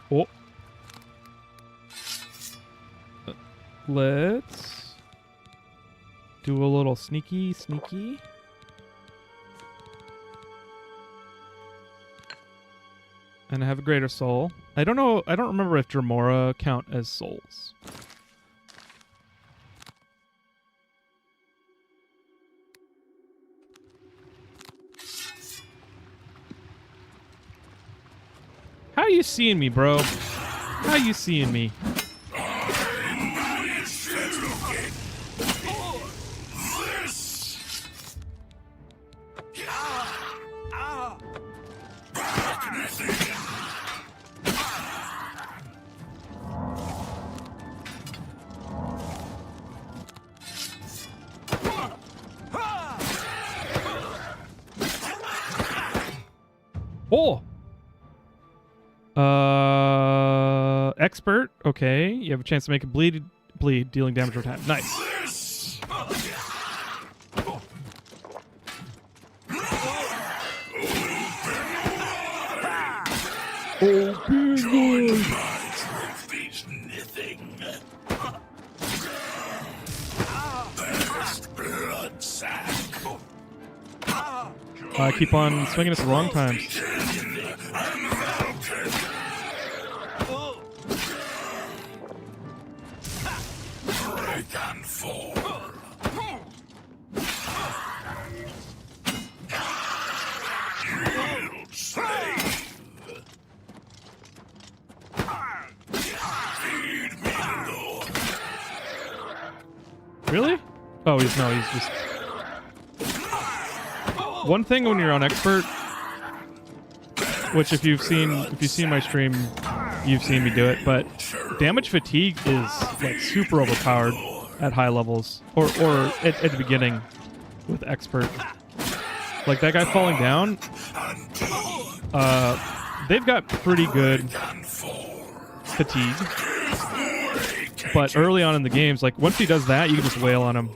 Oh. Let's do a little sneaky. And I have a greater soul. I don't know, I don't remember if Dremora count as souls. How you seeing me, bro? How you seeing me? Oh! Expert. Okay. You have a chance to make a bleed, dealing damage over time. Nice. trophies nothing. Best blood sack. I keep on swinging at the wrong times. Krakenfall. Yield slave. Feed me, Lord. Really? Oh, he's just... One thing when you're on expert, which if you've seen my stream, you've seen me do it, but damage fatigue is like super overpowered at high levels, or at the beginning with expert. Like that guy falling down, they've got pretty good fatigue, but early on in the games, like once he does that, you can just wail on him.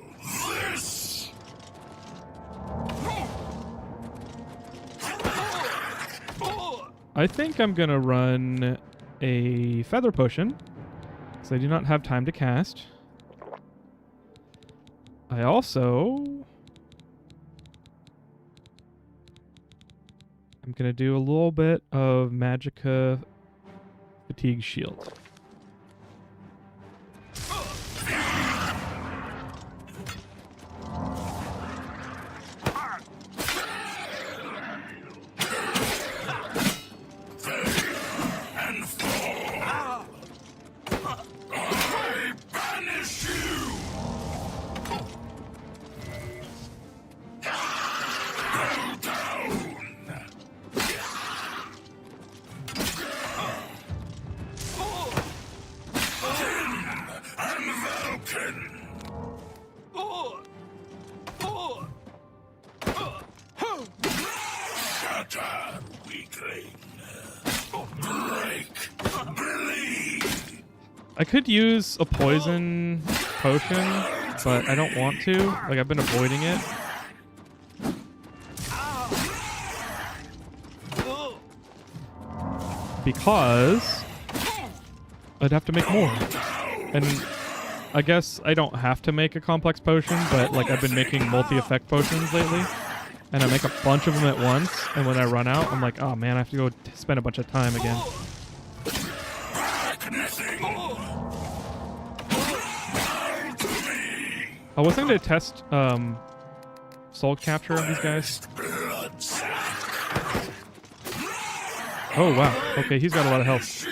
I think I'm gonna run a feather potion because I do not have time to cast. I also... I'm gonna do a little bit of Magicka Fatigue Shield. I could use a poison potion, but I don't want to. Like, I've been avoiding it. Because I'd have to make more. And I guess I don't have to make a complex potion, but like I've been making multi-effect potions lately. And I make a bunch of them at once, and when I run out, I'm like, oh man, I have to go spend a bunch of time again. I was going to test soul capture of these guys. Oh wow, okay, he's got a lot of health.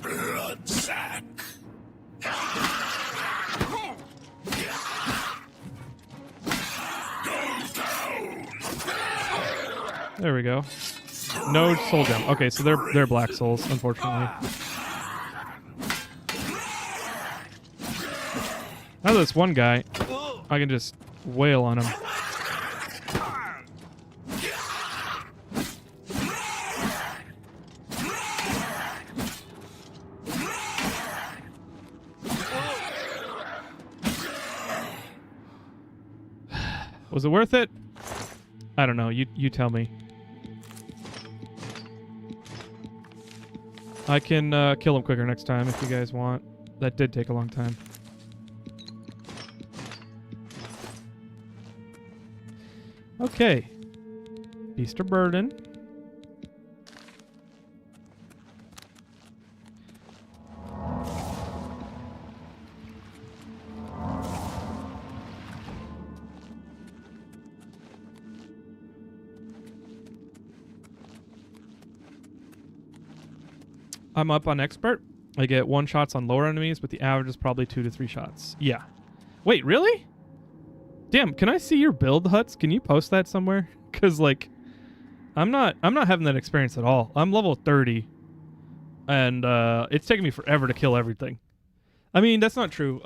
Blood sack. There we go. No soul gem. Okay, so they're black souls, unfortunately. Now this one guy, I can just wail on him. Was it worth it? I don't know. You tell me. I can kill him quicker next time if you guys want. That did take a long time. Okay. Beast of Burden. I'm up on expert. I get 1 shots on lower enemies, but the average is probably 2 to 3 shots. Yeah. Wait, really? Damn, can I see your build, Huts? Can you post that somewhere? Cause like I'm not having that experience at all. I'm level 30. And it's taking me forever to kill everything. I mean, that's not true.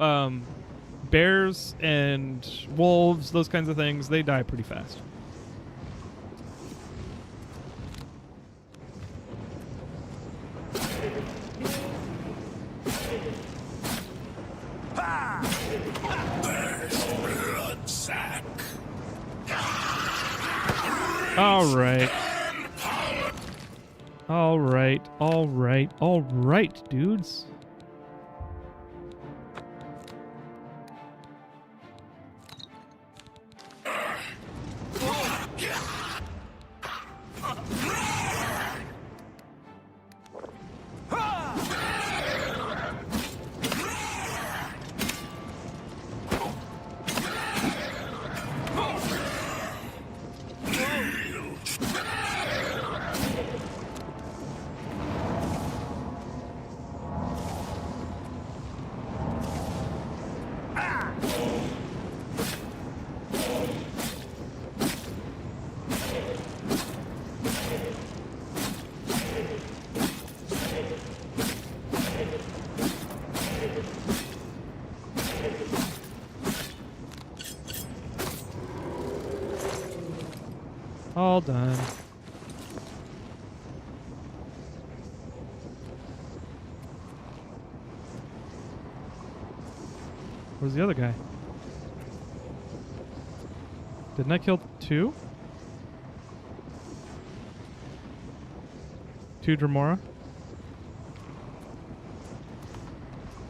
Bears and wolves, those kinds of things, they die pretty fast. All right. All right. All right. All right, dudes. All done. Where's the other guy? Didn't I kill two? Two Dremora?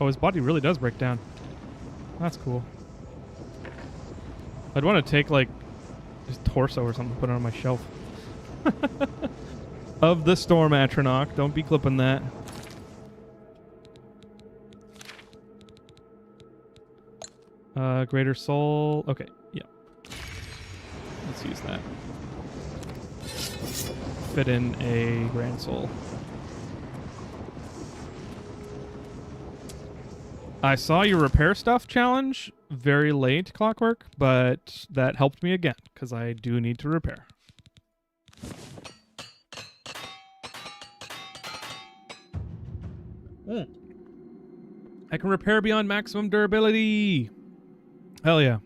Oh, his body really does break down. That's cool. I'd want to take, like, his torso or something, put it on my shelf. Of the Storm Atronach. Don't be clipping that. Greater Soul. Okay, yeah. Let's use that. Fit in a Grand Soul. I saw your repair stuff challenge very late, Clockwork, but that helped me again, because I do need to repair. I can repair beyond maximum durability. Hell yeah.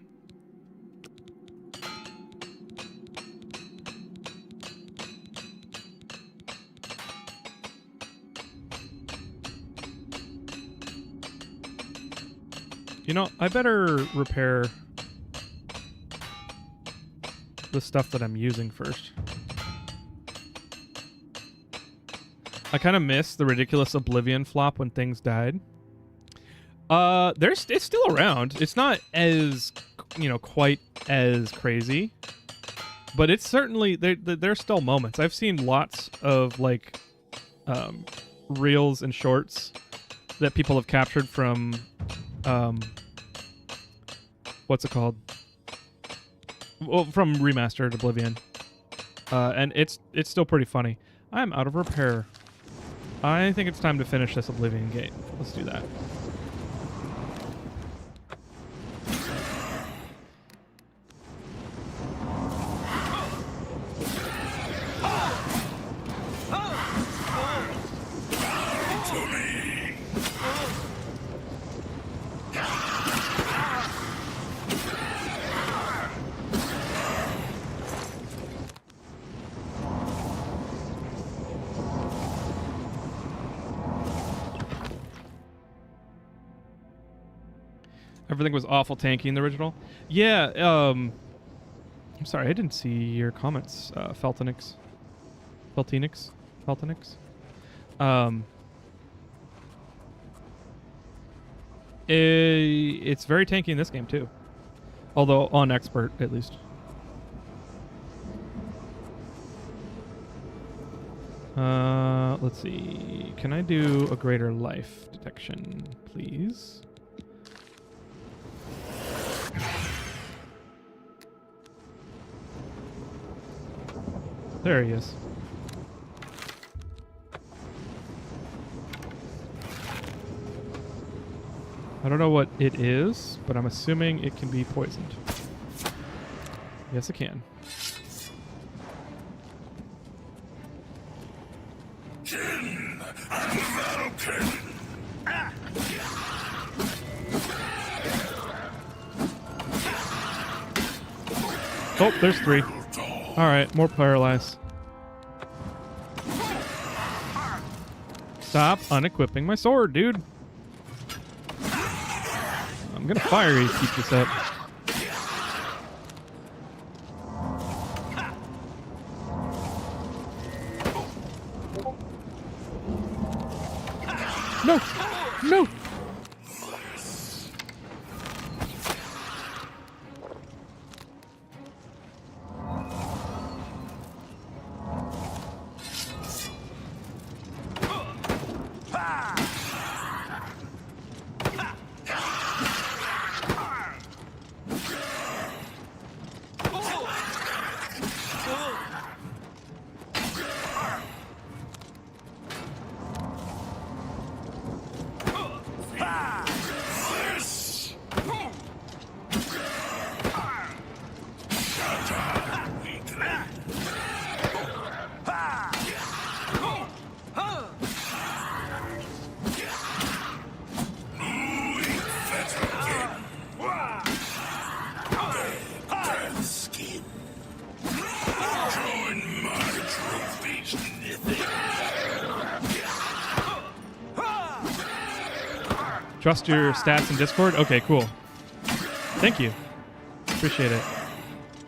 You know, I better repair the stuff that I'm using first. I kind of miss the ridiculous Oblivion flop when things died. It's still around. It's not as, you know, quite as crazy, but it's certainly there's still moments. I've seen lots of like reels and shorts that people have captured from what's it called? Well, from remastered Oblivion, and it's still pretty funny. I'm out of repair. I think it's time to finish this Oblivion gate. Let's do that. Everything was awful tanky in the original. Yeah, I'm sorry, I didn't see your comments, Feltonix. It's very tanky in this game too. Although on expert, at least. Let's see. Can I do a greater life detection, please? There he is. I don't know what it is, but I'm assuming it can be poisoned. Yes, it can. Oh, there's three. Alright, more paralyzed. Stop unequipping my sword, dude. I'm gonna fire you to keep this up. No! No! Trust your stats in Discord? Okay, cool. Thank you. Appreciate it.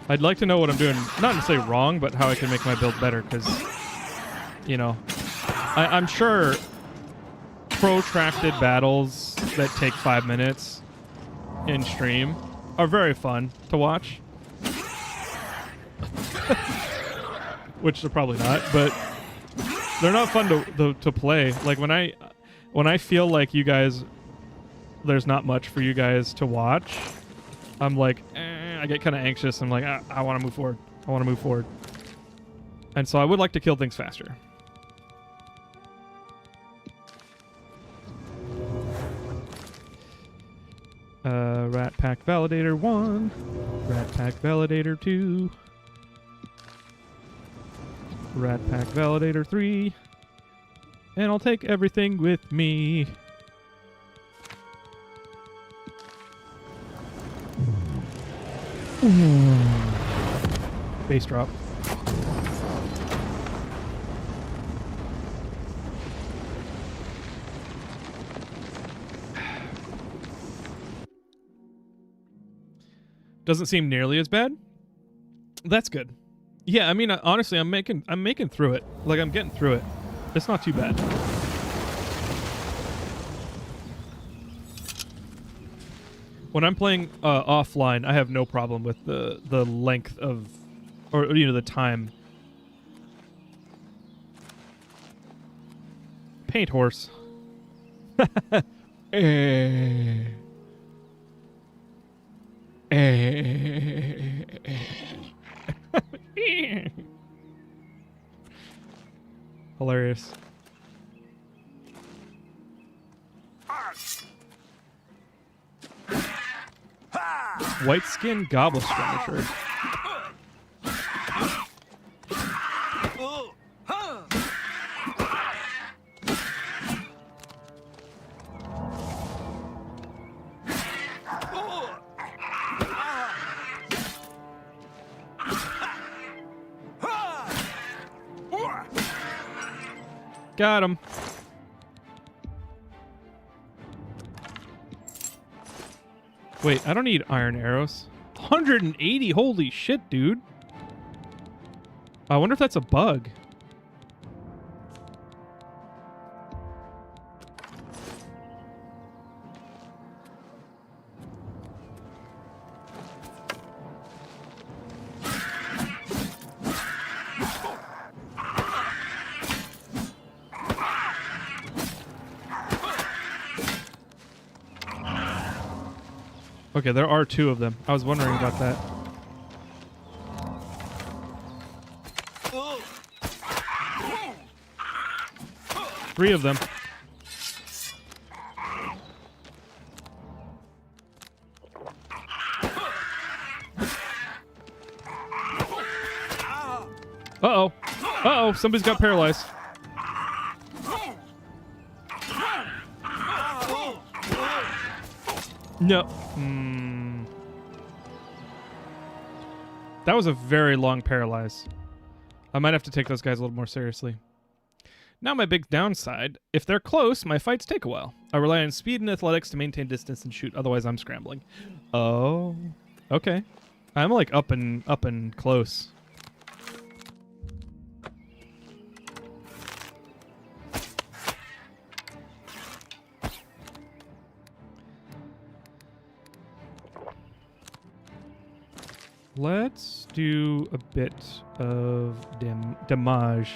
I'd like to know what I'm doing, not necessarily wrong, but how I can make my build better, because, you know, I'm sure protracted battles that take 5 minutes in stream are very fun to watch. Which they're probably not, but they're not fun to play. Like, when I feel like you guys... there's not much for you guys to watch, I'm like, I get kind of anxious. I'm like, I want to move forward. I want to move forward. And so I would like to kill things faster. Rat Pack Validator 1. Rat Pack Validator 2. Rat Pack Validator 3. And I'll take everything with me. Base drop. Doesn't seem nearly as bad. That's good. Yeah, I mean, honestly, I'm making through it. Like, I'm getting through it. It's not too bad. When I'm playing offline, I have no problem with the length of, or you know, the time. Paint horse. Hilarious. White skin gobble skirmisher. Got him. Wait, I don't need iron arrows. 180, holy shit, dude. I wonder if that's a bug. Okay, there are 2 of them. I was wondering about that. Three of them. Uh-oh. Uh-oh, somebody's got paralyzed. No. That was a very long paralyze. I might have to take those guys a little more seriously. Now my big downside, if they're close, my fights take a while. I rely on speed and athletics to maintain distance and shoot, otherwise I'm scrambling. Oh, okay. I'm like up and close. Let's do a bit of damage.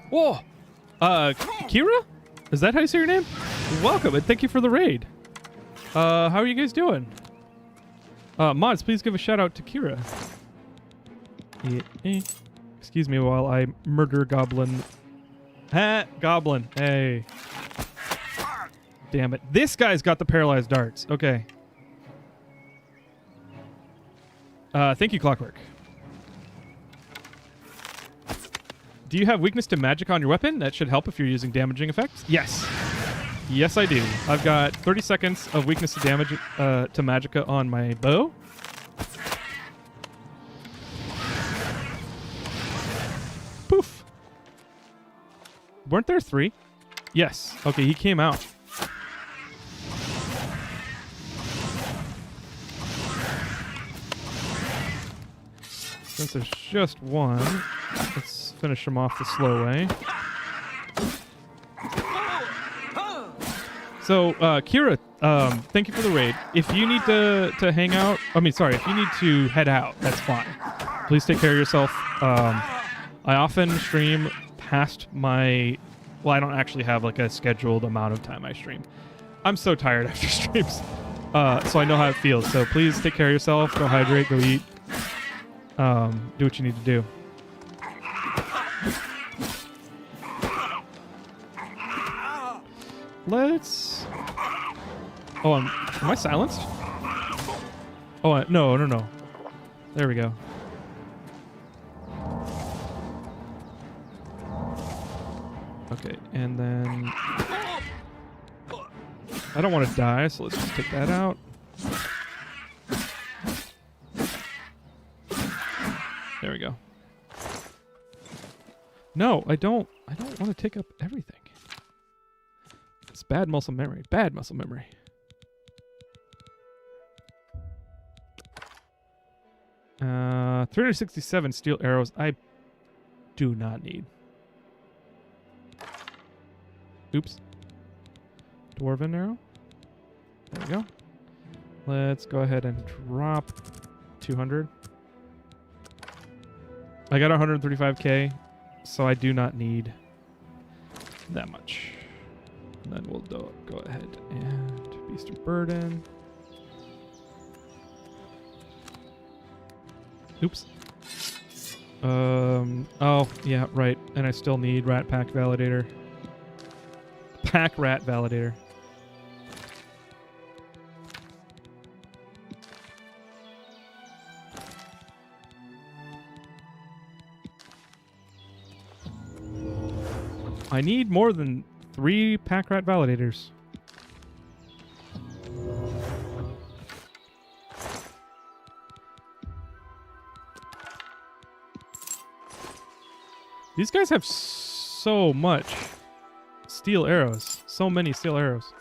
Whoa! Kira? Is that how you say your name? Welcome, and thank you for the raid. How are you guys doing? Mods, please give a shout out to Kira. Excuse me while I murder Goblin. Ha! Goblin. Hey. Damn it. This guy's got the paralyzed darts. Okay. Thank you, Clockwork. Do you have weakness to magic on your weapon? That should help if you're using damaging effects. Yes. Yes, I do. I've got 30 seconds of weakness to damage to magicka on my bow. Poof. Weren't there 3? Yes. Okay, he came out. Since there's just one, let's finish him off the slow way. So, Kira, thank you for the raid. If you need to hang out, if you need to head out, that's fine. Please take care of yourself. I often stream past my... Well, I don't actually have like a scheduled amount of time I stream. I'm so tired after streams. So I know how it feels. So please take care of yourself. Go hydrate, go eat. Do what you need to do. Let's... Oh, am I silenced? Oh, no. There we go. Okay, and then... I don't want to die, so let's just take that out. There we go. No, I don't want to take up everything. It's bad muscle memory. Bad muscle memory. Uh, 367 steel arrows. I do not need. Oops. Dwarven arrow. There we go. Let's go ahead and drop 200. I got 135k, so I do not need that much. And then we'll go ahead and Beast of Burden. Oops. Oh, yeah, right. And I still need Rat Pack Validator. Pack Rat Validator. I need more than 3 Pack Rat Validators. These guys have so much steel arrows. So many steel arrows.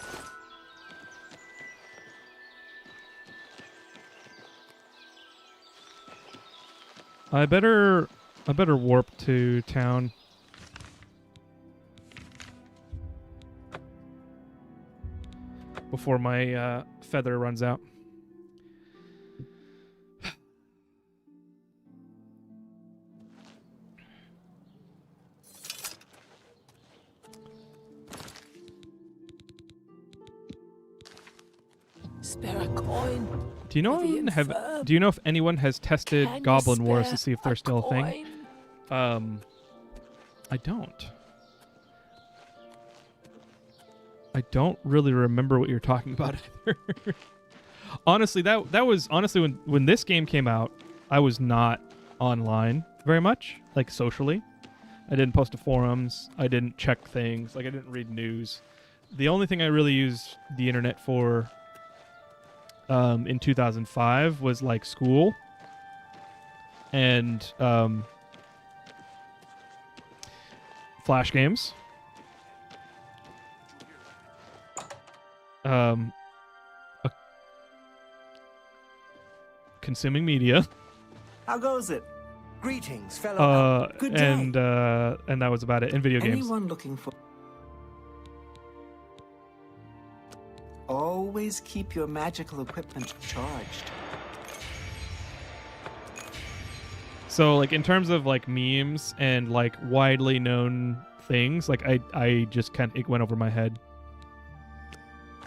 I better warp to town. Before my feather runs out. Spare a coin. Do you know if anyone has tested Goblin Wars to see if they're still a thing? I don't. I don't really remember what you're talking about either. Honestly, that was honestly when this game came out, I was not online very much, like socially. I didn't post to forums. I didn't check things. Like I didn't read news. The only thing I really used the internet for in 2005 was like school and Flash games. Consuming media. How goes it? Greetings, fellow. Good day. and that was about it in video games. Anyone looking for... Always keep your magical equipment charged. So like in terms of like memes and like widely known things, like I just it went over my head.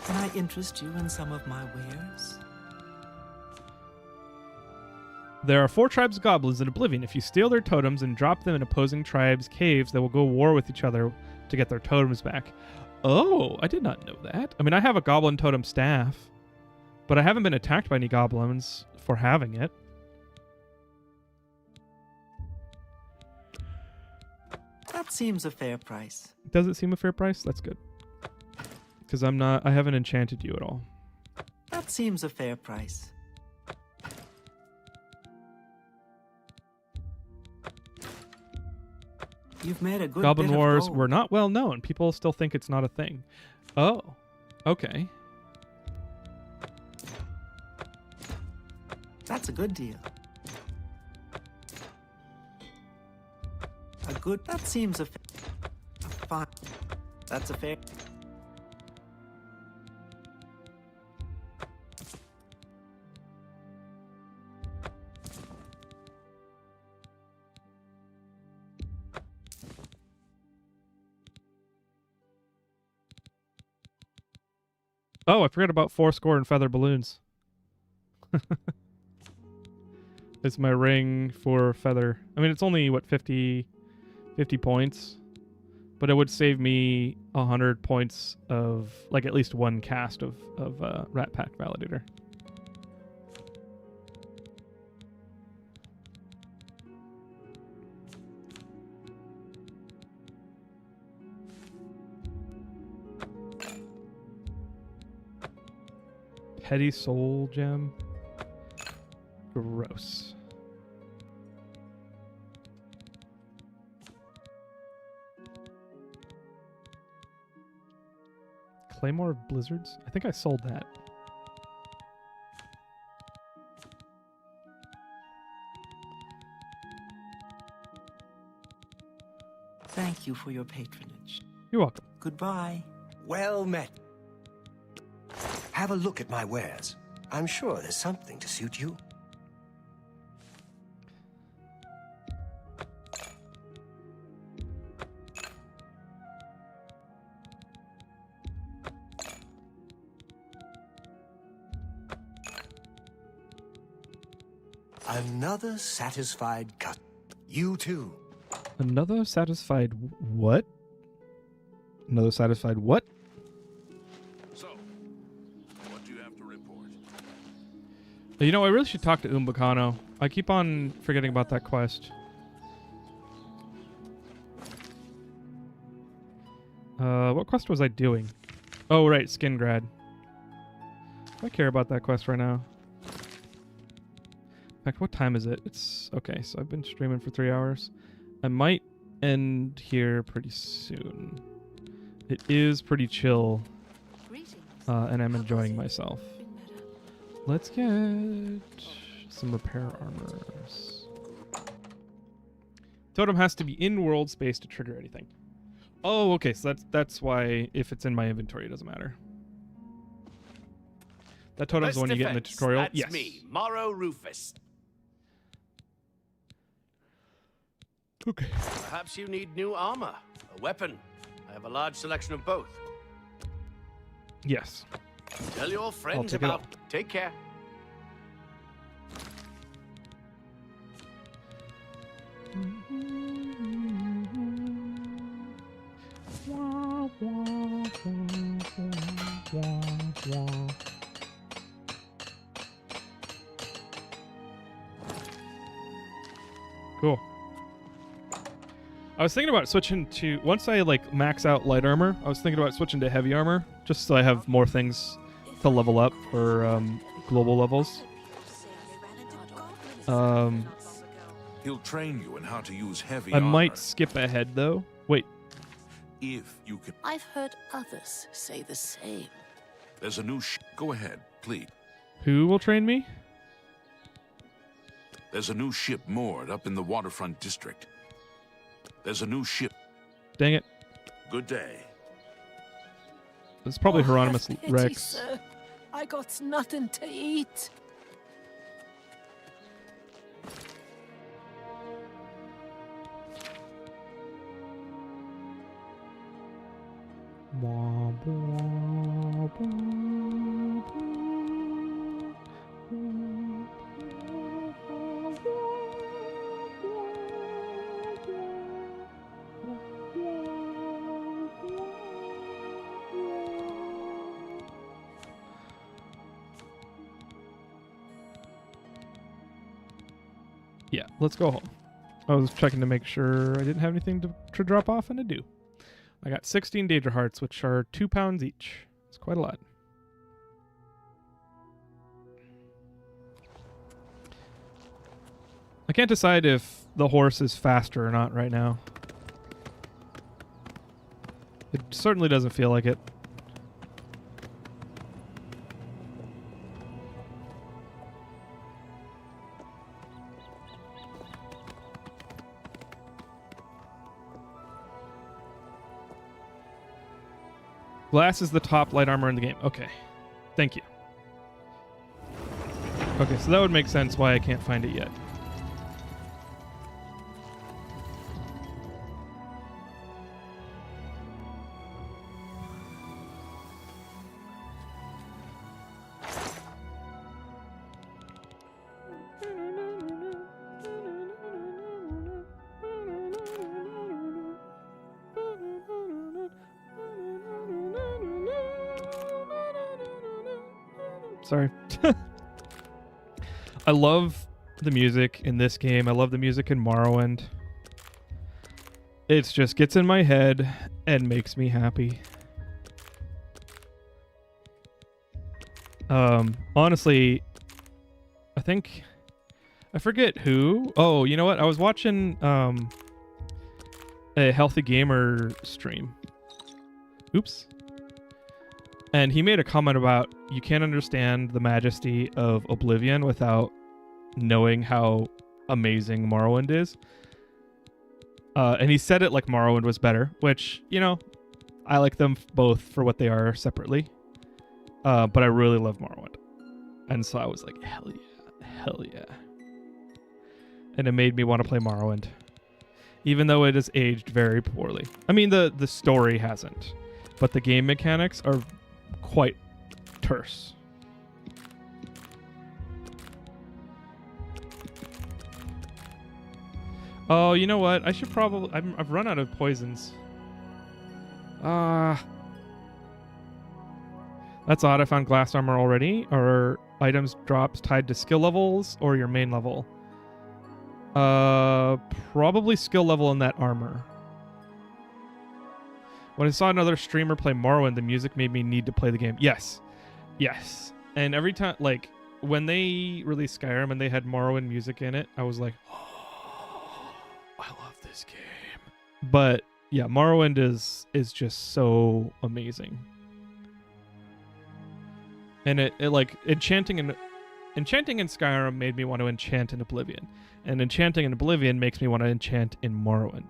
Can I interest you in some of my wares? There are 4 tribes of goblins in Oblivion. If you steal their totems and drop them in opposing tribes' caves, they will go war with each other to get their totems back. Oh, I did not know that. I mean, I have a goblin totem staff, but I haven't been attacked by any goblins for having it. That seems a fair price. Does it seem a fair price? That's good. Because I haven't enchanted you at all. That seems a fair price. You've made a good Goblin bit of Wars gold. were not well known. People still think it's not a thing. Oh, okay. That's a good deal. That seems a fine. That's a fair. Oh, I forgot about 4 and feather balloons. It's my ring for feather. I mean, it's only, what, 50 points? But it would save me 100 points of, like, at least 1 cast of Rat Pack Validator. Petty Soul Gem. Gross. Claymore of Blizzards? I think I sold that. Thank you for your patronage. You're welcome. Goodbye. Well met. Have a look at my wares. I'm sure there's something to suit you. Another satisfied cut. You too. Another satisfied what? Another satisfied what? So, what do you have to report? You know, I really should talk to Umbacano. I keep on forgetting about that quest. What quest was I doing? Oh, right, Skingrad. Do I care about that quest right now? In fact, what time is it? It's... Okay, so I've been streaming for 3 hours. I might end here pretty soon. It is pretty chill. And I'm enjoying myself. Let's get some repair armors. Totem has to be in world space to trigger anything. Oh, okay, so that's why if it's in my inventory, it doesn't matter. That totem's the one you get in the tutorial? That's yes. me, Morrow Rufus. Okay. Perhaps you need new armor, a weapon. I have a large selection of both. Yes. Tell your friends take it about. all. Take care. Cool. I was thinking about switching to, once I like max out light armor, I was thinking about switching to heavy armor, just so I have more things to level up for global levels. He'll train you in how to use heavy I armor. might skip ahead though. Wait, If you can. I've heard others say the same. There's a new Go ahead, please. who will train me? There's a new ship moored up in the waterfront district. There's a new ship. Dang it. Good day. It's probably Hieronymus have pity, Rex. Sir. I got nothing to eat. Yeah, let's go home. I was checking to make sure I didn't have anything to drop off, and I do. I got 16 Daedra Hearts, which are 2 pounds each. It's quite a lot. I can't decide if the horse is faster or not right now. It certainly doesn't feel like it. Glass is the top light armor in the game. Okay. Thank you. Okay, so that would make sense why I can't find it yet. Sorry. I love the music in this game. I love the music in Morrowind. It just gets in my head and makes me happy. Honestly, I forget who. Oh, you know what? I was watching a Healthy Gamer stream. Oops. And he made a comment about you can't understand the majesty of Oblivion without knowing how amazing Morrowind is. And he said it like Morrowind was better, which, you know, I like them both for what they are separately. But I really love Morrowind. And so I was like, hell yeah, hell yeah. And it made me want to play Morrowind. Even though it has aged very poorly. I mean, the story hasn't. But the game mechanics are quite terse. Oh, you know what? I should probably... I've run out of poisons. That's odd. I found glass armor already. Are items drops tied to skill levels or your main level? Probably skill level in that armor. When I saw another streamer play Morrowind, the music made me need to play the game. Yes. Yes. And every time, like, when they released Skyrim and they had Morrowind music in it, I was like, oh, I love this game. But, yeah, Morrowind is just so amazing. And it like, enchanting in Skyrim made me want to enchant in Oblivion. And enchanting in Oblivion makes me want to enchant in Morrowind.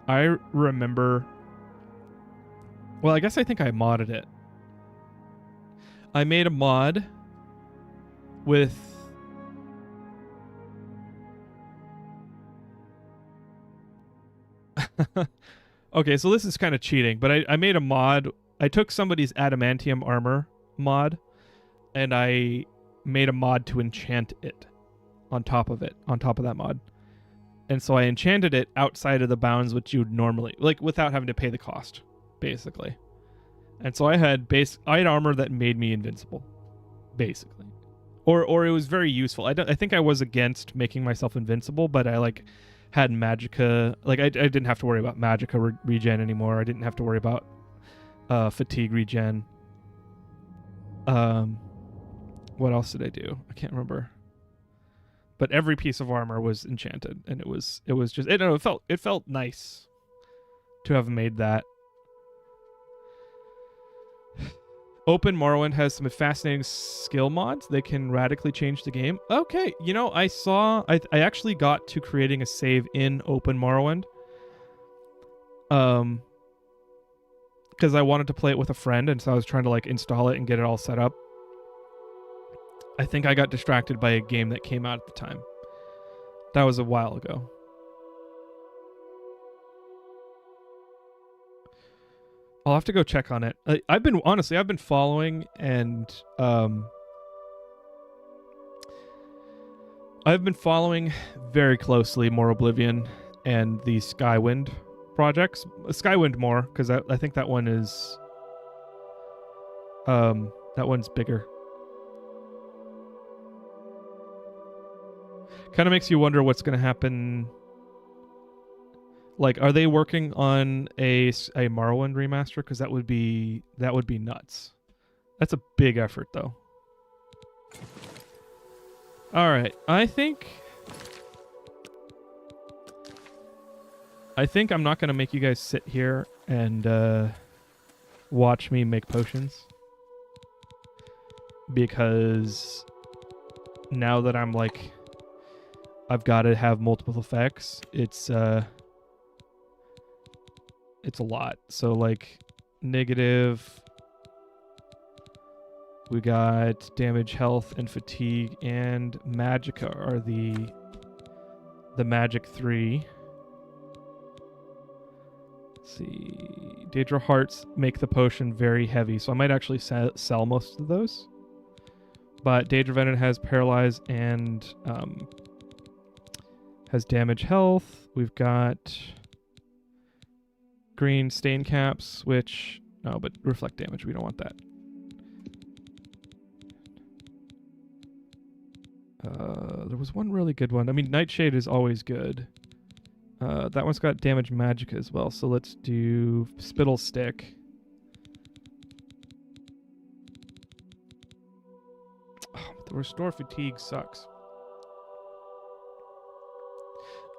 I remember... Well, I guess I think I modded it. I made a mod with... Okay, so this is kind of cheating, but I made a mod. I took somebody's adamantium armor mod, and I made a mod to enchant it on top of that mod. And so I enchanted it outside of the bounds which you'd normally... Like, without having to pay the cost. Basically. And so I had armor that made me invincible, basically, or it was very useful. I think I was against making myself invincible, but I like had magicka. Like I didn't have to worry about magicka regen anymore. I didn't have to worry about fatigue regen. What else did I do? I can't remember. But every piece of armor was enchanted, and it was just it felt nice to have made that. Open Morrowind has some fascinating skill mods. They can radically change the game. Okay, you know, I actually got to creating a save in Open Morrowind. Because I wanted to play it with a friend, and so I was trying to like install it and get it all set up. I think I got distracted by a game that came out at the time. That was a while ago. I'll have to go check on it. I've been following and I've been following very closely more Oblivion and the Skywind projects. Skywind more because I think that one is that one's bigger. Kind of makes you wonder what's going to happen. Like, are they working on a Morrowind remaster? Because that would be nuts. That's a big effort, though. All right, I think I'm not gonna make you guys sit here and watch me make potions, because now that I'm like, I've got to have multiple effects. It's a lot. So like negative, we got damage, health, and fatigue, and magicka are the magic 3. Let's see, Daedra hearts make the potion very heavy, so I might actually sell most of those. But Daedra venom has paralyze and has damage, health. We've got green stain caps, which but reflect damage. We don't want that. There was one really good one. I mean, Nightshade is always good. That one's got damage magic as well. So let's do Spittle Stick. Oh, the restore fatigue sucks.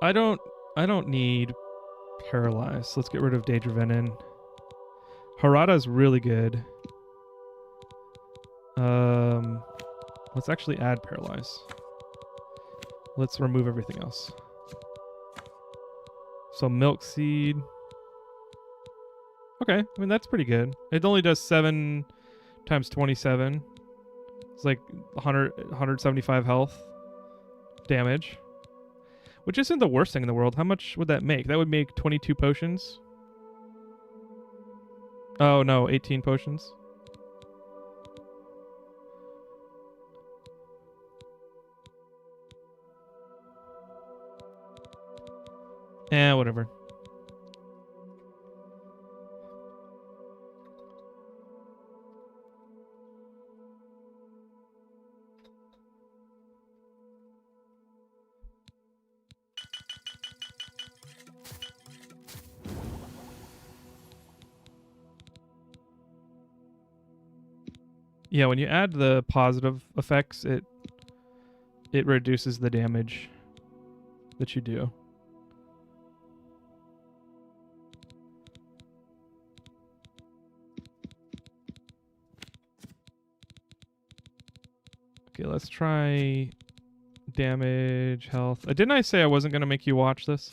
I don't need paralyze. Let's get rid of Daedra venom. Harada's really good. Let's actually add paralyze. Let's remove everything else. So milk seed. Okay, I mean that's pretty good. It only does 7 times 27. It's like 175 health damage, which isn't the worst thing in the world. How much would that make? That would make 22 potions. Oh no, 18 potions. Whatever. Yeah, when you add the positive effects, it reduces the damage that you do. Okay, let's try damage, health. Didn't I say I wasn't going to make you watch this?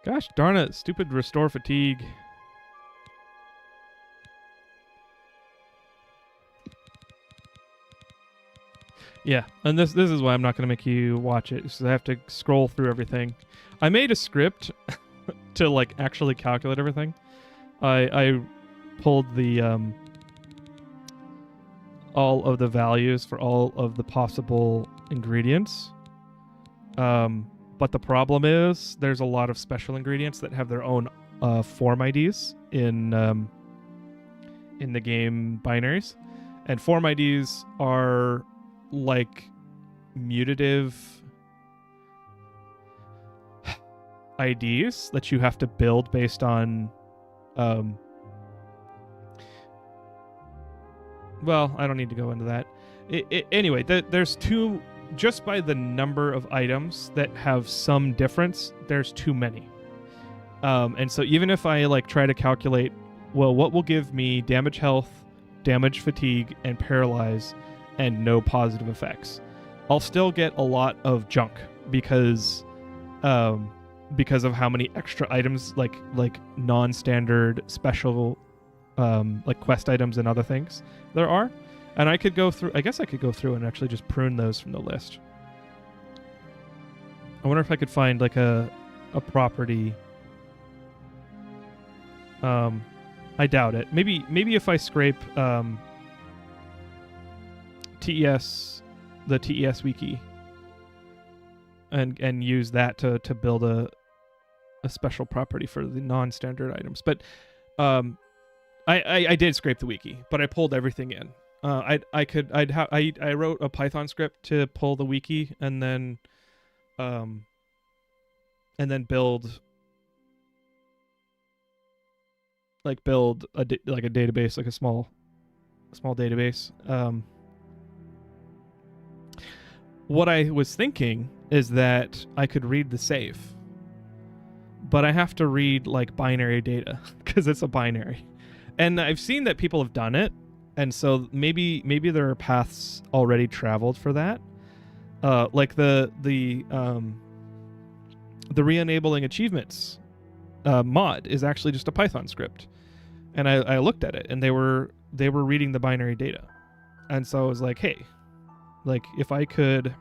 Gosh darn it, stupid restore fatigue. Yeah, and this is why I'm not going to make you watch it, because I have to scroll through everything. I made a script to like actually calculate everything. I pulled the all of the values for all of the possible ingredients. But the problem is there's a lot of special ingredients that have their own form IDs in the game binaries, and form IDs are like mutative. IDs that you have to build based on well, I don't need to go into that. Anyway, there's two, just by the number of items that have some difference, there's too many. And so even if I like try to calculate, well, what will give me damage health, damage fatigue, and paralyze, and no positive effects, I'll still get a lot of junk because of how many extra items, like non-standard special like quest items and other things there are. And I guess I could go through and actually just prune those from the list. I wonder if I could find like a property. I doubt it. Maybe if I scrape TES, the TES wiki, and use that to build a special property for the non-standard items. But I did scrape the wiki, but I pulled everything in. I wrote a Python script to pull the wiki and then build a database, like a small database. What I was thinking is that I could read the save, but I have to read like binary data because it's a binary, and I've seen that people have done it, and so maybe there are paths already traveled for that. Like the re-enabling achievements mod is actually just a Python script, and I looked at it, and they were reading the binary data, and so I was like, hey, like if I could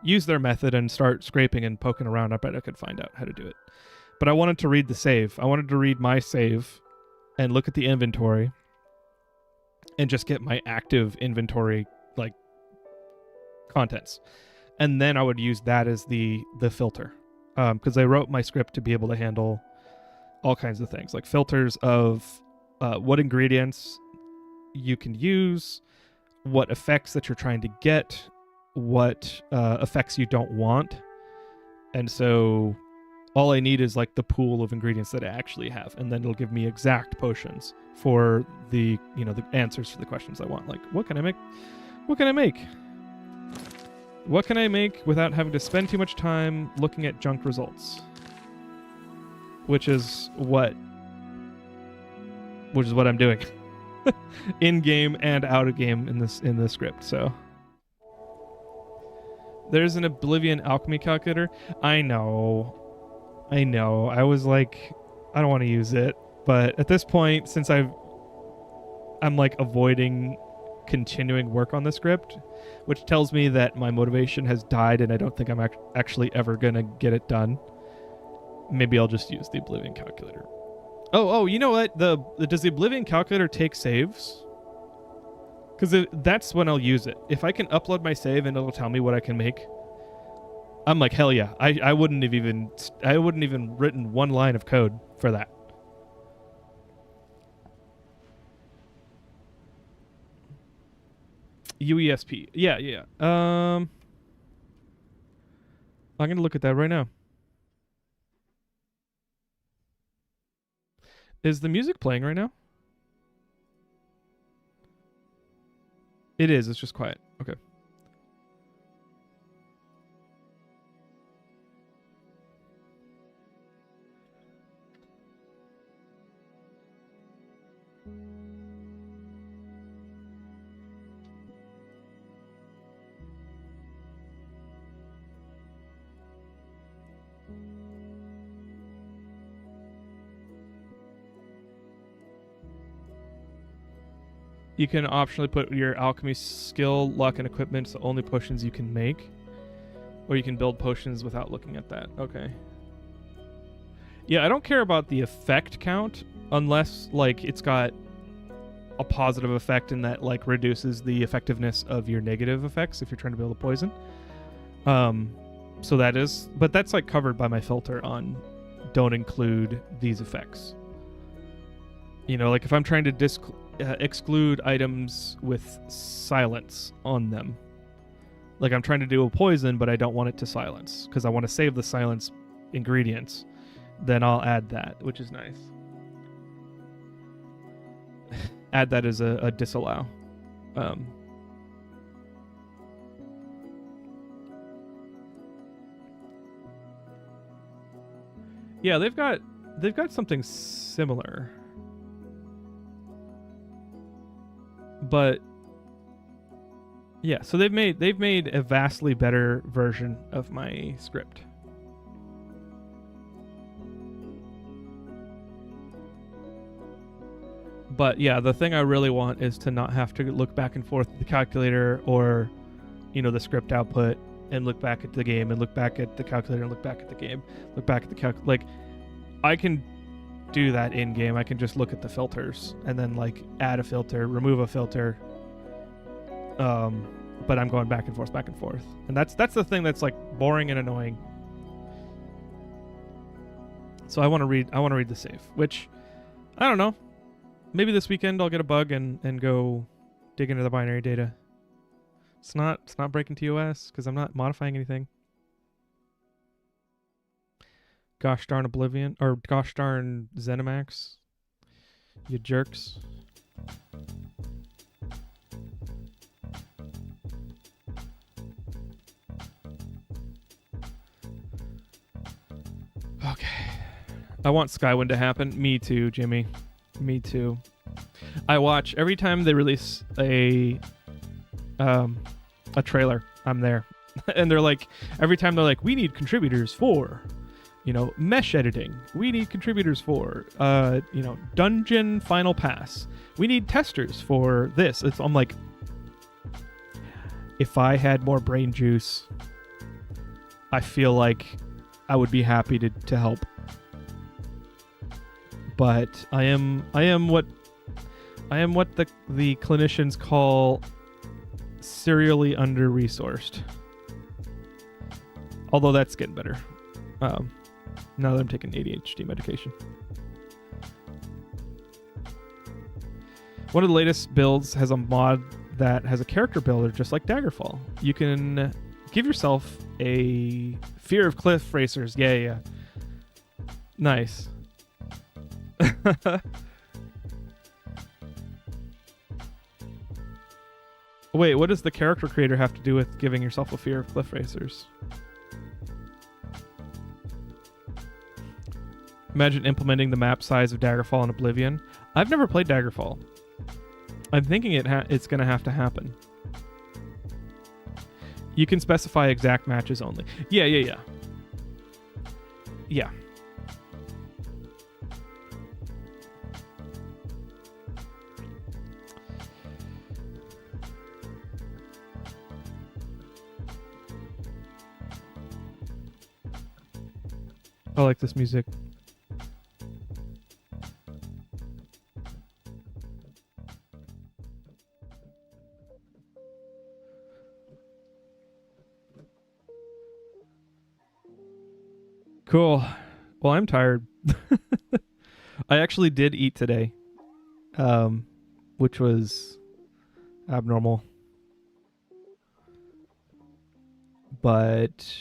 use their method and start scraping and poking around, I bet I could find out how to do it. But I wanted to read the save. I wanted to read my save and look at the inventory and just get my active inventory like contents, and then I would use that as the filter, because I wrote my script to be able to handle all kinds of things, like filters of what ingredients you can use, what effects that you're trying to get, what effects you don't want. And so all I need is like the pool of ingredients that I actually have, and then it'll give me exact potions for the the answers to the questions I want. Like, what can I make without having to spend too much time looking at junk results, which is what I'm doing in game and out of game in this script. So there's an Oblivion alchemy calculator. I know. I was like, I don't want to use it, but at this point, since I'm like avoiding continuing work on the script, which tells me that my motivation has died and I don't think I'm actually ever gonna get it done, maybe I'll just use the Oblivion calculator. Oh, you know what? Does the Oblivion calculator take saves? Because that's when I'll use it. If I can upload my save and it'll tell me what I can make, I'm like, hell yeah. I wouldn't have even written one line of code for that. UESP. Yeah. I'm gonna look at that right now. Is the music playing right now? It is. It's just quiet. Okay. You can optionally put your alchemy skill, luck, and equipment the only potions you can make. Or you can build potions without looking at that. Okay. Yeah, I don't care about the effect count unless like it's got a positive effect and that like reduces the effectiveness of your negative effects if you're trying to build a poison. So that is, but that's like covered by my filter on don't include these effects. You know, like if I'm trying to exclude items with silence on them. Like I'm trying to do a poison, but I don't want it to silence because I want to save the silence ingredients, then I'll add that, which is nice. Add that as a disallow. Yeah, they've got something similar, but yeah. So they've made a vastly better version of my script. But yeah, the thing I really want is to not have to look back and forth at the calculator or, the script output, and look back at the game and look back at the calculator and look back at the game, look back at the like, I can do that in game. I can just look at the filters and then like add a filter, remove a filter. But I'm going back and forth, and that's the thing that's like boring and annoying. So I want to read the save, which I don't know. Maybe this weekend I'll get a bug and go dig into the binary data. It's not breaking TOS because I'm not modifying anything. Gosh darn Oblivion, or gosh darn ZeniMax, you jerks. Okay. I want Skywind to happen. Me too, Jimmy. Me too. I watch every time they release a trailer, I'm there. And they're like, every time they're like, we need contributors for, mesh editing. We need contributors for, dungeon final pass. We need testers for this. I'm like, if I had more brain juice, I feel like I would be happy to help. But I am what the clinicians call serially under-resourced. Although that's getting better. Now that I'm taking ADHD medication. One of the latest builds has a mod that has a character builder just like Daggerfall. You can give yourself a fear of cliff racers. Yeah. Nice. Wait, what does the character creator have to do with giving yourself a fear of cliff racers? Imagine implementing the map size of Daggerfall in Oblivion. I've never played Daggerfall. I'm thinking it's going to have to happen. You can specify exact matches only. Yeah. Yeah. I like this music. Cool. Well, I'm tired. I actually did eat today, which was abnormal. But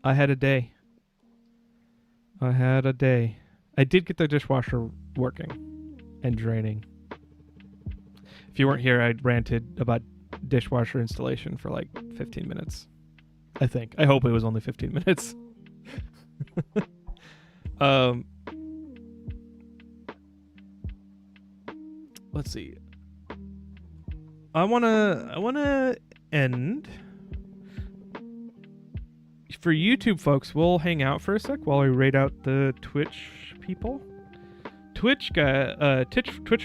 I had a day. I did get the dishwasher working and draining. If you weren't here, I ranted about dishwasher installation for like 15 minutes. I think. I hope it was only 15 minutes. Let's see. I wanna end. For YouTube folks, we'll hang out for a sec while we raid out the Twitch people. Twitch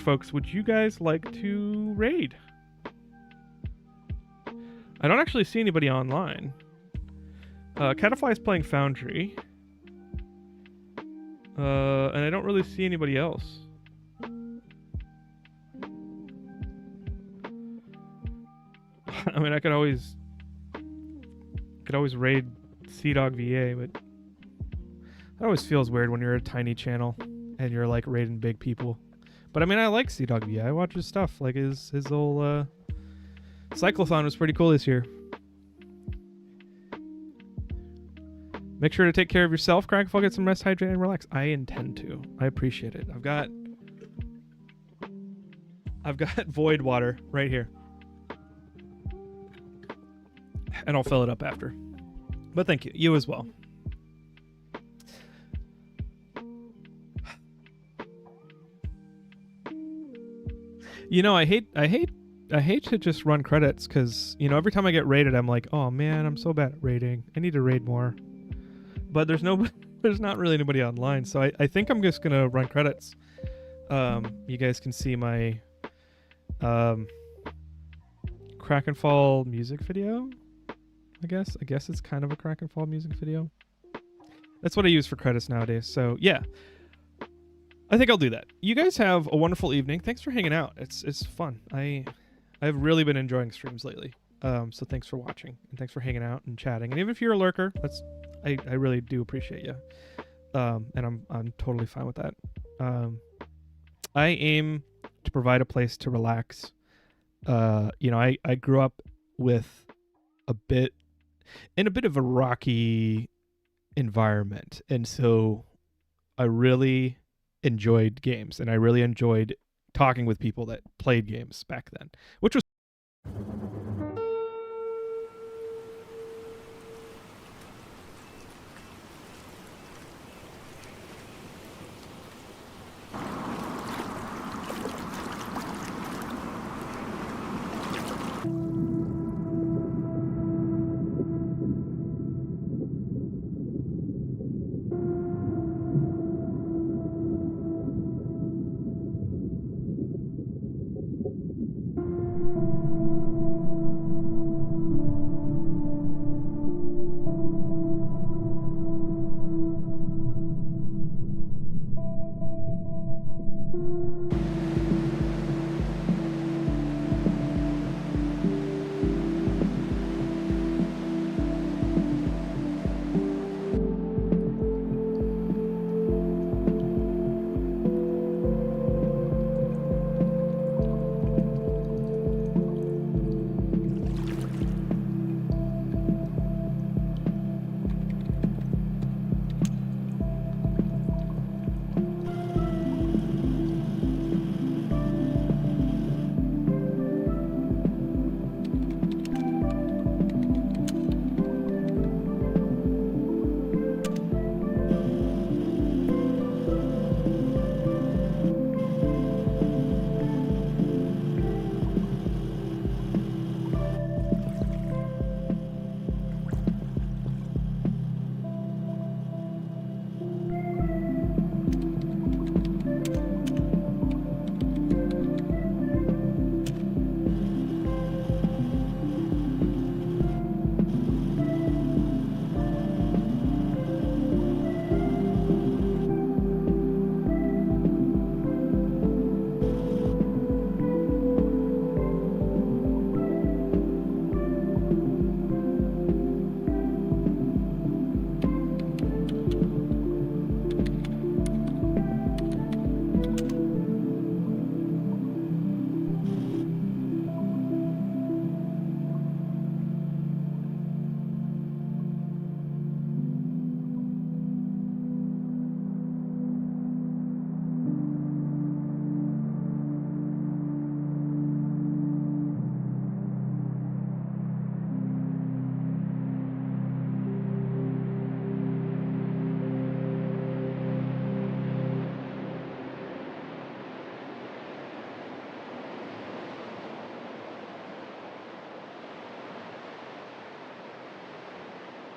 folks, would you guys like to raid? I don't actually see anybody online. Catafly's playing Foundry. And I don't really see anybody else. I mean, I could always raid CDog VA, but that always feels weird when you're a tiny channel and you're like raiding big people. But I mean, I like CDog VA. I watch his stuff. Like his whole Cyclothon was pretty cool this year. Make sure to take care of yourself, Krakenfall. Get some rest, hydrate, and relax. I intend to. I appreciate it. I've got void water right here. And I'll fill it up after. But thank you. You as well. You know, I hate to just run credits because, you know, every time I get raided, I'm like, oh man, I'm so bad at raiding. I need to raid more. But there's not really anybody online, so I think I'm just gonna run credits. You guys can see my Krakenfall music video. I guess it's kind of a Krakenfall music video. That's what I use for credits nowadays. So yeah, I think I'll do that. You guys have a wonderful evening. Thanks for hanging out. It's fun. I've really been enjoying streams lately. So thanks for watching and thanks for hanging out and chatting. And even if you're a lurker, I really do appreciate you. And I'm totally fine with that. I aim to provide a place to relax. You know, I grew up with a bit of a rocky environment, and so I really enjoyed games, and I really enjoyed talking with people that played games back then, which was